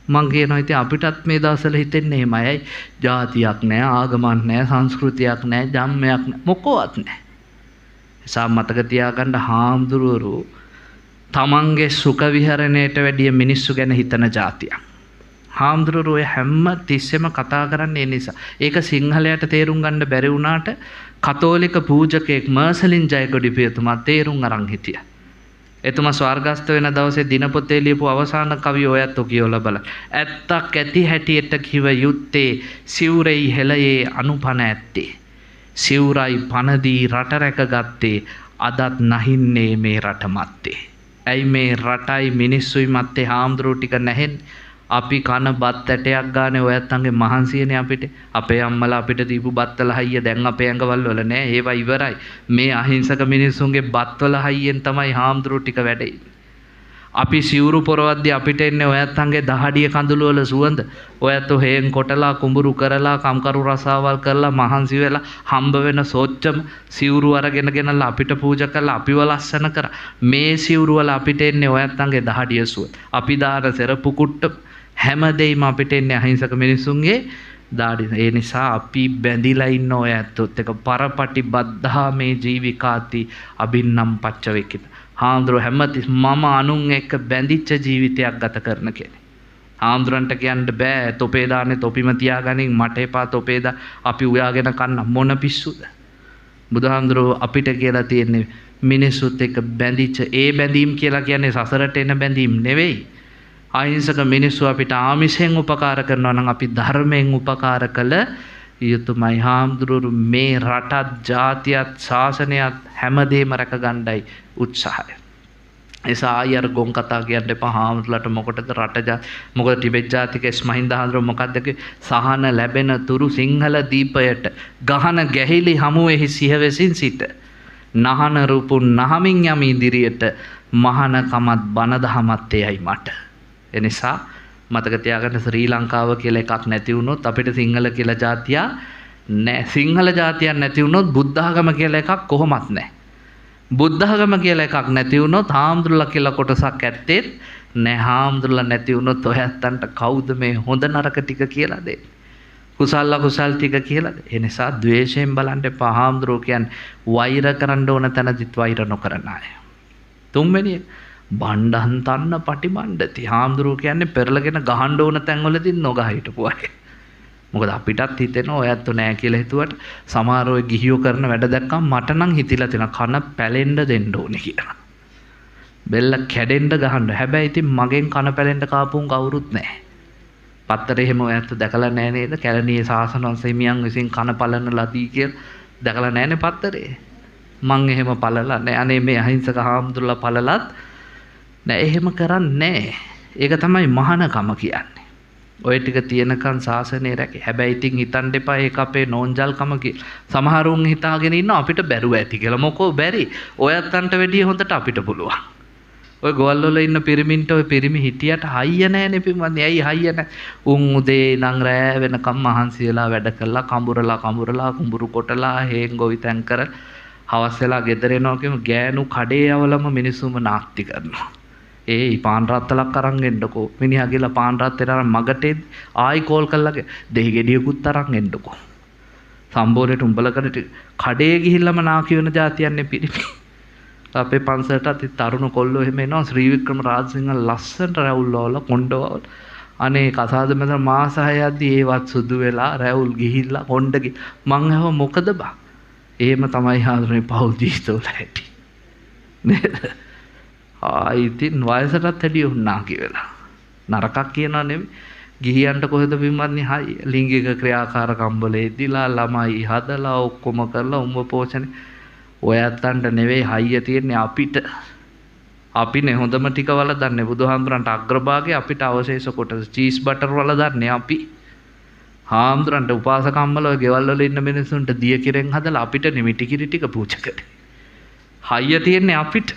මං කියනවා ඉතින් අපිටත් මේ දවස්වල හිතෙන්නේ එහෙමයි. ජාතියක් නැහැ, ආගමක් නැහැ, සංස්කෘතියක් නැහැ, ධම්මයක් නැහැ, මොකවත් නැහැ. ඒසා මතක තියාගන්න හාමුදුරුවෝ තමන්ගේ සුඛ විහරණයට වැඩිය මිනිස්සු ගැන හිතන ජාතියක්. හාමුදුරුවෝ හැම තිස්සෙම කතා කරන්නේ ඒ නිසා. ඒක සිංහලයට තේරුම් ගන්න බැරි වුණාට කතෝලික පූජකෙක් මර්සලින් ජයකොඩිපියතුමා තේරුම් අරන් හිටියා. එතුමා ස්වර්ගස්ථ වෙන දවසේ දිනපොතේ ලියපු අවසාන කවිය ඔයත් කියවලා බලන්න. ඇත්තක් ඇති හැටියට කිව යුත්තේ සිවුරෙහි හෙළයේ අනුපන ඇත්තේ. සිවුරයි පනදී රට රැකගත්තේ අදත් නැහින්නේ මේ රට මැත්තේ. ඇයි මේ රටයි මිනිස්සුයි මැත්තේ හාමුදුරුවෝ ටික නැහෙන්නේ? අපි කන බත් ඇටයක් ගානේ ඔයත්තන්ගේ මහන්සියනේ අපිට. අපේ අම්මලා අපිට දීපු බත්වල හයිය දැන් අපේ ඇඟවල් වල නෑ. ඒවා ඉවරයි. මේ අහිංසක මිනිස්සුන්ගේ බත්වල හයියෙන් තමයි හාමුදුරුවෝ ටික වැඩේ. අපි සිවුරු පොරවද්දී අපිට එන්නේ ඔයත්තන්ගේ දහඩිය කඳුළු වල සුවඳ. ඔයත් හේන් කොටලා කුඹුරු කරලා කම්කරු රසාවල් කරලා මහන්සි වෙලා හම්බ වෙන සෝච්චම සිවුරු අරගෙන ගෙනලා අපිට පූජා කරලා අපිව ලස්සන කර. මේ සිවුරු වල අපිට එන්නේ ඔයත්තන්ගේ දහඩිය සුවඳ. අපි දාන සෙරපු කුට්ට හැමදේම අපිට එන්නේ අහිංසක මිනිසුන්ගේ දාඩි. ඒ නිසා අපි බැඳිලා ඉන්න ඔය ඇත්තොත් එක පරපටි බද්ධා මේ ජීවිකාති අබින්නම් පච්චවෙකිත. හාමුදුරුවෝ හැමතිස් මම අනුන් එක්ක බැඳිච්ච ජීවිතයක් ගත කරන කෙනෙක්. හාමුදුරන්ට කියන්න බෑ තොපේ දාන්නේ තොපිම තියාගනින් මට එපා තොපේ දා අපි උයාගෙන කන්න මොන පිස්සුද? බුදුහාමුදුරුවෝ අපිට කියලා තියෙන්නේ මිනිසුත් එක්ක බැඳිච්ච ඒ බැඳීම් කියලා කියන්නේ සසරට එන බැඳීම් නෙවෙයි. අහිංසක මිනිස්සු අපිට ආමිෂයෙන් උපකාර කරනවා නම් අපි ධර්මයෙන් උපකාර කළ යුතුමයි. හාමුදුරුවෝ මේ රටත් ජාතියත් ශාසනයත් හැමදේම රැක ගන්නයි උත්සාහය. එසා අර ගොන් කතා කියන්න එපා හාමුදුරලට මොකටද රට මොකද ටිබෙට් ජාතික ස්මහින්ද හාමුදුරුවෝ මොකද්ද සහන ලැබෙන තුරු සිංහල දීපයට ගහන ගැහිලි හමුවෙහි සිහවෙසින් සිට නහන රුපුන් නහමින් යම ඉදිරියට මහානකමත් බණ දහමත් එයයි මට. එනිසා මතක තියාගන්න ශ්‍රී ලංකාව කියලා එකක් නැති වුණොත් අපිට සිංහල කියලා ජාතියක් නැහැ. සිංහල ජාතියක් නැති වුණොත් බුද්ධ ආගම කියලා එකක් කොහොමත් නැහැ. බුද්ධ ආගම කියලා එකක් නැති වුණොත් හාමුදුරුවෝ කියලා කොටසක් ඇත්තේ නැහැ. හාමුදුරුවෝ නැති වුණොත් ඔය ඇත්තන්ට කවුද මේ හොඳ නරක ටික කියලා දෙන්නේ? කුසල අකුසල් ටික කියලා දෙන්නේ. ඒ නිසා ද්වේෂයෙන් බලන්න එපා. හාමුදුරුවෝ කියන්නේ වෛර කරන්න ඕන තැනදිත් වෛර නොකරන අය. තුන්වෙනි බණ්ඩන් තන්න පටිමණ්ඩති. හාමුදුරුවෝ කියන්නේ පෙරලගෙන ගහන්න ඕන තැන්වලදී නොගහ හිටපු අය. මොකද අපිටත් හිතෙනවා ඔය ඇත්ත නෑ කියලා හිතුවට සමහර ඔය ගිහියෝ කරන වැඩ දැක්කම මට නම් හිතිලා තියෙනවා කන පැලෙන්න දෙන්න ඕනේ කියලා. බෙල්ල කැඩෙන්න ගහන්න. හැබැයි ඉතින් මගෙන් කන පැලෙන්න කාපුන් කවුරුත් නැහැ. පත්තරේ එහෙම ඔය ඇත්ත දැකලා නැහැ නේද? කැලණියේ සාසනවංශ හිමියන් විසින් කන පලන ලදී කියලා දැකලා නැහැනේ පත්තරේ. මං එහෙම පලලා නැහැ. අනේ මේ අහිංසක හාමුදුරුවෝ පලලත් නෑ එහෙම කරන්නේ නැහැ. ඒක තමයි මහානකම කියන්නේ. ඔය ටික තියෙනකන් සාසනය රැකේ. හැබැයි ඉතින් හිතන්න එපා ඒක අපේ නෝන්ජල්කම කියලා. සමහරුන් හිතාගෙන ඉන්නවා අපිට බැරුව ඇති කියලා. මොකෝ බැරි. ඔයත්න්ට වැඩිය හොඳට අපිට පුළුවන්. ඔය ගෝවල් වල ඉන්න පිරිමින්ට ඔය පිරිමි හිටියට හයිය නැහැනේ පින්වත්නි. ඇයි හයිය නැහැ? උන් උදේ ඉඳන් රෑ වෙනකම් මහන්සි වෙලා වැඩ කළා කඹුරලා කුඹුරු කොටලා හේන් ගොවිතැන් කර හවස් වෙලා ගෙදර එනවා කියමු ගෑනු කඩේ යවලම මිනිස්සුම නාස්ති කරනවා. ඒ පාන් රත්තලක් අරන් එන්නකෝ. මිනිහා ගිහලා පාන් රත්තේ අරන් මගට ආයි කෝල් කළා දෙහි ගෙඩියකුත් අරන් එන්නකෝ. සම්බෝරේට උඹලකට කඩේ ගිහිල්ලාම නාකි වෙන જાතියන්නේ පිරිමි. අපේ පන්සලටත් තරුණ කොල්ලෝ එහෙම එනවා ශ්‍රී වික්‍රම රාජසිංහ ලස්සනට රැවුල් වල කොණ්ඩවල. අනේ කසාද මැද මාස 6 යද්දි ඒවත් සුදු වෙලා රැවුල් ගිහිල්ලා කොණ්ඩ මං අහුව මොකද බා? එහෙම තමයි හාමුදුරනේ පෞල් ජීවිතවල ඇති. නේද? ඉතින් වයසටත් වැඩි වුණා කියලා. නරකක් කියනවා නෙමෙයි. ගිහියන්ට කොහෙද පින්වත්නි හයි ලිංගික ක්‍රියාකාරකම් වලදීලා ළමයි හදලා ඔක්කොම කරලා උඹ පෝෂණය ඔයත්තන්ට නෙවෙයි හයිය තියෙන්නේ අපිට. අපිනේ හොඳම ටික වල දන්නේ බුදුහාමුදුරන්ට අග්‍රභාගයේ අපිට අවශේෂ කොටස චීස් බටර් වල දන්නේ අපි. හාමුදුරන්ට උපාසකම්මල ඔය ගෙවල් වල ඉන්න මිනිස්සුන්ට දිය කිරෙන් හදලා අපිට නිමිටි කිරි ටික පූජා කරේ. හයිය තියෙන්නේ අපිට.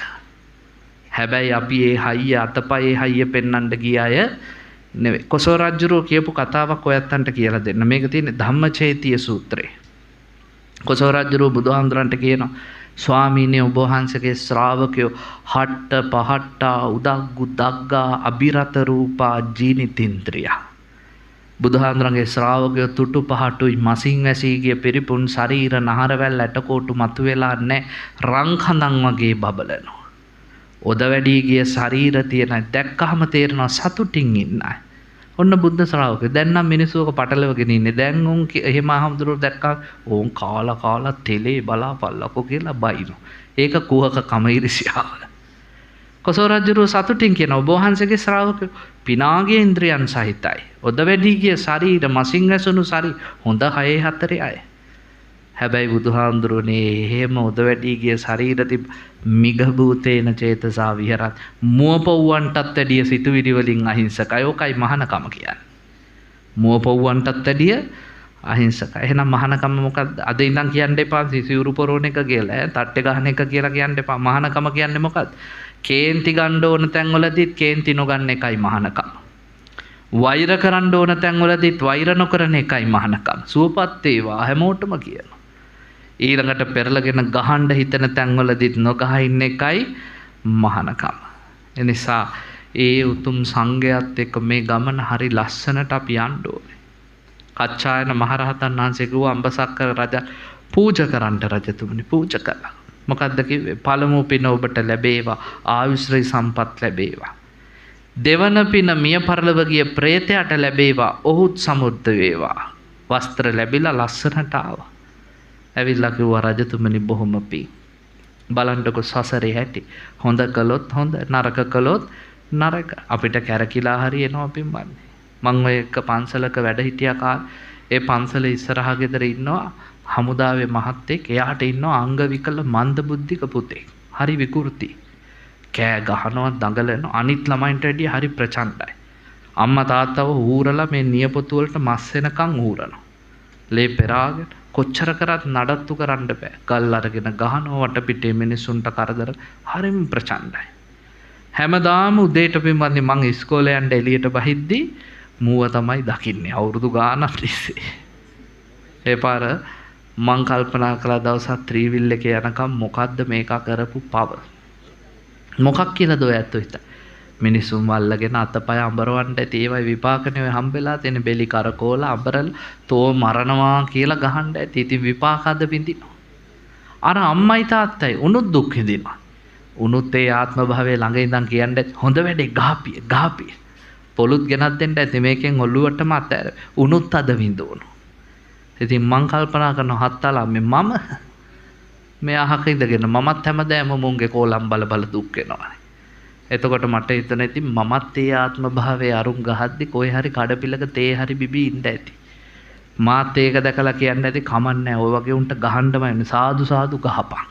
හැබැයි අපි ඒ හයිය අතපයේ හයිය පෙන්වන්න ගිය අය නෙවෙයි. කොසෝ රජුරෝ කියපු කතාවක් ඔයත්තන්ට කියලා දෙන්න. මේක තියෙන්නේ ධම්මචේතිය සූත්‍රේ. කොසෝ රජුරෝ බුදුහාමුදුරන්ට කියනවා ස්වාමීනි ඔබ වහන්සේගේ ශ්‍රාවකයෝ හට්ට පහට්ටා උදග්ගු දග්ගා අබිරත රූපා ජීනිතින්ද්‍රියා. බුදුහාමුදුරන්ගේ ශ්‍රාවකයෝ තුටු පහටුයි මසින් වැසී ගිය පිරිපුන් ශරීර නහරවැල් ඇටකොටු මතුවෙලා නැහැ. රන් කඳන් වගේ බබලනවා. ඔද වැඩි ගිය ශරීර තියෙන දැක්කහම තේරෙනවා සතුටින් ඉන්නයි. ඔන්න බුද්ධ ශ්‍රාවකයෝ දැන් නම් මිනිස්සුක පටලවගෙන ඉන්නේ. දැන් උන් එහෙම අහමුදුරෝ දැක්කා ඕන් කාලා තෙලේ බලාපල්ලකෝ කියලා බයිනෝ. ඒක කුහක කම ඉරිසියාව. කොසෝ රජුරෝ සතුටින් කියන ඔබ වහන්සේගේ ශ්‍රාවකයෝ පිනාගේ ඉන්ද්‍රියන් සහිතයි. ඔද වැඩි ගිය ශරීර මසින් ඇසුණු ශරීර හොඳ 6-4 අය. හැබැයි බුදුහාමුදුරනේ එහෙම උද වැඩි ගිය ශරීර තිබ මිග භූතේන චේතසා විහරත් මුවපොව්වන්ටත් වැඩිය සිතුවිලි වලින් අහිංසකයි. ඕකයි මහානකම කියන්නේ. මුවපොව්වන්ටත් වැඩිය අහිංසකයි. එහෙනම් මහානකම මොකක්ද? අද ඉඳන් කියන්න එපා සිසිවුරු පොරෝණ එක කියලා. තට්ටේ ගහන එක කියලා කියන්න එපා. මහානකම කියන්නේ මොකක්ද? කේන්ති ගන්න ඕන තැන්වලදීත් කේන්ති නොගන්න එකයි මහානකම. වෛර කරන්න ඕන තැන්වලදීත් වෛර නොකරන එකයි මහානකම. සුවපත් වේවා හැමෝටම කියනවා. ඊළඟට පෙරලගෙන ගහන්න හිතන තැන්වලදීත් නොගහ ඉන්න එකයි මහානකම. එනිසා ඒ උතුම් සංඝයාත් එක්ක මේ ගමන හරි ලස්සනට අපි යන්න ඕනේ. කච්චායන මහරහතන් වහන්සේ කිව්වා අම්බසක්කර රජ පූජා කරන්න රජතුමනි පූජා කළා. මොකද්ද කිව්වේ? පළමු පින ඔබට ලැබේවා ආයුෂ්‍රි සම්පත් ලැබේවා. දෙවන පින මිය පරලොව ගිය ප්‍රේතයට ලැබේවා ඔහුත් සමුද්ද වේවා. වස්ත්‍ර ලැබිලා ලස්සනට ආවා. ඇවිල්ලා කිව්වා රජතුමනි බොහොම පිං. බලන්නකො සසරේ හැටි. හොඳ කළොත් හොඳ නරක කළොත් නරක. අපිට කැරකිලා හරි එනවා පින්වන්නේ. මම ඔය එක පන්සලක වැඩ හිටියා කාලේ ඒ පන්සලේ ඉස්සරහා ගෙදර ඉන්නවා හමුදාවේ මහත්තයෙක්. එයාට ඉන්නවා අංග විකල මන්ද බුද්ධික පුතෙක්. හරි විකෘති. කෑ ගහනවා දඟලනවා. අනිත් ළමයින්ට වැඩිය හරි ප්‍රචණ්ඩයි. අම්මා තාත්තව ඌරලා මේ නියපොතු වලට මස් වෙනකන් ඌරනවා. ලේ පෙරාගෙන කොච්චර කරත් නඩත්තු කරන්න බෑ. ගල් අරගෙන ගහනවා වටපිටේ මිනිස්සුන්ට කරදර. හරිම ප්‍රචණ්ඩයි. හැමදාම උදේට පින්වත්නි මං ඉස්කෝලේ යන්න එළියට බහිද්දි මූව තමයි දකින්නේ අවුරුදු ගානක් තිස්සේ. ඒ පාර මං කල්පනා කළා දවසක් ත්‍රිවිල් එකේ යනකම් මොකද්ද මේක කරපු පව. මොකක් කියලාද ඔය ඇත්තෝ හිතා. මිනිසුන් වල්ලගෙන අතපය අඹරවන්න ඇති ඒවයි විපාකනේ හම්බෙලා තියෙන බෙලි කරකෝලා අඹරල තෝ මරනවා කියලා ගහන්න ඇති. ඉතින් විපාකද විඳිනවා. අර අම්මයි තාත්තයි උනුත් දුක් විඳිනවා. උනුත් ඒ ආත්ම භාවයේ ළඟ ඉඳන් කියන්නේ හොඳ වැඩේ ගහපිය. පොලුත් ගෙනත් දෙන්න ඇති මේකෙන් ඔළුවටම අතෑර. උනුත් අද විඳවනු. ඉතින් මං කල්පනා කරනවා හත්තලා මම මේ අහක ඉඳගෙන මමත් හැමදාම මුන්ගේ කෝලම් බල දුක් වෙනවා. එතකොට මට හිතෙන ඉතින් මමත් ඒ ආත්ම භාවයේ අරුම් ගහද්දි කොයි හරි කඩපිලක තේ හරි බිබී ඉන්න ඇති. මාත් ඒක දැකලා කියන්න ඇති කමන්නේ ඔය වගේ උන්ට ගහන්නමයි සාදු සාදු ගහපන්.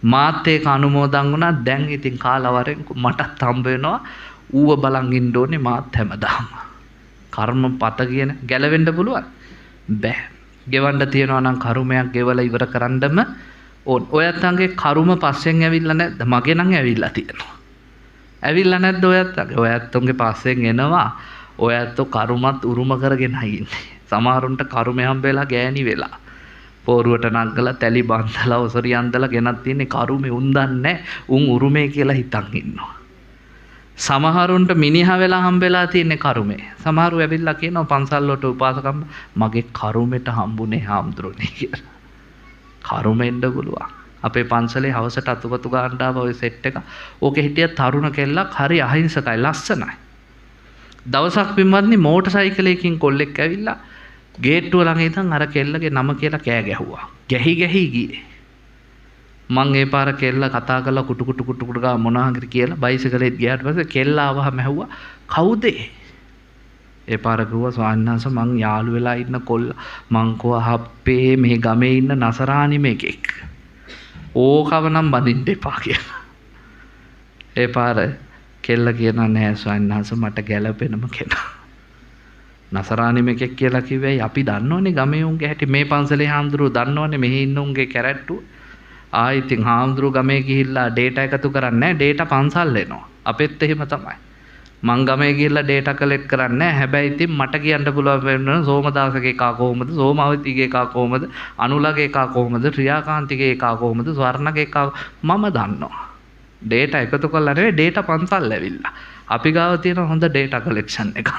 මාත් ඒක අනුමෝදන් වුණා. දැන් ඉතින් කාලවරෙන් මටත් හම්බ වෙනවා ඌව බලන් ඉන්න ඕනේ මාත් හැමදාම. කර්මපත කියන ගැලවෙන්න පුළුවන් බෑ. ගෙවන්න තියනවා නම් කර්මයක් ගෙවලා ඉවර කරන්නම ඕන. ඔයත්ගේ කර්ම පස්සෙන් ඇවිල්ලා නැද්ද? මගේ නම් ඇවිල්ලා තියෙනවා. ඇවිල්ලා නැද්ද ඔයත්ගේ? ඔයත්තුන්ගේ පස්සෙන් එනවා. ඔයත්තු කර්මත් උරුම කරගෙන ඉන්නේ. සමහරුන්ට කර්ම හම්බෙලා ගෑණි වෙලා. පෝරුවට නගලා තැලි බන්දලා ඔසරිය අන්දලා ගෙනත් තියන්නේ කර්මෙ උන් දන්නේ උන් උරුමේ කියලා හිතන් ඉන්නවා. සමහරුන්ට මිනිහා වෙලා හම්බෙලා තියෙන්නේ කර්මේ. සමහරු ඇවිල්ලා කියනවා පන්සල් වලට උපාසකම් මගේ කර්මෙට හම්බුනේ හාමුදුරනේ කියලා. කර්මෙන්ද පුළුවන්. අපේ පන්සලේ හවසට අතුපතු ගන්න ආව ඔය සෙට් එක. ඕකේ හිටිය තරුණ කෙල්ලක් හරි අහිංසකයි ලස්සනයි. දවසක් පින්වත්නි මෝටර් සයිකලයකින් කොල්ලෙක් ඇවිල්ලා ගේට්ටුව ළඟ ඉඳන් අර කෙල්ලගේ නම කියලා කෑ ගැහුවා. ගැහි ගියේ. මං ඒ පාර කෙල්ල කතා කරලා කුටු ගා මොනවා හරි කියලා බයිසිකලෙත් ගියාට පස්සේ කෙල්ල ආවම ඇහුවා කවුද? ඒ පාර කිව්වා ස්වාමීන් වහන්සේ මං යාළු වෙලා ඉන්න කොල්ල මං කෝ හප්පේ මේ ගමේ ඉන්න නසරානි මේකෙක්. ඕකව නම් බඳින්න එපා කියලා. ඒ පාර කෙල්ල කියනවා නෑ ස්වාමීන් වහන්සේ මට ගැළපෙනම කෙනා. නසරානි මේකෙක් කියලා කිව්වයි අපි දන්නවනේ ගමේ උන්ගේ හැටි මේ පන්සලේ හාමුදුරුවෝ දන්නවනේ මෙහි ඉන්න උන්ගේ කැරැට්ටුව. ඉතින් හාමුදුරුවෝ ගමේ ගිහිල්ලා ඩේටා එකතු කරන්නේ නැහැ ඩේටා පන්සල් එනවා. අපෙත් එහෙම තමයි. මං ගමේ ගිහිල්ලා ඩේටා කලෙක්ට් කරන්නේ නැහැ. හැබැයි ඉතින් මට කියන්න පුළුවන් වෙනවා සෝමදාසගේ එකා කොහොමද? සෝමාවතිගේ එකා කොහොමද? අනුලගේ එකා කොහොමද? ක්‍රියාකාන්තිගේ එකා කොහොමද? ස්වර්ණගේ එකා මම දන්නවා. ඩේටා එකතු කරලා නෙවෙයි ඩේටා පන්සල් ඇවිල්ලා. අපි ගාව තියෙන හොඳ ඩේටා කලෙක්ෂන් එකක්.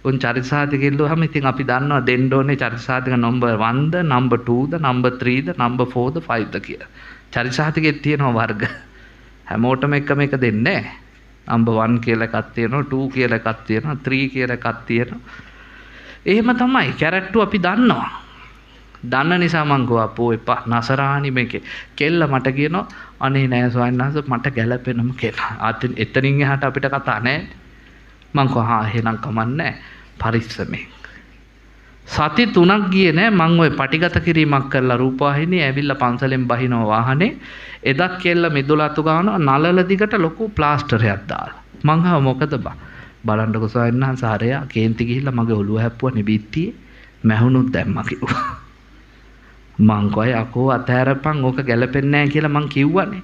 උන් චරිතසාධක කිල්ලුවම ඉතින් අපි දන්නවා දෙන්න ඕනේ චරිතසාධක නම්බර් 1ද නම්බර් 2ද නම්බර් 3ද නම්බර් 4ද 5ද කියලා. චරිතසාධකෙ තියෙනවා වර්ග. හැමෝටම එකම එක දෙන්නේ නැහැ. නම්බර් 1 කියලා එකක් තියෙනවා 2 කියලා එකක් තියෙනවා 3 කියලා එකක් තියෙනවා. එහෙම තමයි කැරක්ටර් අපි දන්නවා. දන්න නිසා මං ගෝ අපෝ එපා නසරානි මේකේ කෙල්ල මට කියනවා අනේ නෑ ස්වාමීන් වහන්සේ මට ගැළපෙනම කෙනා. එතනින් එහාට අපිට කතා නැහැ. මං කෝ එහෙනම් කමන්නේ පරිස්සමෙන්. සති 3ක් ගියේ නෑ මං ওই පටිගත කිරීමක් කරලා රූපවාහිනිය ඇවිල්ලා පන්සලෙන් බහිනවා වාහනේ. එදක් කෙල්ල මිදුලතු ගානවා නලල දිගට ලොකු ප්ලාස්ටරයක් දාලා. මං ආව මොකද බලන්නකො ස්වාමීන් වහන්සේ හරයා කේන්ති ගිහිල්ලා මගේ ඔළුව හැප්පුවා නිබිත්තියේ මැහුණුත් දැම්මා කිව්වා. මං කෝ යකෝ අතහැරපන් ඕක ගැලපෙන්නේ නැහැ කියලා මං කිව්වනේ.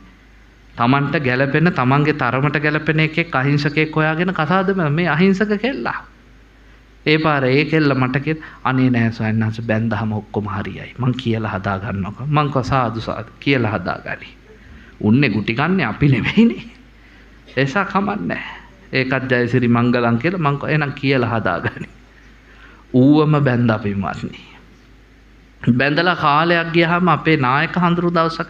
තමන්ට ගැලපෙන තමන්ගේ තරමට ගැලපෙන එකෙක් අහිංසකෙක් හොයාගෙන කතාද මේ අහිංසක කෙල්ලා. ඒ පාර ඒ කෙල්ල මට කිය අනේ නෑ ස්වාමීන් වහන්සේ බැන්දහම ඔක්කොම හරියයි. මං කියලා හදා ගන්නකො. මං කෝ සාදු කියලා හදාගනි. උන්නේ ගුටි කන්නේ අපි නෙවෙයිනේ. ඒසා කමන්නේ. ඒකත් ජයසිරි මංගලම් කියලා මං කෝ එහෙනම් කියලා හදාගනි. ඌවම බැන්දා පින්වත්නි. බැන්දලා කාලයක් ගියාම අපේ නායක හඳුරු දවසක්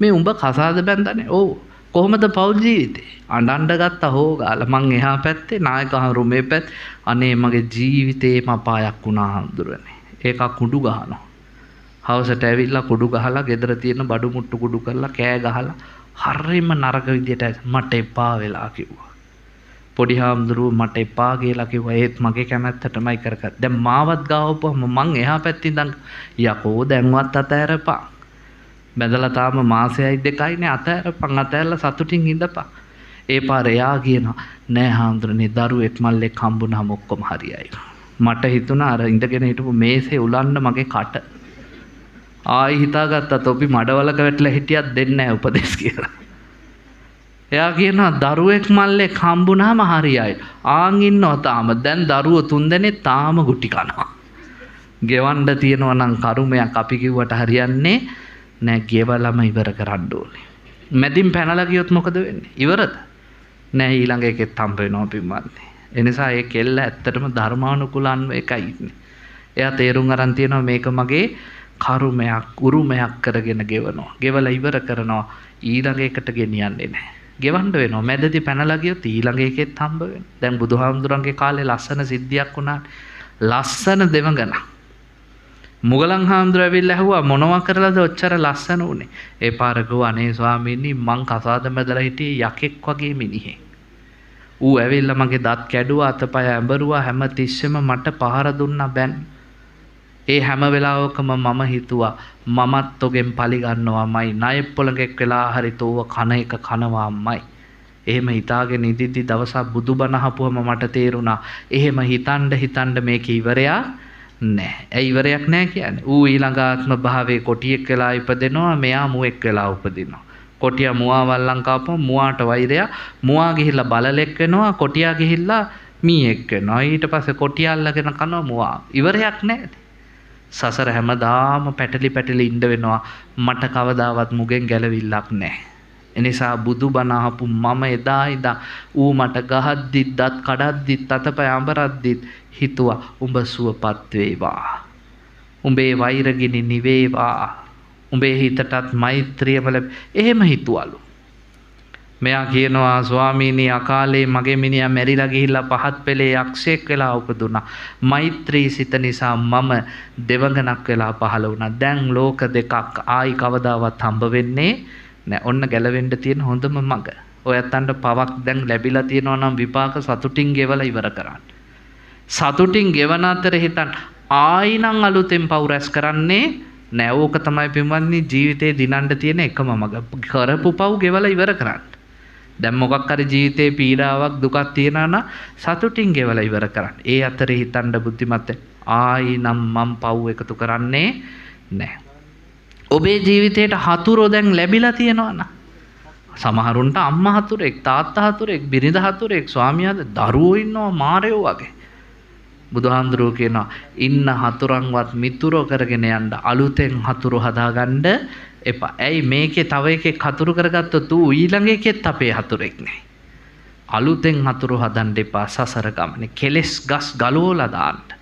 මේ උඹ කසාද බැන්දනේ. ඔව්. කොහොමද පෞල් ජීවිතේ? අඬන්න ගත්තා හොගාලා මං එහා පැත්තේ නායක හඳුරු මේ පැත්ත. අනේ මගේ ජීවිතේම අපායක් වුණා හඳුරන්නේ. ඒක කුඩු ගහනවා. හවසට ඇවිල්ලා කුඩු ගහලා ගෙදර තියෙන බඩු මුට්ටු කුඩු කරලා කෑ ගහලා හරිම නරක විදියට මට එපා වෙලා කිව්වා. පොඩි හාමුදුරුවෝ මට එපා කියලා කිව්වා. ඒත් මගේ කැමැත්තටමයි කරගත්තා. දැන් මාවත් ගාවපුවම මං එහා පැත්තේ ඉඳන් යකෝ දැන්වත් අතහැරපන්. බැදලා තාම මාසයයි දෙකයිනේ අතෑරලා සතුටින් ඉඳපන්. ඒ පාර එයා කියනවා නෑ හාමුදුරනේ දරුවෙක් මල්ලෙක් හම්බුනහම ඔක්කොම හරියයි. මට හිතුණා අර ඉඳගෙන හිටපු මේසේ උලන්න මගේ කට. ආයි හිතාගත්තා තොපි මඩවලක වැටලා හිටියත් දෙන්නේ නැහැ උපදෙස් කියලා. එයා කියනවා දරුවෙක් මල්ලෙක් හම්බුනහම හරියයි. ආන් ඉන්නවා තාම. දැන් දරුවෝ 3 දෙනෙක් තාම ගුටි කනවා. ගෙවන්න තියෙනවා නම් කරුමයක් අපි කිව්වට හරියන්නේ නෑ. ගෙවලම ඉවර කරන්න ඕනේ. මැදින් පැනලා ගියොත් මොකද වෙන්නේ? ඉවරද? නෑ ඊළඟ එකෙත් හම්බ වෙනවා පින්වත්නි. ඒ නිසා ඒ කෙල්ල ඇත්තටම ධර්මානුකූලන්ව එකයි ඉන්නේ. එයා තේරුම් අරන් තියෙනවා මේක මගේ කරුමයක් උරුමයක් කරගෙන ගෙවනවා. ගෙවලා ඉවර කරනවා. ඊළඟ එකට ගෙනියන්නේ නැහැ. ගෙවන්න වෙනවා. මැදදී පැනලා ගියොත් ඊළඟ එකෙත් හම්බ වෙනවා. දැන් බුදුහාමුදුරන්ගේ කාලේ ලස්සන සිද්ධියක් වුණා. ලස්සන දෙවඟන. මුගලන් හාමුදුරුවෝ ඇවිල්ලා ඇහුවා මොනවා කරලාද ඔච්චර ලස්සන උනේ? ඒ පාර ගෝ අනේ ස්වාමීනි මං කසාද මැදලා හිටියේ යකෙක් වගේ මිනිහෙක්. ඌ ඇවිල්ලා මගේ දත් කැඩුවා අතපය ඇඹරුවා හැම තිස්සෙම මට පහර දුන්නා බෑන්. ඒ හැම වෙලාවකම මම හිතුවා මමත් ඔගෙන් පලි ගන්නවාමයි ණය පොළඟෙක් වෙලා හරි තෝව කන එක කනවාමයි. එහෙම හිතාගෙන ඉදිද්දි දවසක් බුදුබණ අහපුවම මට තේරුණා එහෙම හිතන්න මේක ඉවරයක් නෑ. ඇයි ඉවරයක් නෑ කියන්නේ? ඌ ඊළඟ ආත්ම භාවයේ කොටියෙක් වෙලා ඉපදෙනවා මෙයා මුවෙක් වෙලා උපදිනවා. කොටියා මුවා වල්ලං කාපුවම මුවාට වෛරයා මුවා ගිහිල්ලා බලලෙක් වෙනවා කොටියා ගිහිල්ලා මීයෙක් වෙනවා. ඊට පස්සේ කොටියා අල්ලගෙන කනවා මුවා. ඉවරයක් නෑ. සසර හැමදාම පැටලි ඉන්න වෙනවා. මට කවදාවත් මුගෙන් ගැලවිල්ලක් නැහැ. එනිසා බුදුබණ අහපු මම එදා ඉඳන් ඌ මට ගහද්දිත් දත් කඩද්දිත් අතපය අඹරද්දිත් හිතුවා උඹ සුවපත් වේවා. උඹේ වෛරගිනි නිවේවා. උඹේ හිතටත් මෛත්‍රියම එහෙම හිතුවලු. මෙයා කියනවා ස්වාමීනි අකාලේ මගේ මිනිහා මැරිලා ගිහිල්ලා පහත් පෙළේ යක්ෂයෙක් වෙලා උපදුනා. මෛත්‍රී සිත නිසා මම දෙවඟනක් වෙලා පහළ වුණා. දැන් ලෝක දෙකක් ආයි කවදාවත් හම්බ වෙන්නේ නෑ. ඔන්න ගැලවෙන්න තියෙන හොඳම මඟ. ඔයත්තන්ට පවක් දැන් ලැබිලා තියෙනවා නම් විපාක සතුටින් ගෙවලා ඉවර කරන්න. සතුටින් ගෙවන අතර හිතන්න ආයි නම් අලුතෙන් පව් රැස් කරන්නේ නෑ. ඕක තමයි පින්වත්නි ජීවිතේ දිනන්න තියෙන එකම මඟ. කරපු පව් ගෙවලා ඉවර කරන්න. දැන් මොකක් හරි ජීවිතේ පීඩාවක් දුකක් තියනවා නම් සතුටින් ගෙවලා ඉවර කරන්න. ඒ අතරේ හිතන්න බුද්ධිමත් ආයි නම් මම් පව් එකතු කරන්නේ නැහැ. ඔබේ ජීවිතේට හතුරෝ දැන් ලැබිලා තියෙනවා නම් සමහරුන්ට අම්මා හතුරෙක් තාත්තා හතුරෙක් බිරිඳ හතුරෙක් ස්වාමියාද දරුවෝ ඉන්නවා මාරයෝ වගේ. බුදුහාමුදුරුවෝ කියනවා ඉන්න හතුරන්වත් මිතුරෝ කරගෙන යන්න අලුතෙන් හතුරු හදාගන්න එපා. ඇයි මේකේ තව එකෙක් හතුරු කරගත්තොත් ඌ ඊළඟ එකෙත් අපේ හතුරෙක් නේ. අලුතෙන් හතුරු හදන්න එපා. සසර ගමනේ කෙලස් ගස් ගලවලා දාන්න.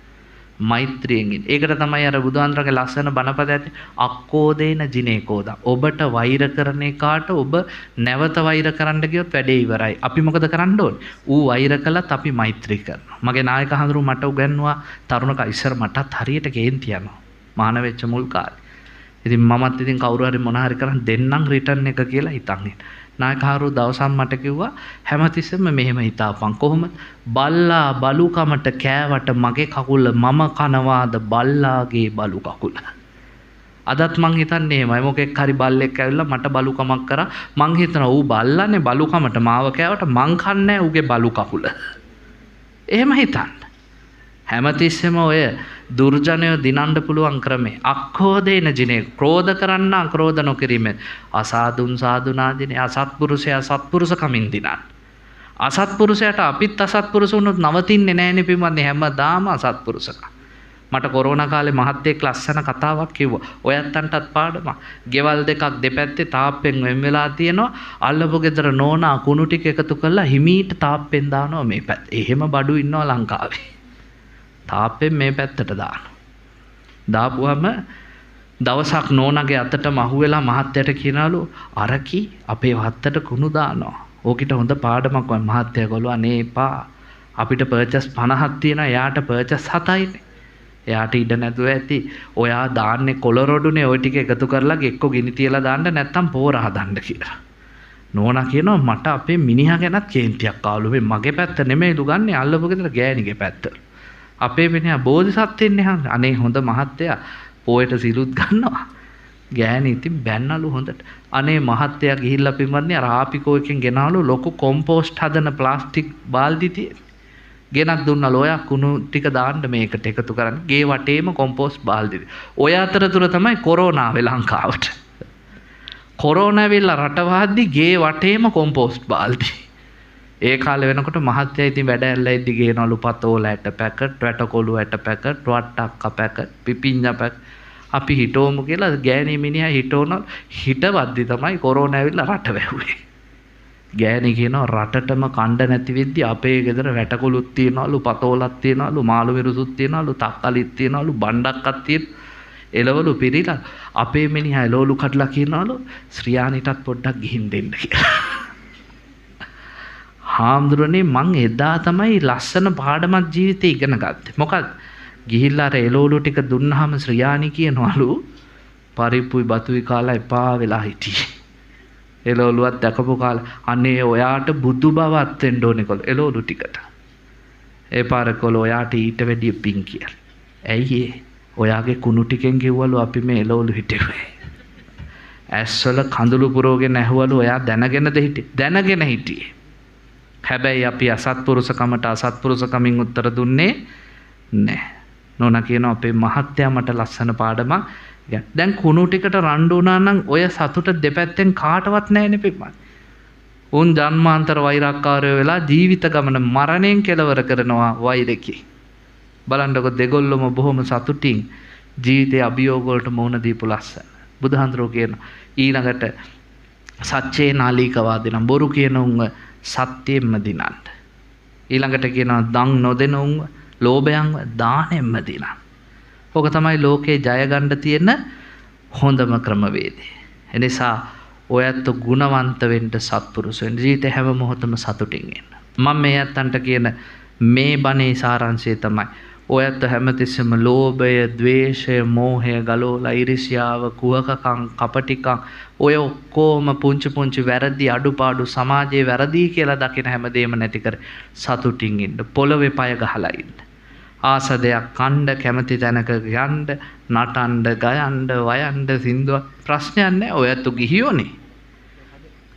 මෛත්‍රියෙන් ඉන්න. ඒකට තමයි අර බුදුහාමුදුරන්ගේ ලස්සන බණපද ඇත්තේ අක්කෝදේන ජිනේකෝදා. ඔබට වෛර කරන එකාට ඔබ නැවත වෛර කරන්න ගියොත් වැඩේ ඉවරයි. අපි මොකද කරන්න ඕනේ? ඌ වෛර කළත් අපි මෛත්‍රී කරනවා. මගේ නායක හඳුරු මට උගන්වුවා තරුණ ඉස්සර මටත් හරියට කේන්ති යනවා. මාන වෙච්ච මුල් කාලේ. ඉතින් මමත් ඉතින් කවුරු හරි මොන හරි කරන් දෙන්නම් රිටර්න් එක කියලා හිතන් ඉන්න. නායකහරු දවසක් මට කිව්වා හැමතිස්සෙම මෙහෙම හිතාපන් කොහොමද බල්ලා බලුකමට කෑවට මගේ කකුල මම කනවාද බල්ලාගේ බලු කකුල. අදත් මං හිතන්නේ එහෙමයි. මොකෙක් හරි බල්ලෙක් ඇවිල්ලා මට බලුකමක් කරා මං හිතනවා ඌ බල්ලානේ බලුකමට මාව කෑවට මං කන්නේ ඌගේ බලු කකුල. එහෙම හිතන්න. හැමතිස්සෙම ඔය දුර්ජනය දිනන්න පුළුවන් ක්‍රමේ අක්ඛෝදේන ජිනේ ක්‍රෝධ කරන්න අක්‍රෝධ නොකිරීම අසාදුන් සාදුනාදිනේ අසත්පුරුෂයා සත්පුරුෂකමින් දිනන්න. අසත්පුරුෂයාට අපිත් අසත්පුරුෂ වුණොත් නවතින්නේ නැහැනේ පින්වත්නි හැමදාම අසත්පුරුෂක. මට කොරෝනා කාලේ මහත්තයෙක් ලස්සන කතාවක් කිව්වා. ඔයත්තන්ටත් පාඩම. ගෙවල් දෙකක් දෙපැත්තේ තාප්පෙන් වෙන් වෙලා තියෙනවා. අල්ලපු ගෙදර නෝනා කුණු ටික එකතු කරලා හිමීට තාප්පෙන් දානවා මේ පැත්ත. එහෙම බඩු ඉන්නවා ලංකාවේ. තාප්පෙන් මේ පැත්තට දානවා. දාපුවම දවසක් නෝනාගේ අතටම අහුවෙලා මහත්තයට කියනලු අරකි අපේ වත්තට කුණු දානවා. ඕකිට හොඳ පාඩමක් වань මහත්තයා ගලුවා අනේ එපා. අපිට පර්චස් 50ක් තියෙනවා. එයාට පර්චස් 7යිනේ. එයාට ඉඩ නැතුව ඇති. ඔයා දාන්නේ කොලරොඩුනේ ওই ටික එකතු කරලා එක්ක ගිනි තියලා දාන්න නැත්තම් පෝර හදන්න කියලා. නෝනා කියනවා මට අපේ මිනිහා ගැනත් කේන්තියක් ආවලු. මේ මගේ පැත්ත නෙමෙයිලු ගන්නේ අල්ලපු ගෙදර ගෑණිගේ පැත්ත. අපේ මිනිහා බෝධිසත්වෙන්නේ අනේ හොඳ මහත්තයා පොයට සිලුත් ගන්නවා. ගෑණි ඉතින් බැන්නලු හොඳට. අනේ මහත්තයා ගිහිල්ලා පින්වත්නි අර ආපිකෝ එකෙන් ගෙනාලු ලොකු කොම්පෝස්ට් හදන ප්ලාස්ටික් බාල්දි තියෙන. ගෙනත් දුන්නලු ඔයා කුණු ටික දාන්න මේකට එකතු කරන්න. ගේ වටේම කොම්පෝස්ට් බාල්දි. ඔය අතරතුර තමයි කොරෝනා ආවේ ලංකාවට. කොරෝනා ඇවිල්ලා රට වහද්දි ගේ වටේම කොම්පෝස්ට් බාල්දි. ඒ කාලේ වෙනකොට මහත්තයා ඉතින් වැඩ ඇල්ල ඉද්දි ගේනවලු පතෝල ඇට පැකට්, වැටකොළු ඇට පැකට්, වට්ටක්ක පැකට්, පිපිඤ්ඤා පැකට්. අපි හිටෝමු කියලා ගෑණි මිනිහා හිටෝන හිටවද්දි තමයි කොරෝනා ඇවිල්ලා රට වැහුවේ. ගෑණි කියනවා රටටම කණ්ඩ නැති වෙද්දි අපේ ගෙදර වැටකොළුත් තියනවලු, පතෝලක් තියනවලු, මාළු මිරිසුත් තියනවලු, තක්කලිත් තියනවලු, බණ්ඩක්කක් තියෙන එළවලු පිරීලා අපේ මිනිහා එළවලු කඩලා කියනවලු ශ්‍රියානිටත් පොඩ්ඩක් ගිහින් දෙන්න කියලා. හාමුදුරනේ මං එදා තමයි ලස්සන පාඩමක් ජීවිතේ ඉගෙන ගත්තේ. මොකද ගිහිල්ලා අර එළවලු ටික දුන්නාම ශ්‍රියානි කියනවලු පරිප්පුයි බතුයි කාලා එපා වෙලා හිටියේ. එළවලුවත් දැකපු කාලා අනේ ඔයාට බුදු බවත් වෙන්න ඕනේ කොළ එළවලු ටිකට. ඒ පාරකෝල ඔයාට ඊට වැඩිය පිං කියලා. ඇයි ඒ? ඔයාගේ කුණු ටිකෙන් කිව්වලු අපි මේ එළවලු හිටෙන්නේ. ඇස්වල කඳුළු පුරවගෙන ඇහුවලු ඔයා දැනගෙනද හිටියේ? දැනගෙන හිටියේ. හැබැයි අපි අසත්පුරුෂකමට අසත්පුරුෂකමින් උත්තර දුන්නේ නැහැ. නෝනා කියනවා අපේ මහත්තයා මට ලස්සන පාඩමක්. දැන් කුණු ටිකට රණ්ඩු වුණා නම් ඔය සතුට දෙපැත්තෙන් කාටවත් නැහැනේ පිටමත්. උන් ජන්මාන්තර වෛරක්කාරයෝ වෙලා ජීවිත ගමන මරණයෙන් කෙලවර කරනවා වෛරකේ. බලන්නකො දෙගොල්ලොම බොහොම සතුටින් ජීවිතයේ අභියෝග වලට මුහුණ දීපු ලස්සන. බුදුහාඳුරෝ කියන ඊළඟට සත්‍යේ නාලිකවාදී නම් බොරු කියන උන්ව සත්‍යෙම්ම දිනන්න. ඊළඟට කියනවා දන් නොදෙන උන්ව ලෝභයන්ව දානෙම්ම දිනන්න. ඕක තමයි ලෝකේ ජය ගන්න තියෙන හොඳම ක්‍රමවේදය. එනිසා ඔයත් ගුණවන්ත වෙන්න සත්පුරුෂ වෙන්න ජීවිතේ හැම මොහොතම සතුටින් ඉන්න. මම මේ අතන්ට කියන මේ බණේ සාරාංශය තමයි ඔයත් හැමතිස්සෙම ලෝභය, ద్వේෂය, මෝහය ගලවලා iriසියාව, කුහකකම්, කපටිකම් ඔය ඔක්කොම පුංචි පුංචි වැරදි අඩුපාඩු සමාජයේ වැරදි කියලා දකින හැමදේම නැති කර සතුටින් ඉන්න. පොළවේ පය ගහලා ඉන්න. ආස දෙයක් කණ්ඩ කැමති තැනක යන්න, නටන්න, ගයන්න, වයන්න, සින්දුවක් ප්‍රශ්නයක් නැහැ. ඔයත් ගිහියෝනේ.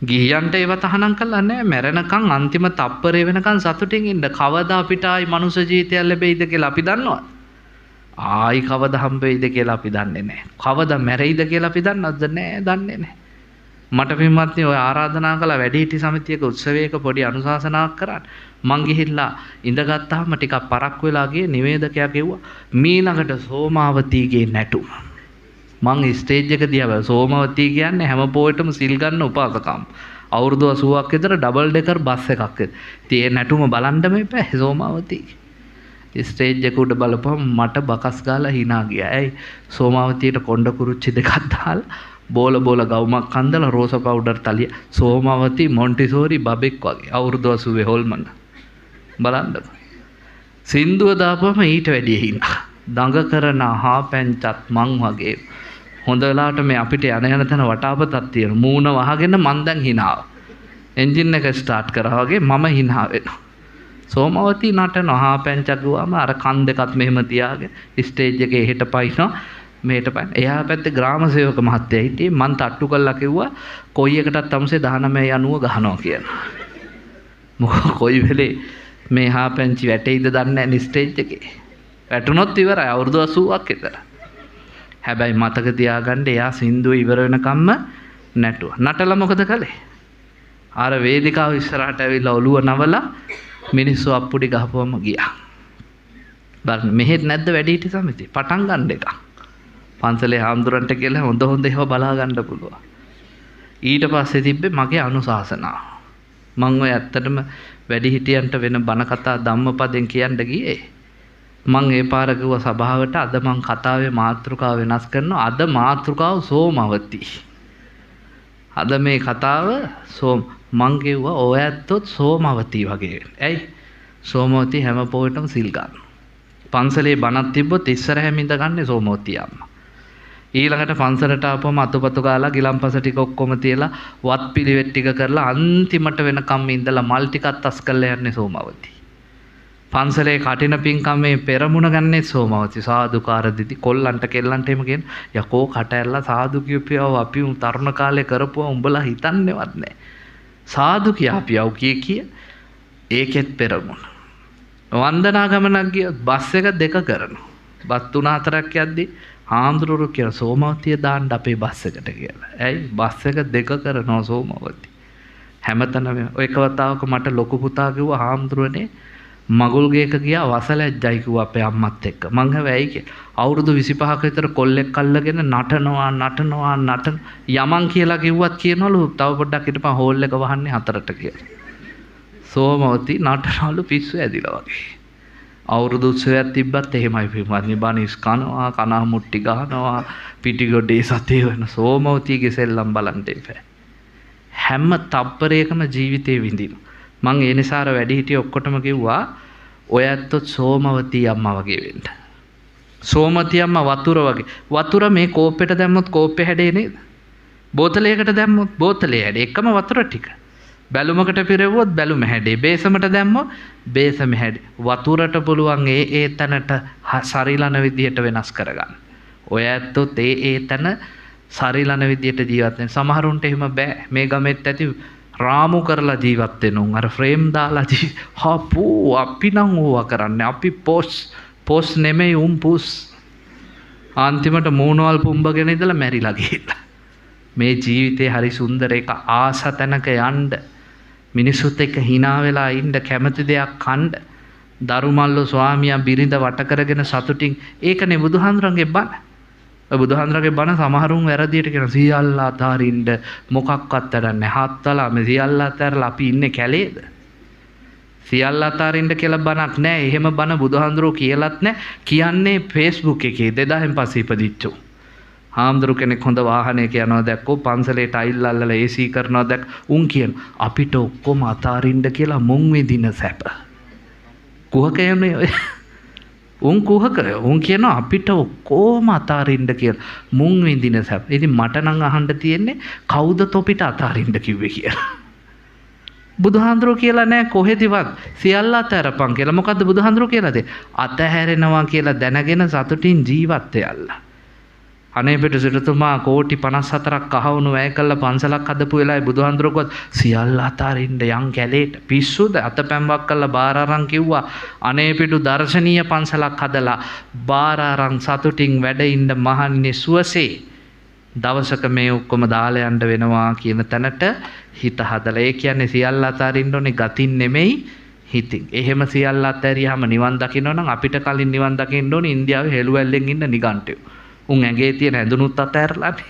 ගිහියන්ට ඒව තහනම් කළා නැහැ. මැරෙනකන් අන්තිම තප්පරේ වෙනකන් සතුටින් ඉන්න. කවදා අපිට ආයි මනුෂ්‍ය ජීවිතයක් ලැබෙයිද කියලා අපි දන්නවද? ආයි කවදා හම්බ වෙයිද කියලා අපි දන්නේ නැහැ. කවදා මැරෙයිද කියලා අපි දන්නවද? නැහැ, දන්නේ නැහැ. මට පින්වත්නි ඔය ආරාධනා කළා වැඩිහිටි සමිතියක උත්සවයක පොඩි අනුශාසනාවක් කරන්න. මං ගිහිල්ලා ඉඳගත්තාම ටිකක් පරක් වෙලා ගියේ නිවේදකයා කිව්වා මීළඟට සෝමාවතීගේ නැටුම. මං ස්ටේජ් එක දිහා බලලා සෝමාවතී කියන්නේ හැම පොයටම සිල් ගන්න උපාසකම්. අවුරුදු 80ක් විතර ඩබල් ඩෙකර් බස් එකක්. ඉතින් ඒ නැටුම බලන්න මේපෑ සෝමාවතී. ස්ටේජ් එක උඩ බලපුවම මට බකස් ගාලා hina ගියා. ඇයි සෝමාවතීට කොණ්ඩ කුරුච්චි දෙකක් දාලා බෝල ගවුමක් අන්දලා රෝස පවුඩර් තලිය සෝමාවතී මොන්ටිසෝරි බබෙක් වගේ අවුරුදු 80 හොල්මන බලන්න. සින්දුව දාපුවම ඊට වැඩිය hina. දඟ කරන අහපැන්චත් මං වගේ හොඳ වෙලාවට මේ අපිට යන තැන වටාපතක් තියෙන මූණ වහගෙන මං දැන් hinaව. එන්ජින් එක ස්ටාර්ට් කරා වගේ මම hina වෙනවා. සෝමාවතී නටන අහපැන්චක් ගුවාම අර කන් දෙකත් මෙහෙම තියාගෙන ස්ටේජ් එකේ එහෙට පයින්නවා මෙහෙට පයින්. එහා පැත්තේ ග්‍රාම සේවක මහත්තයා හිටියේ මං තට්ටු කළා කිව්වා කොයි එකටත් තමසේ 1990 ගහනවා කියලා. මොකද කොයි වෙලේ මේ හාපැන්චි වැටෙයිද දන්නේ නැහැ ස්ටේජ් එකේ. වැටුනොත් ඉවරයි අවුරුදු 80ක් විතර. හැබැයි මතක තියාගන්න එයා සින්දුව ඉවර වෙනකම්ම නැටුවා. නටලා මොකද කළේ? අර වේදිකාව ඉස්සරහට ඇවිල්ලා ඔළුව නවලා මිනිස්සු අප්පුඩි ගහපුවම ගියා. බලන්න මෙහෙත් නැද්ද වැඩිහිටි සමිතිය? පටන් ගන්න එක. පන්සලේ හාමුදුරන්ට කියලා හොඳ ඒවා බලා ගන්න පුළුවන්. ඊට පස්සේ තිබ්බේ මගේ අනුශාසනාව. මම ඔය ඇත්තටම වැඩිහිටියන්ට වෙන බණ කතා ධම්මපදෙන් කියන්න ගියේ. මං ඒ පාර කිව්ව සභාවට අද මං කතාවේ මාතෘකාව වෙනස් කරනවා. අද මාතෘකාව සෝමවතී. අද මේ කතාව මං කිව්වා ඔය ඇත්තොත් සෝමවතී වගේ වෙන්න. ඇයි? සෝමවතී හැම පොයටම සිල් ගන්න. පන්සලේ බණක් තිබ්බොත් ඉස්සරහැම ඉඳගන්නේ සෝමවතී අම්මා. ඊළඟට පන්සලට ආපුවම අතුපතු ගාලා ගිලම්පස ටික ඔක්කොම තියලා වත් පිළිවෙත් ටික කරලා අන්තිමට වෙනකම් ඉඳලා මල් ටිකක් අස් කරලා යන්නේ සෝමවතී. පන්සලේ කටින පින්කමේ පෙරමුණ ගන්නේ සෝමවති සාදුකාර දිදි කොල්ලන්ට කෙල්ලන්ට එහෙම කියන යකෝ කට ඇරලා සාදු කියපියව අපි තරුණ කාලේ කරපුවා උඹලා හිතන්නේවත් නැහැ. සාදු කියාපියව කිය ඒකෙත් පෙරමුණ. වන්දනා ගමනක් ගියොත් බස් එක දෙක කරනවා. බස් 3-4ක් යද්දි හාමුදුරුවෝ කියන සෝමවතිය දාන්න අපේ බස් එකට කියලා. ඇයි බස් එක දෙක කරනවා සෝමවති. හැමතැනම ඔය එක වතාවක මට ලොකු පුතා කිව්වා හාමුදුරුවනේ මගුල් ගේක ගියා වසලැජ්ජයි කිව්වා අපේ අම්මත් එක්ක. මං හැවයි කියලා. අවුරුදු 25ක විතර කොල්ලෙක් අල්ලගෙන නටනවා යමන් කියලා කිව්වත් කියනවලු තව පොඩ්ඩක් හිටපන් හෝල් එක වහන්නේ 4ට කියලා. සෝමවති නටනවලු පිස්සු ඇදිලා වගේ. අවුරුදු උත්සවයක් තිබ්බත් එහෙමයි පින්වත්නි බනිස් කනවා කනවා මුට්ටි ගහනවා පිටිගොඩේ සතේ වෙන සෝමවතිගේ සෙල්ලම් බලන්න එපා. හැම තප්පරයකම ජීවිතේ විඳින. මං ඒ නිසා වැඩිහිටිය ඔක්කොටම කිව්වා ඔය ඇත්තොත් සෝමවති අම්මා වගේ වෙන්න. සෝමවති අම්මා වතුර වගේ. වතුර මේ කෝප්පෙට දැම්මොත් කෝප්පේ හැඩේ නේද? බෝතලයකට දැම්මොත් බෝතලේ හැඩේ එකම වතුර ටික. බැලුමකට පිරෙව්වොත් බැලුම හැඩේ. බේසමට දැම්මොත් බේසම හැඩේ. වතුරට පුළුවන් ඒ තැනට සරිලන විදියට වෙනස් කරගන්න. ඔය ඇත්තොත් ඒ තැන සරිලන විදියට ජීවත් වෙන. සමහරුන්ට එහෙම බෑ. මේ ගමෙත් ඇති රාමු කරලා ජීවත් වෙන උන් අර ෆ්‍රේම් දාලා හපෝ අපි නම් ඕවා කරන්නේ. අපි පොස් නෙමෙයි උන් පුස්. අන්තිමට මූණවල් පුම්බගෙන ඉඳලා මැරිලා ගිහිල්ලා. මේ ජීවිතේ හරි සුන්දර එක ආස තැනක යන්න මිනිසුත් එක්ක hina වෙලා ඉන්න කැමති දෙයක් කන්න දරුමල්ලෝ ස්වාමියා බිරිඳ වට කරගෙන සතුටින් ඒකනේ බුදුහාඳුරන්ගේ බණ. බුදුහාඳුරන්ගේ බණ සමහරුන් වැරදියට කියන සියල්ල අතාරින්න මොකක්වත් වැඩන්නේ හත්වලා මේ සියල්ල අතාරලා අපි ඉන්නේ කැලේද? සියල්ල අතාරින්න කියලා බණක් නැහැ. එහෙම බණ බුදුහාඳුරෝ කියලත් නැහැ. කියන්නේ Facebook එකේ 2000න් පස්සේ ඉපදිච්චෝ. හාමුදුරු කෙනෙක් හොඳ වාහනයක යනවා දැක්කෝ පන්සලේ ටයිල් අල්ලලා AC කරනවා දැක් උන් කියන අපිට ඔක්කොම අතාරින්න කියලා මුන් විඳින සැප. කුහකයනේ ඔය. උන් කුහකය. උන් කියනවා අපිට ඔක්කොම අතාරින්න කියලා මුන් විඳින සැප. ඉතින් මට නම් අහන්න තියෙන්නේ කවුද තොපිට අතාරින්න කිව්වේ කියලා. බුදුහාඳුරෝ කියලා නෑ කොහෙදිවත් සියල්ල අතහැරපන් කියලා. මොකද්ද බුදුහාඳුරෝ කියලා දෙන්නේ? අතහැරෙනවා කියලා දැනගෙන සතුටින් ජීවත් වෙයල්ලා. අනේ පිට සිටුතුමා කෝටි 54ක් අහවණු වැය කළා පන්සලක් හදපු වෙලාවේ බුදුහාඳුරගොත් සියල්ල අතාරින්න යන් කැලේට පිස්සුද අතපැම්වක් කළා බාර අරන් කිව්වා අනේ පිටු දර්ශනීය පන්සලක් හදලා බාර අරන් සතුටින් වැඩ ඉන්න මහන්නේ සුවසේ දවසක මේ ඔක්කොම දාලා යන්න වෙනවා කියන තැනට හිත හදලා ඒ කියන්නේ සියල්ල අතාරින්න ඕනේ ගතින් නෙමෙයි හිතින්. එහෙම සියල්ල අතහැරියාම නිවන් දකින්න නම් අපිට කලින් නිවන් දකින්න ඕනේ ඉන්දියාවේ හෙළුවැල්ලෙන් ඉන්න නිගන්ටයෝ. උන් ඇගේ තියෙන ඇඳුනුත් අතහැරලානේ.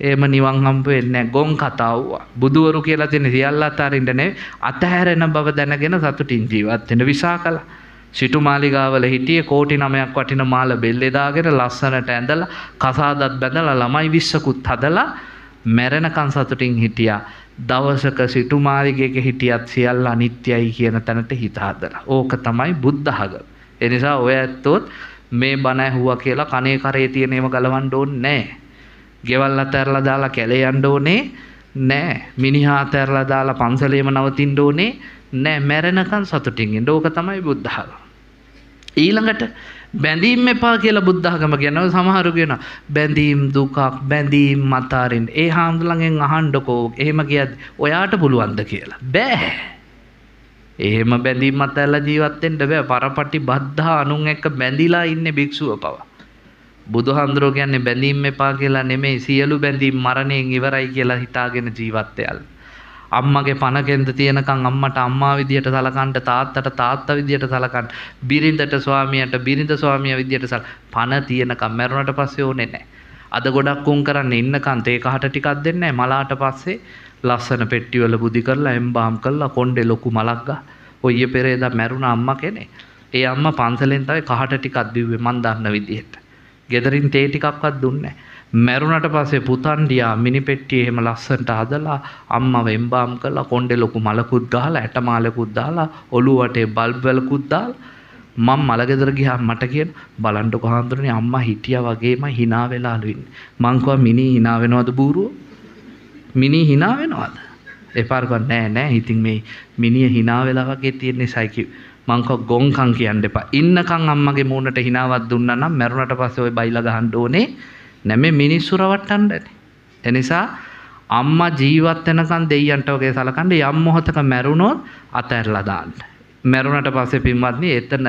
එහෙම නිවන් හම්බ වෙන්නේ නැහැ. ගොන් කතාව. බුදුවරු කියලා තියෙන සියල්ල අතහරින්න නෙවෙයි අතහැරෙන බව දැනගෙන සතුටින් ජීවත් වෙන විසාකලා. සිටුමාලිගාවල හිටියේ කෝටි 9ක් වටින මාල බෙල්ලේ දාගෙන ලස්සනට ඇඳලා කසාදත් බැඳලා ළමයි 20කුත් හදලා මැරෙනකන් සතුටින් හිටියා. දවසක සිටුමාලිගයක හිටියත් සියල්ල අනිත්‍යයි කියන තැනට හිත හදලා. ඕක තමයි බුද්ධ ආගම. ඒ නිසා ඔය ඇත්තොත් මේ බණ ඇහුවා කියලා කනේ කරේ තියෙන ඒවා ගලවන්න ඕනේ නැහැ. ගෙවල් අතහැරලා දාලා කැලේ යන්න ඕනේ නැහැ. මිනිහා අතහැරලා දාලා පන්සලේම නවතින්න ඕනේ නැහැ. මැරෙනකන් සතුටින් ඉන්න. ඕක තමයි බුද්ධ ආගම. ඊළඟට බැඳීම් එපා කියලා බුද්ධ ආගම කියනවා. සමහරු කියනවා බැඳීම් දුකක් බැඳීම් මතාරින්. ඒ හාමුදුරන්ගෙන් අහන්නකෝ එහෙම කියද්දි ඔයාට පුළුවන්ද කියලා. බෑ. එහෙම බැඳීම් අතහැරලා ජීවත් වෙන්න බෑ. පරපටි බද්ධා අනුන් එක්ක බැඳිලා ඉන්නේ භික්ෂුව පව. බුදුහාඳුරෝ කියන්නේ බැඳීම් එපා කියලා නෙමෙයි සියලු බැඳීම් මරණයෙන් ඉවරයි කියලා හිතාගෙන ජීවත් වෙයල්. අම්මගේ පණකෙන්ද තියෙනකන් අම්මට අම්මා විදියට සලකන්න තාත්තට තාත්තා විදියට සලකන්න බිරිඳට ස්වාමියාට බිරිඳ ස්වාමියා විදියට පණ තියෙනකන් මැරුණට පස්සේ ඕනේ නැහැ. අද ගොඩක් උන් කරන්නේ ඉන්නකන් තේ කහට ටිකක් දෙන්නේ නැහැ. මලාට පස්සේ ලස්සන පෙට්ටි වල බුදි කරලා එම්බාම් කරලා කොණ්ඩේ ලොකු මලක් ගා. ඔය පෙරේදා මැරුණ අම්මා කෙනෙක්. ඒ අම්මා පන්සලෙන් තමයි කහට ටිකක් දීුවේ මන් දන්න විදිහට. ගෙදරින් තේ ටිකක්වත් දුන්නේ නැහැ. මැරුණට පස්සේ පුතන්ඩියා මිනි පෙට්ටිය එහෙම ලස්සනට හදලා අම්මව එම්බාම් කරලා කොණ්ඩේ ලොකු මලකුත් ගහලා ඇට මාලකුත් දාලා ඔළුව වටේ බල්බ් වලකුත් දාලා මම මල ගෙදර ගියාම මට කියන බලන්නකො හාමුදුරනේ අම්මා හිටියා වගේම hina වෙලාලු ඉන්නේ. මං කිව්වා මිනි hina වෙනවද බූරුවෝ? මිනි hina වෙනවද? එපාර කව නෑ ඉතින් මේ මිනිය hina වෙලා වගේ තියෙන නිසායි කිව්වේ. මං කව ගොංකම් කියන්න එපා. ඉන්නකම් අම්මගේ මූණට හිනාවක් දුන්නා නම් මැරුණට පස්සේ ওই බයිලා ගහන්න ඕනේ නැමෙ මිනිස්සු රවට්ටන්නනේ. ඒ නිසා අම්මා ජීවත් වෙනකන් දෙයියන්ට වගේ සලකන්න යම් මොහොතක මැරුණොත් අතහැරලා දාන්න. මැරුණට පස්සේ පින්වත්නි එතන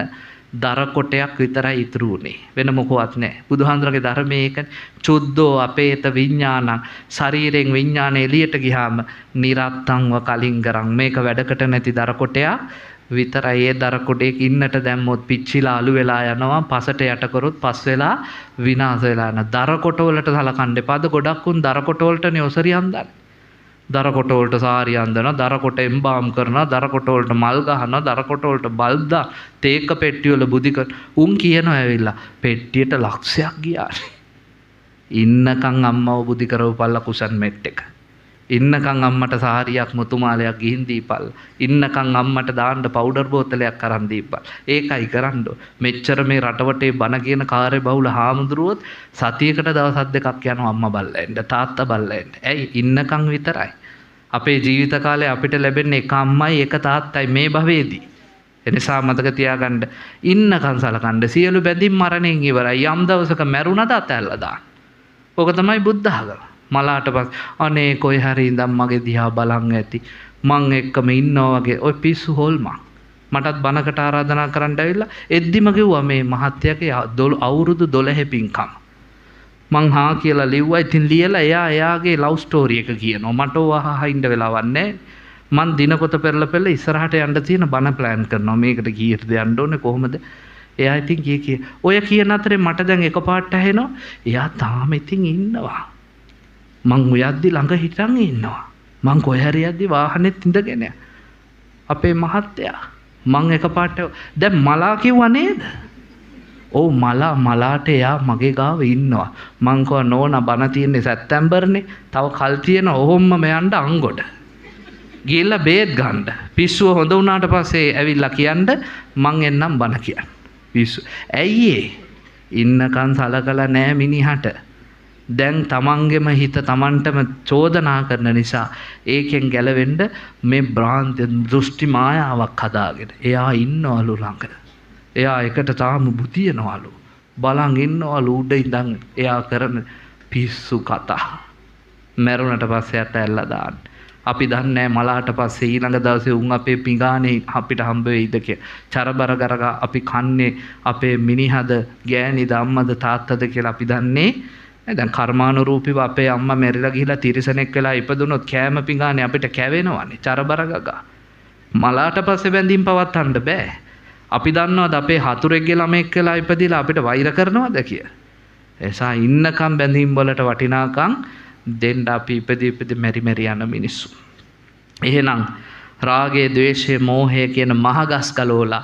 දර කොටයක් විතරයි ඉතුරු උනේ. වෙන මොකවත් නැහැ. බුදුහාඳුරගේ ධර්මයේ ඒක චුද්ධෝ අපේත විඥානං ශරීරයෙන් විඥාන එළියට ගියාම නිරත්තංව කලින්ගරං මේක වැඩකට නැති දර කොටයක් විතරයි. ඒ දර කොටයක ඉන්නට දැම්මොත් පිච්චිලා අලු වෙලා යනවා. පසට යට කරොත් පස් වෙලා විනාශ වෙලා යන දර කොට වලට සලකන්න එපාද. ගොඩක් උන් දර කොට වලටනේ ඔසරිය අන්දන්නේ. දර කොට වලට සාරිය අඳනවා, දර කොට එම්බාම් කරනවා, දර කොට වලට මල් ගහනවා, දර කොට වලට බල්බ් දා තේක පෙට්ටිය වල බුදි කර උන් කියනවා ඇවිල්ලා පෙට්ටියට ලක්ෂයක් ගියානේ. ඉන්නකම් අම්මව බුදි කරවපල්ලා කුසන් මෙට් එක. ඉන්නකම් අම්මට සාරියක් මුතුමාලයක් ගිහින් දීපල්. ඉන්නකම් අම්මට දාන්න පවුඩර් බෝතලයක් අරන් දීපල්. ඒකයි කරන්න. මෙච්චර මේ රටවටේ බන කියන කාර්ය බහුල හාමුදුරුවොත් සතියකට දවස් දෙකක් යනවා අම්මා බල්ලා එන්න තාත්තා බල්ලා එන්න. ඇයි ඉන්නකම් විතරයි. අපේ ජීවිත කාලේ අපිට ලැබෙන්නේ එක අම්මයි එක තාත්තයි මේ භවයේදී. එනිසා මතක තියාගන්න ඉන්නකම් සලකන්න. සියලු බැඳීම් මරණයෙන් ඉවරයි. යම් දවසක මැරුණද අතැල්ලා දාන්න. ඕක තමයි බුද්ධ ආගම. මලාට පස් අනේ කොයි හරි ඉඳන් මගේ දිහා බලන් ඇති මං එක්කම ඉන්නවා වගේ ඔය පිස්සු හොල්මන්. මටත් බණකට ආරාධනා කරන්න ඇවිල්ලා එද්දිම කිව්වා මේ මහත්තයාගේ අවුරුදු 12 පින්කම. මං හා කියලා ලිව්වා. ඉතින් ලියලා එයාගේ ලව් ස්ටෝරි එක කියනවා. මට ඕවා ඉන්න වෙලාවක් නැහැ. මං දිනපොත පෙරලා ඉස්සරහට යන්න තියෙන බණ ප්ලෑන් කරනවා. මේකට කීයටද යන්න ඕනේ කොහොමද? එයා ඉතින් කිය ඔය කියන අතරේ මට දැන් එකපාරට ඇහෙනවා එයා තාම ඉතින් ඉන්නවා. මං ඔයද්දි ළඟ හිටන් ඉන්නවා. මං කොහේ හරි යද්දි වාහනේත් ඉඳගෙන අපේ මහත්තයා මං එකපාරට දැන් මලා කිව්වා නේද? ඔව් මලාට එයා මගේ ගාව ඉන්නවා. මං කව නෝනා බණ තියෙන්නේ සැප්තැම්බර්නේ. තව කල් තියෙන ඔහොම්ම මෙයන්ට අංගොඩ. ගිහලා බේත් ගන්න. පිස්සුව හොඳ වුණාට පස්සේ ඇවිල්ලා කියන්න මං එන්නම් බණ කියන්න. පිස්සු. ඇයි ඒ? ඉන්නකන් සලකලා නෑ මිනිහට. දැන් තමන්ගෙම හිත තමන්ටම චෝදනා කරන නිසා ඒකෙන් ගැලවෙන්න මේ භ්‍රාන්ති දෘෂ්ටි මායාවක් හදාගෙන එයා ඉන්නවලු ළඟ. එයා එකට තාම බුතියනවලු. බලන් ඉන්නවලු උඩ ඉඳන් එයා කරන පිස්සු කතා. මැරුණට පස්සේ අතැල්ලා දාන්න. අපි දන්නේ මලාට පස්සේ ඊළඟ දවසේ උන් අපේ පිඟානේ අපිට හම්බ වෙයිද කියලා. චරබර කරගා අපි කන්නේ අපේ මිනිහද ගෑණිද අම්මද තාත්තද කියලා අපි දන්නේ. දැන් කර්මානුරූපීව අපේ අම්මා මැරිලා ගිහිලා තිරිසනෙක් වෙලා ඉපදුනොත් කෑම පිඟානේ අපිට කැවෙනවනේ චරබර ගගා. මලාට පස්සේ බැඳීම් පවත්වන්න බෑ. අපි දන්නවද අපේ හතුරෙක්ගේ ළමෙක් වෙලා ඉපදිලා අපිට වෛර කරනවද කියලා? එසා ඉන්නකම් බැඳීම් වලට වටිනාකම් දෙන්න අපි ඉපදි මෙරි යන මිනිස්සු. එහෙනම් රාගය, ද්වේෂය, මෝහය කියන මහගස් ගලෝලා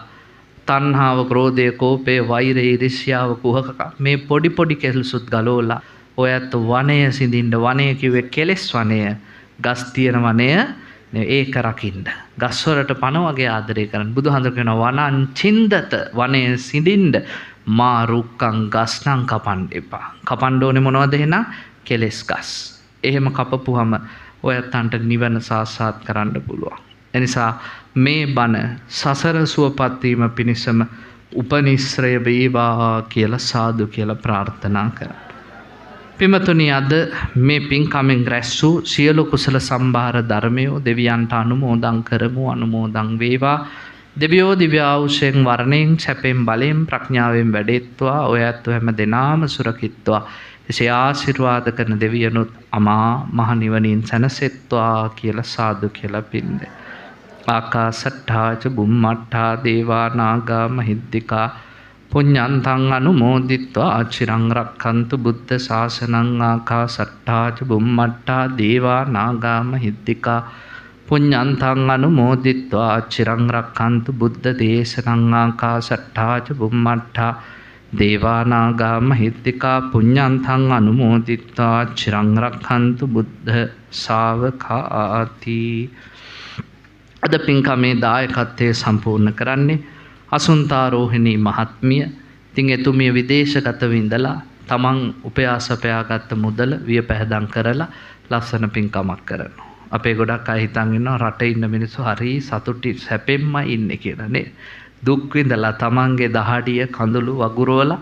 තණ්හාව, ක්‍රෝධය, කෝපය, වෛරය, ඊර්ෂ්‍යාව, කුහක මේ පොඩි කෙලසුත් ගලෝලා ඔයත් වනය සිඳින්න. වනය කිව්වේ කෙලස් වනය. ගස් තියෙන වනය ඒක රකින්න. ගස් වලට පණ වගේ ආදරය කරන්න. බුදුහාඳුර කියනවා වනං චින්දත වනය සිඳින්න මා රුක්කං ගස් නම් කපන්න එපා. කපන්න ඕනේ මොනවද එහෙනම්? කෙලස් ගස්. එහෙම කපපුවම ඔයත්තන්ට නිවන සාක්ෂාත් කරන්න පුළුවන්. එනිසා මේ බණ සසර සුවපත් වීම පිණිසම උපනිශ්‍රය වේවා කියලා සාදු කියලා ප්‍රාර්ථනා කරා. පින්වතුනි අද මේ පින්කමෙන් රැස් වූ සියලු කුසල සම්භාර ධර්මයෝ දෙවියන්ට අනුමෝදන් කරමු. අනුමෝදන් වේවා. දෙවියෝ දිව්‍ය ආයුෂයෙන් වර්ණයෙන් සැපෙන් බලයෙන් ප්‍රඥාවෙන් වැඩෙත්වා. ඔයත් හැම දෙනාම සුරකිත්වා. එසේ ආශිර්වාද කරන දෙවියනුත් අමා මහ නිවනින් සැනසෙත්වා කියලා සාදු කියලා පින්දේ. ආකාසට්ඨා ච බුම්මට්ඨා දේවා නාග මහිද්దికා පුඤ්ඤන්තං අනුමෝදිත්වා චිරං රක්ඛන්තු බුද්ධ ශාසනං. ආකාසට්ඨා ච බුම්මට්ඨා දේවා නාග මහිද්దికා පුඤ්ඤන්තං අනුමෝදිත්වා චිරං රක්ඛන්තු බුද්ධ දේශනං. ආකාසට්ඨා ච බුම්මට්ඨා දේවා නාග මහිද්దికා පුඤ්ඤන්තං අනුමෝදිත්වා චිරං රක්ඛන්තු බුද්ධ ශාවකාති. අද පින්කමේ දායකත්වයේ සම්පූර්ණ කරන්නේ අසුන්තාරෝහිණී මහත්මිය. ඉතින් එතුමිය විදේශගතව ඉඳලා තමන් උපයාසපයාගත්ත මුදල වියපැහැදම් කරලා ලස්සන පින්කමක් කරනවා. අපේ ගොඩක් අය හිතන් ඉන්නවා රටේ ඉන්න මිනිස්සු හරි සතුටින් සැපෙන්මයි ඉන්නේ කියලා නේ. දුක් විඳලා තමන්ගේ දහඩිය කඳුළු වගුරුවලා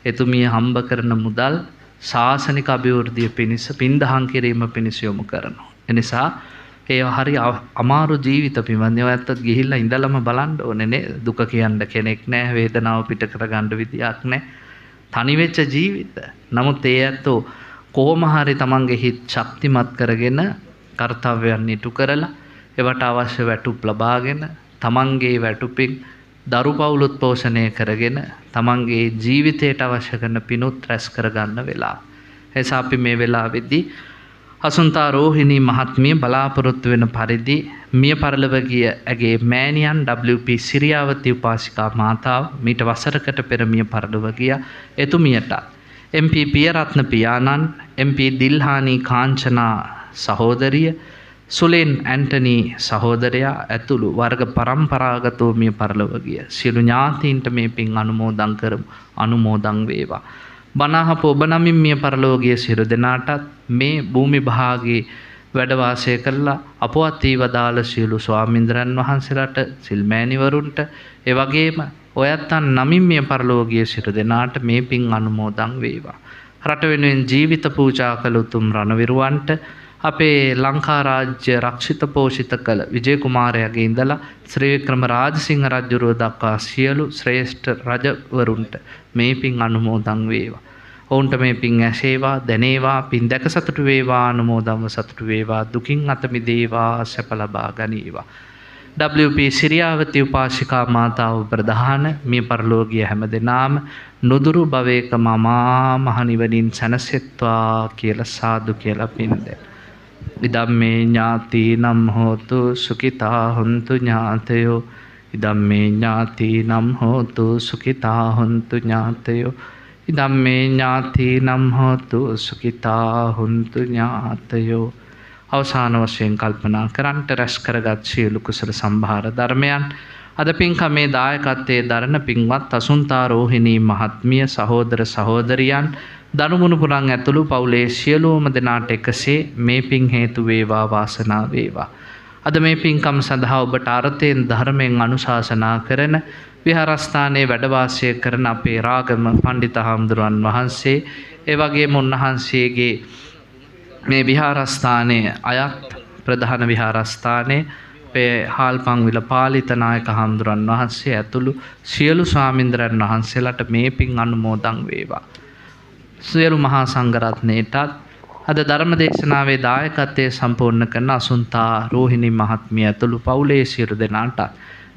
එතුමිය හම්බ කරන මුදල් ශාසනික අභිවෘද්ධිය පිණිස පින්දහම් කිරීම පිණිස යොමු කරනවා. එනිසා ඒ හරි අමාරු ජීවිත පින්වන්දේ ඔයත් ගිහිල්ලා ඉඳලම බලන්න ඕනේ නේ. දුක කියන්න කෙනෙක් නැහැ, වේදනාව පිට කරගන්න විදියක් නැහැ. තනි වෙච්ච ජීවිත. නමුත් ඒ ඇත්තෝ කොහොම හරි තමන්ගේ හිත ශක්තිමත් කරගෙන කර්තව්‍යයන් ඉටු කරලා ඒවට අවශ්‍ය වැටුප් ලබාගෙන තමන්ගේ වැටුපින් දරු පවුලුත් පෝෂණය කරගෙන තමන්ගේ ජීවිතයට අවශ්‍ය කරන පිනුත් රැස් කරගන්න වෙලාව. එසා අපි මේ වෙලාවේදී අසුන්තා රෝහිණී මහත්මිය බලාපොරොත්තු වෙන පරිදි මිය පරලොව ගිය ඇගේ මෑණියන් WP සිරියාවති උපාසිකා මාතාව මීට වසරකට පෙර මිය පරලොව ගියා. එතුමියට MP පියරත්න පියාණන්, MP දිල්හානි කාංචනා සහෝදරිය, සුලෙන් ඇන්ටනි සහෝදරයා ඇතුළු වර්ග පරම්පරාගතව මිය පරලොව ගිය සියලු ඥාතීන්ට මේ පින් අනුමෝදන් කරමු. අනුමෝදන් වේවා. බණහප ඔබ නමින් මිය පරලොව ගිය සියලු දෙනාටත් මේ භූමි භාගයේ වැඩ වාසය කරලා අපවත් වී වදාළ සියලු ස්වාමීන්ද්‍රයන් වහන්සේලාට, සිල්මෑණිවරුන්ට, ඒ වගේම ඔයත්න් නමින් මිය පරලොව ගිය සියලු දෙනාට මේ පින් අනුමෝදන් වේවා. රට වෙනුවෙන් ජීවිත පූජා කළ උතුම් රණවිරුවන්ට, අපේ ලංකා රාජ්‍ය රක්ෂිත පෝෂිත කළ විජය කුමාරයාගේ ඉඳලා ශ්‍රී වික්‍රම රාජසිංහ රජුරුව දක්වා සියලු ශ්‍රේෂ්ඨ රජවරුන්ට මේ පින් අනුමෝදන් වේවා. ඔවුන්ට මේ පින් ඇසේවා, දැනේවා, පින් දැක සතුටු වේවා, අනුමෝදන්ව සතුටු වේවා, දුකින් අත මිදේවා, සැප ලබා ගනීවා. WP සිරියාවති උපාසිකා මාතාව ප්‍රධාන මිය පරලොව ගිය හැම දෙනාම නුදුරු භවයක මමා මහ නිවනින් සැනසෙත්වා කියලා සාදු කියලා පින් දෙන්න. ඉදම්මේ ඥාතිනම් හෝතු සුඛිතා හොන්තු ඥාතයෝ. ඉදම්මේ ඥාතිනම් හෝතු සුඛිතා හොන්තු ඥාතයෝ. ඉදම්මේ ඥාතිනම් හෝතු සුඛිතා හොන්තු ඥාතයෝ. අවසාන වශයෙන් කල්පනා කරන්ට රැස් කරගත් සියලු කුසල සම්භාර ධර්මයන් අද පින්කමේ දායකත්වයේ දරන පින්වත් අසුන්තා රෝහිණී මහත්මිය සහෝදර සහෝදරියන් දනුමුණුපුරන් ඇතුළු පවුලේ සියලුම දෙනාට එකසේ මේ පින් හේතු වේවා, වාසනාව වේවා. අද මේ පින්කම සඳහා ඔබට අර්ථයෙන් ධර්මයෙන් අනුශාසනා කරන විහාරස්ථානයේ වැඩ වාසය කරන අපේ රාගම පණ්ඩිත හාමුදුරුවන් වහන්සේ, ඒ වගේම උන්වහන්සේගේ මේ විහාරස්ථානයේ අයත් ප්‍රධාන විහාරස්ථානයේ අපේ හාල්පංවිල පාලිත නායක හාමුදුරුවන් වහන්සේ ඇතුළු සියලු ස්වාමීන්ද්‍රයන් වහන්සේලාට මේ පින් අනුමෝදන් වේවා. සියලු මහා සංඝරත්නයටත් අද ධර්ම දේශනාවේ දායකත්වයේ සම්පූර්ණ කරන අසුන්තා රෝහිණී මහත්මිය ඇතුළු පවුලේ සියලු දෙනාට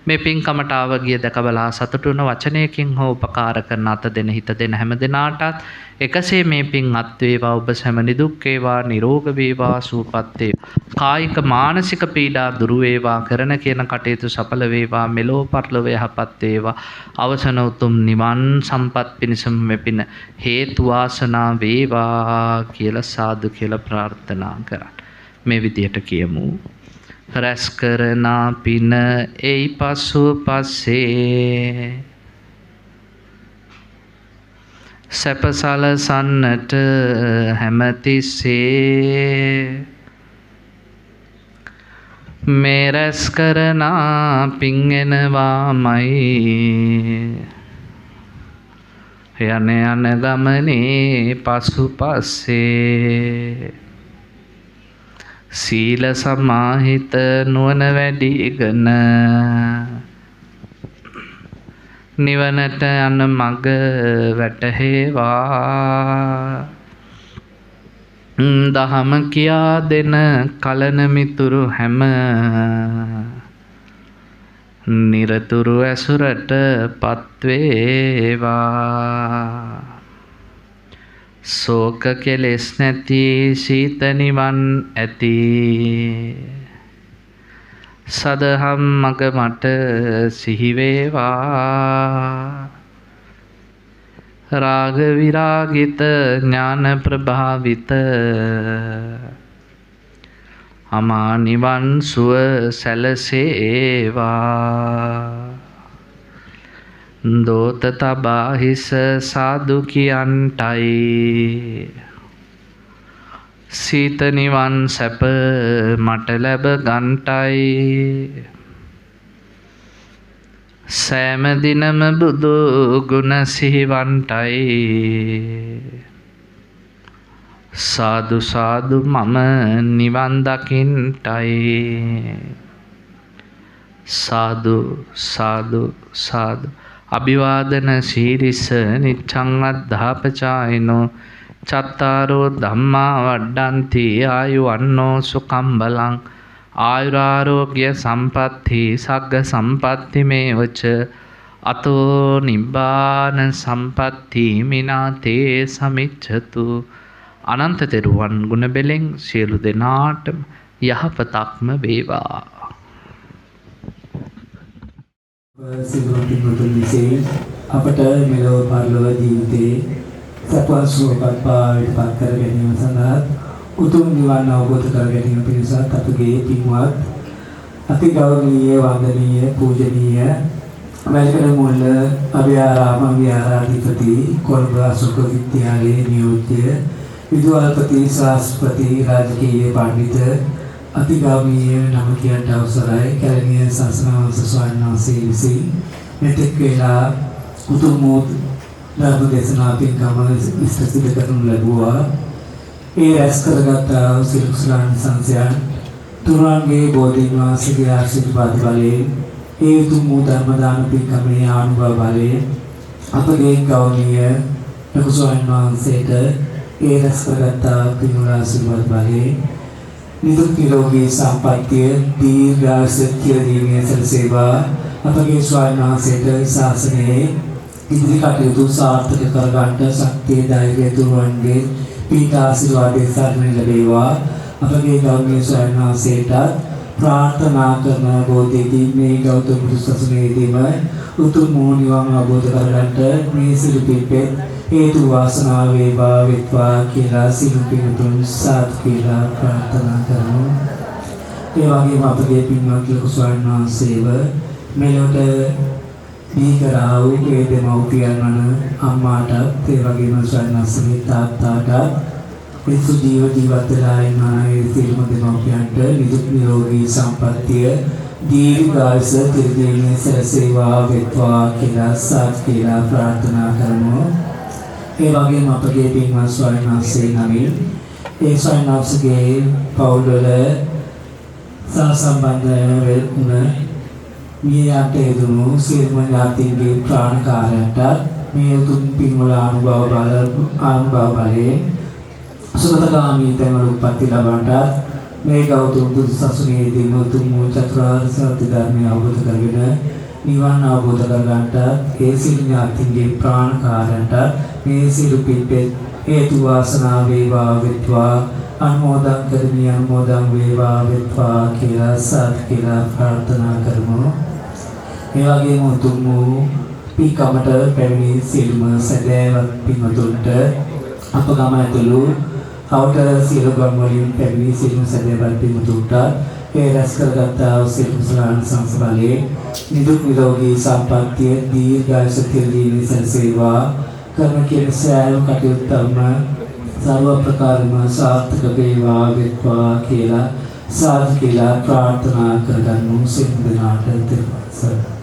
මේ පින්කමට ආව ගිය දැක බලා සතුටු වන වචනයකින් හෝ උපකාර කරන අත දෙන හිත දෙන හැම දෙනාටත් එකසේ මේ පින් අත් වේවා. ඔබ සැම නිදුක් වේවා, නිරෝග වේවා, සුවපත් වේවා. කායික මානසික පීඩා දුරු වේවා. කරන කියන කටයුතු සඵල වේවා. මෙලෝ පරලොව යහපත් වේවා. අවසන උතුම් නිවන් සම්පත් පිණිසම මෙපින හේතු වාසනා වේවා කියලා සාදු කියලා ප්‍රාර්ථනා කරා. මේ විදියට කියමු. රැස් කරනා පින එයි පසු පස්සේ සැපසලසන්නට හැමතිස්සේ මේ රැස් කරනා පින් එනවාමයි යන යන ගමනේ පසු පස්සේ සීල සමාහිත නුවණ වැඩිගෙන නිවනට යන මඟ වැටහෙවා. දහම කියා දෙන කලන මිතුරු හැම නිරතුරු ඇසුරට පත්වේවා. සෝක කෙලෙස් නැති සීත නිවන් ඇති සදහම් මග මට සිහි වේවා. රාග විරාගිත ඥාන ප්‍රභාවිත අමා නිවන් සුව සැලසේවා. දෝත තබා හිස සාදු කියන්ටයි සීත නිවන් සැප මට ලැබ ගන්ටයි සෑම දිනම බුදු ගුණ සිහිවන්ටයි සාදු සාදු මම නිවන් දකින්ටයි සාදු සාදු සාදු අභිවාදන සීරිස නිච්ඡං අද්ධාපචායිනෝ චත්තාරෝ ධම්මා වඩ්ඩන්ති ආයුවන්නෝ සුඛං බලං ආයුරාෝග්‍ය සම්පatti සග්ග සම්පatti මේවච අතෝ නිබ්බාන සම්පatti මිනාතේ සමිච්ඡතු. අනන්ත තෙරුවන් ගුණ බෙලෙන් සියලු දෙනාටම යහපතක්ම වේවා. සිදුවටින් විසේ අපට මෙලොව පරලොව ජීවිතේ සපවත් සුවපත් භාවයට පත් කර ගැනීම සඳහා උතුම් නිවන් අවබෝධ කර ගැනීම පිණිස අපගේ පින්වත් අති ගෞරවනීය වන්දනීය පූජනීය වැල්කඩ මුල්ල අභයාරාම විහාරාධිපති කොළඹ අශෝක විද්‍යාලයේ නියෝජ්‍ය විදුහල්පති ශාස්ත්‍රපති රාජකීය පඬිත අතිගාමීය නම කියන්ට අවසරයි කැලණිය සසනවංශ ස්වාමීන් වහන්සේ විසින් මෙතෙක් වේලා උතුම් ධර්ම දේශනා පින්කම ඉෂ්ට සිද්ධ කරනු ලැබුවා. ඒ රැස් කරගත් සියලු කුසලාන් සංසයන් තුරන්ගේ බෝධීන් වහන්සේගේ ආශිර්වාද බලයෙන් ඒ උතුම් ධර්ම දාන පින්කමේ ආනුභව බලයෙන් අපගේ ගෞරවනීය ලොකු ස්වාමීන් වහන්සේට ඒ රැස් කරගත් පින්වල ආශිර්වාද බලයෙන් නිදුක් නිරෝගී සම්පන්නිය දීර්ඝායුෂ චිරජීවනයේ සැලසේවා. අපගේ ස්වාමීන් වහන්සේට ශාසනයේ ඉදිරි කටයුතු සාර්ථක කරගන්නට ශක්තිය ධෛර්යය තුරුවන්ගේ පීඨ ආශිර්වාදයේ සරණ ලැබේවා. අපගේ ගෞරවනීය ස්වාමීන් වහන්සේට ප්‍රාර්ථනා කරන බෝධිදී මේ ගෞතම බුදු සසුනේදීම උතුම් නිවන් අවබෝධ කරගන්නට මේ සිළු පිපේ හේතු වාසනා වේවා වෙත්වා කියලා සිළු පින්තුන් සාදු කියලා ප්‍රාර්ථනා කරමු. ඒ වගේම අපගේ පින්වත් ලොකු ස්වාමීන් වහන්සේව මෙලොවට දීකරා වූ ඒ දෙමව්පියන් වන අම්මාටත් ඒ වගේම ස්වාමීන් වහන්සේගේ තාත්තාටත් විසු ජීවත් වෙලා ඉන්න ඒ සියලුම දෙමව්පියන්ට නිදුක් නිරෝගී සම්පන්නිය දීර්ඝායුෂ චිරජීවනයේ සැලසේවා වෙත්වා කියලා සාදු කියලා ප්‍රාර්ථනා කරමු. ඒ වගේම අපගේ පින්වත් ස්වාමීන් වහන්සේ නමින් ඒ ස්වාමීන් වහන්සේගේ පවුල්වල සහසම්බන්ධ වුණ මිය යට යෙදුණු සියලුම ඥාතීන්ගේ ප්‍රාණකාරයන්ට මේ උතුම් පින්වල අනුභව බලයෙන් සුගතගාමී තැන්වල උප්පත්ති ලබන්නට මේ ගෞතම බුදු සසුනේදී උතුම් චතුරාර්ය සත්‍ය ධර්මය අවබෝධ කරගෙන නිවන් අවබෝධ කරගන්නට ඒ සිල් ඥාතීන්ගේ ප්‍රාණකාරයන්ට මේ සිළු පිපෙත් හේතු වාසනා වේවා වෙත්වා අනුමෝදන් කරමි අනුමෝදන් වේවා වෙත්වා කියලා සාදු කියලා ප්‍රාර්ථනා කරමු. ඒ වගේම උතුම් පින්කමට පැමිණි සියලුම සදෑවත් පින්වතුන්ට අප ගම ඇතුළු අවුට සියලු ගම් වලින් පැමිණි සියලුම සදෑවත් පින්වතුන්ට ඒ රැස් කරගත් සියලු කුසලාන් සංසබලේ නිදුක් නිරෝගී සම්පන්නිය දීර්ඝායුෂ චිරජීවනයේ සැලසේවා. කරන කියන සෑම කටයුත්තක්ම සර්ව ප්‍රකාරම සාර්ථක වේවා වෙත්වා කියලා සාදු කියලා ප්‍රාර්ථනා කරගන්නු සියලු දෙනාට තෙරුවන් සරණයි.